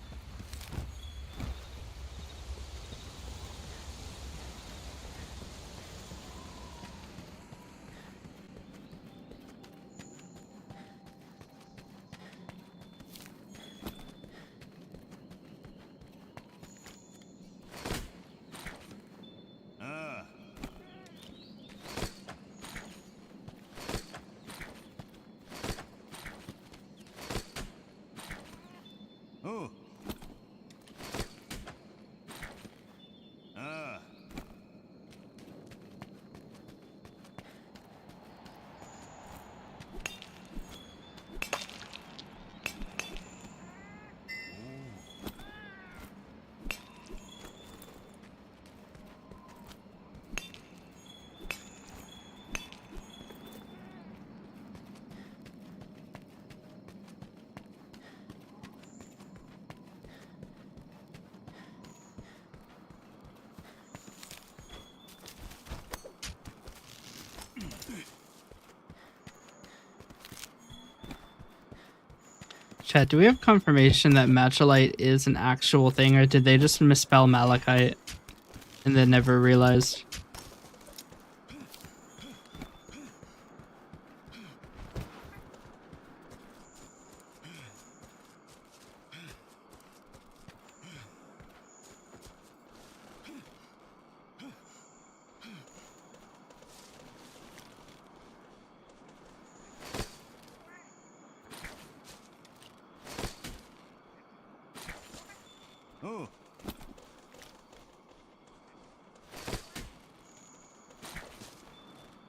Chat, do we have confirmation that Matcholite is an actual thing, or did they just misspell Malachite and then never realized? Oh.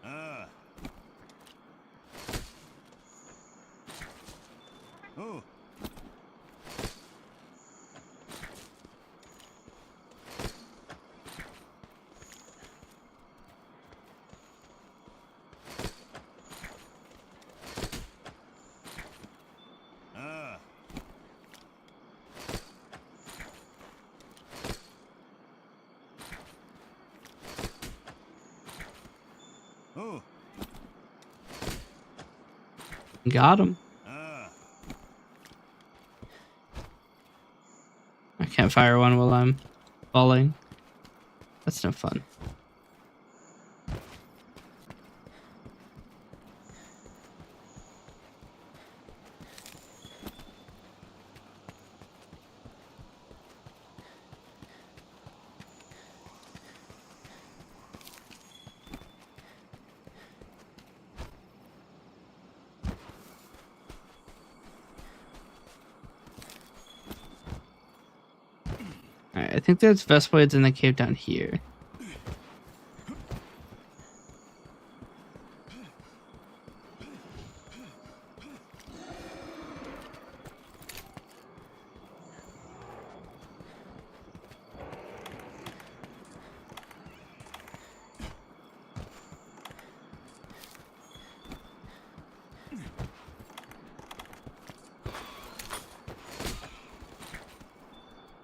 Ah. Oh. Ah. Oh. Got him. Ah. I can't fire one while I'm falling. That's no fun. Alright, I think there's Vespoids in the cave down here.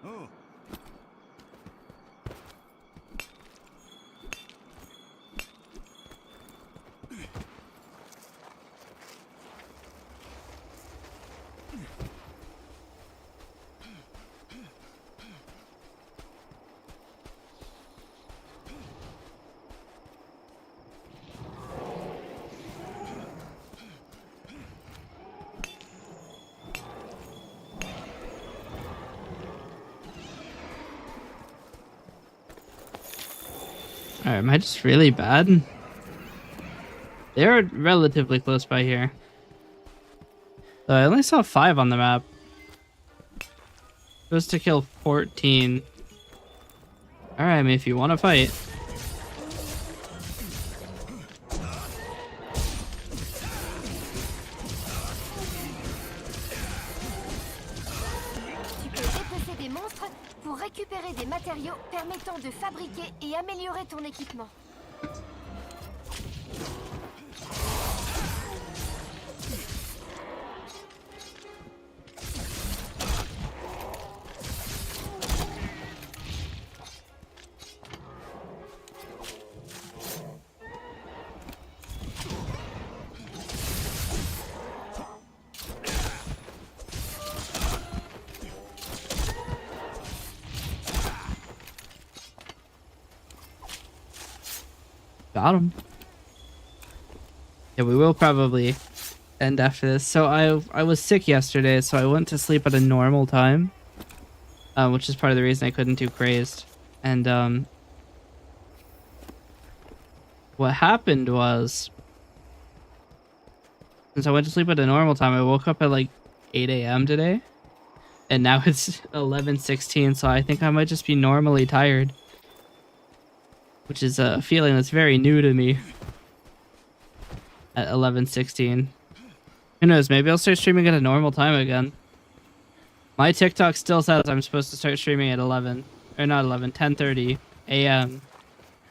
Oh. Alright, am I just really bad? They're relatively close by here. So I only saw 5 on the map. Supposed to kill 14. Alright, I mean, if you want to fight. Tu peux dépecer des monstres pour récupérer des matériaux permettant de fabriquer et améliorer ton équipement. Got him. Yeah, we will probably end after this. So I was sick yesterday, so I went to sleep at a normal time, which is part of the reason I couldn't do Crazed. And what happened was, since I went to sleep at a normal time, I woke up at like 8 a.m. today, and now it's 11:16. So I think I might just be normally tired, which is a feeling that's very new to me at 11:16. Who knows, maybe I'll start streaming at a normal time again. My TikTok still says I'm supposed to start streaming at 11, or not 11, 10:30 a.m.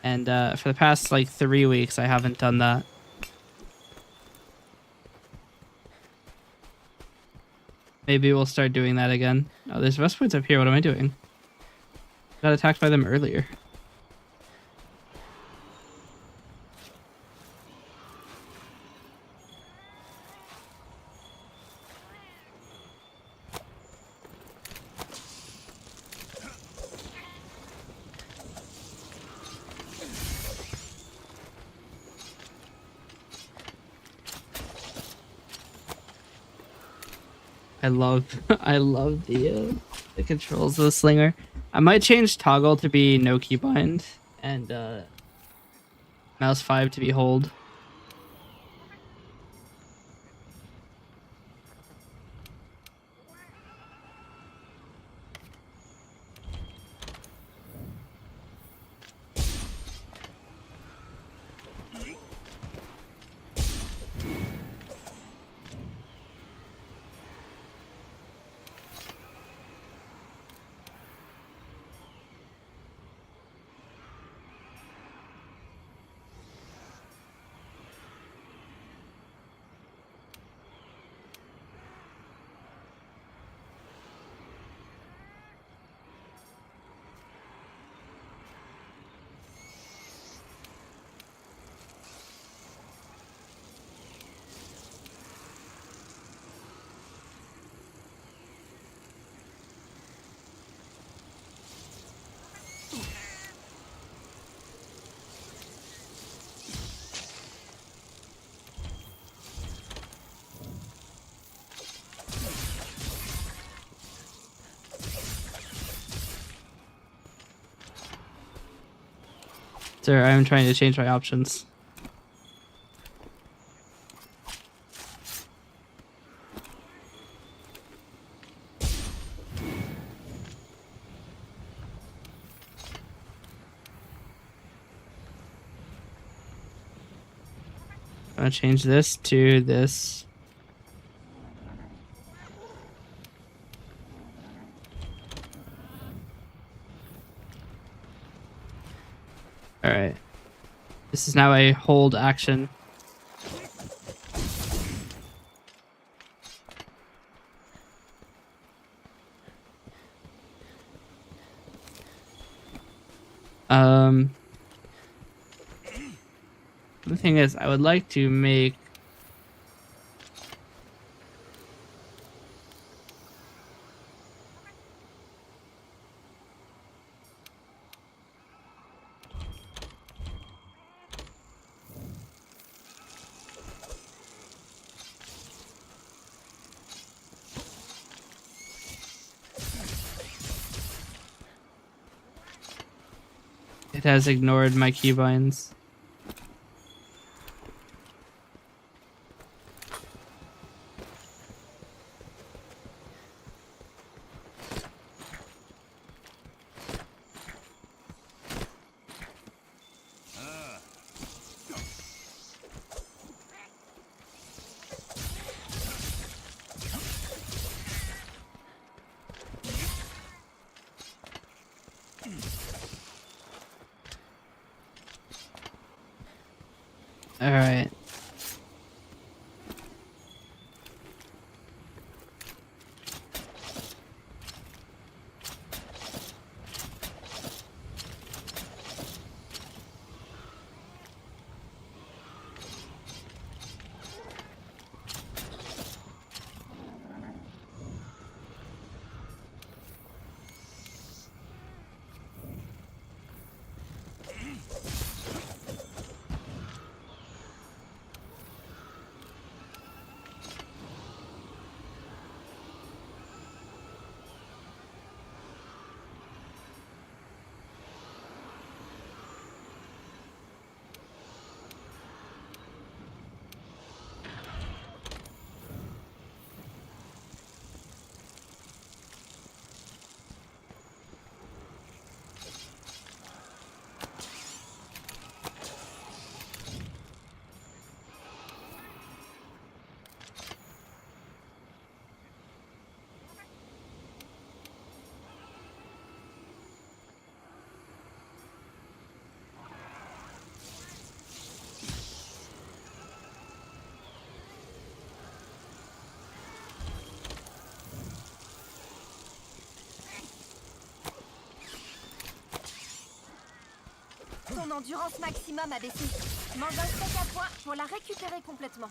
And for the past like 3 weeks, I haven't done that. Maybe we'll start doing that again. Oh, there's Vespoids up here. What am I doing? Got attacked by them earlier. I love the controls of the slinger. I might change toggle to be no keybind and mouse 5 to be hold. Sir, I'm trying to change my options. I'm gonna change this to this. Alright. This is now a hold action. The thing is, I would like to make it has ignored my keybinds. All right. Ton endurance maximum a baissé. Mange un steak à pois pour la récupérer complètement.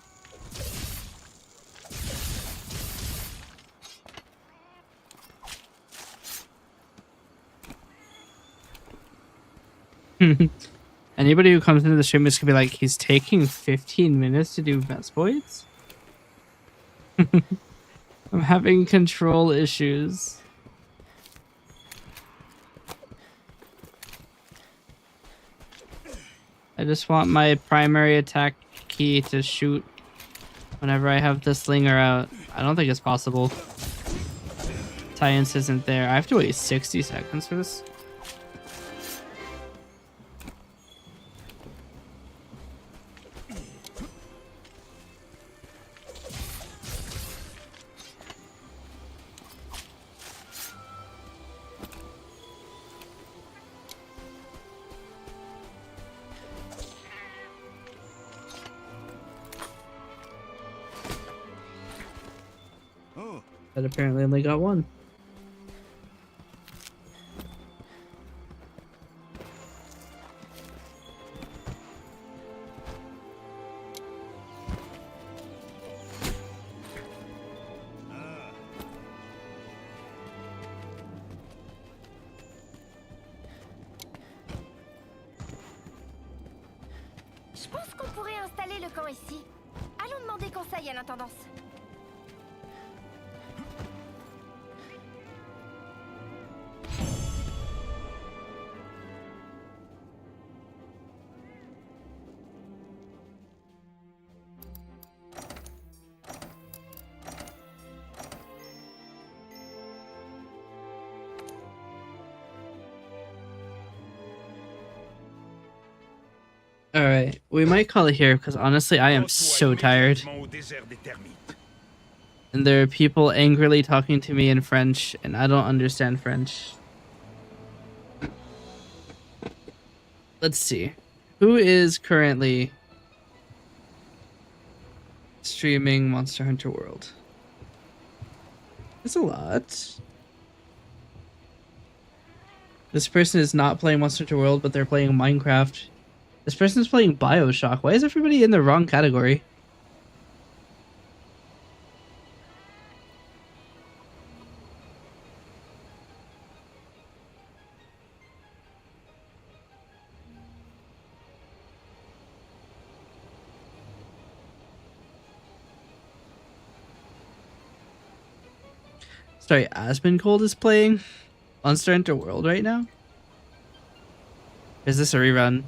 Anybody who comes into the stream is gonna be like, he's taking 15 minutes to do Vespoids? I'm having control issues. I just want my primary attack key to shoot whenever I have the slinger out. I don't think it's possible. Science isn't there. I have to wait 60 seconds for this. But apparently only got one. Je pense qu'on pourrait installer le camp ici. Allons demander conseil à l'intendance. All right, we might call it here because honestly, I am so tired, Immédiatement au désert des termites. and there are people angrily talking to me in French, and I don't understand French. Let's see, who is currently streaming Monster Hunter World? There's a lot. This person is not playing Monster Hunter World, but they're playing Minecraft. This person is playing BioShock. Why is everybody in the wrong category? Sorry, Asmongold is playing Monster Hunter World right now? Is this a rerun?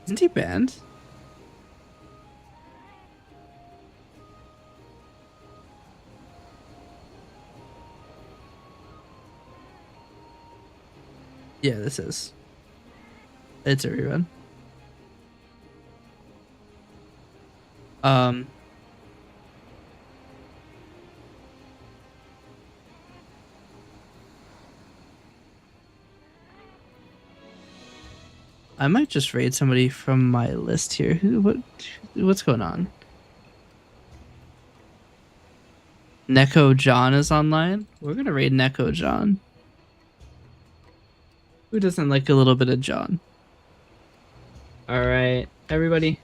Isn't he banned? Yeah, this is. It's a rerun. I might just raid somebody from my list here. What's going on? Neko John is online. We're gonna raid Neko John. Who doesn't like a little bit of John? Alright, everybody.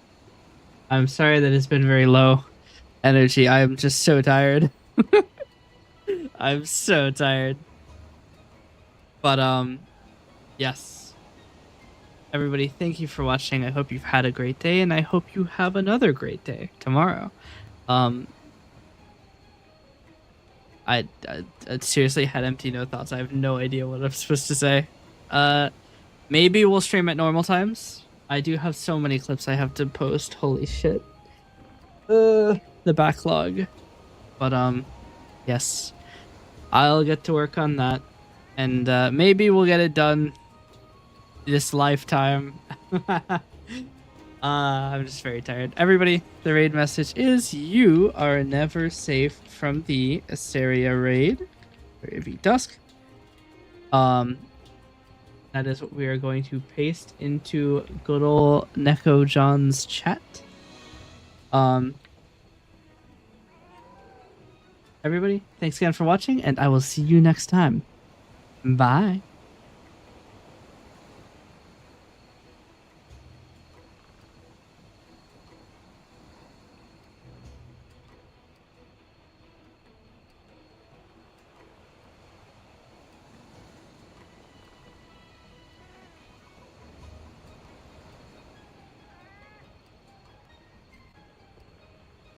I'm sorry that it's been very low energy. I am just so tired. I'm so tired. But yes. Everybody, thank you for watching. I hope you've had a great day, and I hope you have another great day tomorrow. I seriously had empty no thoughts. I have no idea what I'm supposed to say. Maybe we'll stream at normal times. I do have so many clips I have to post. Holy shit. The backlog. But yes. I'll get to work on that. And maybe we'll get it done this lifetime. I'm just very tired. Everybody, the raid message is you are never safe from the Asteria raid. Or it'd be dusk. That is what we are going to paste into good old Neko John's chat. Everybody, thanks again for watching, and I will see you next time. Bye.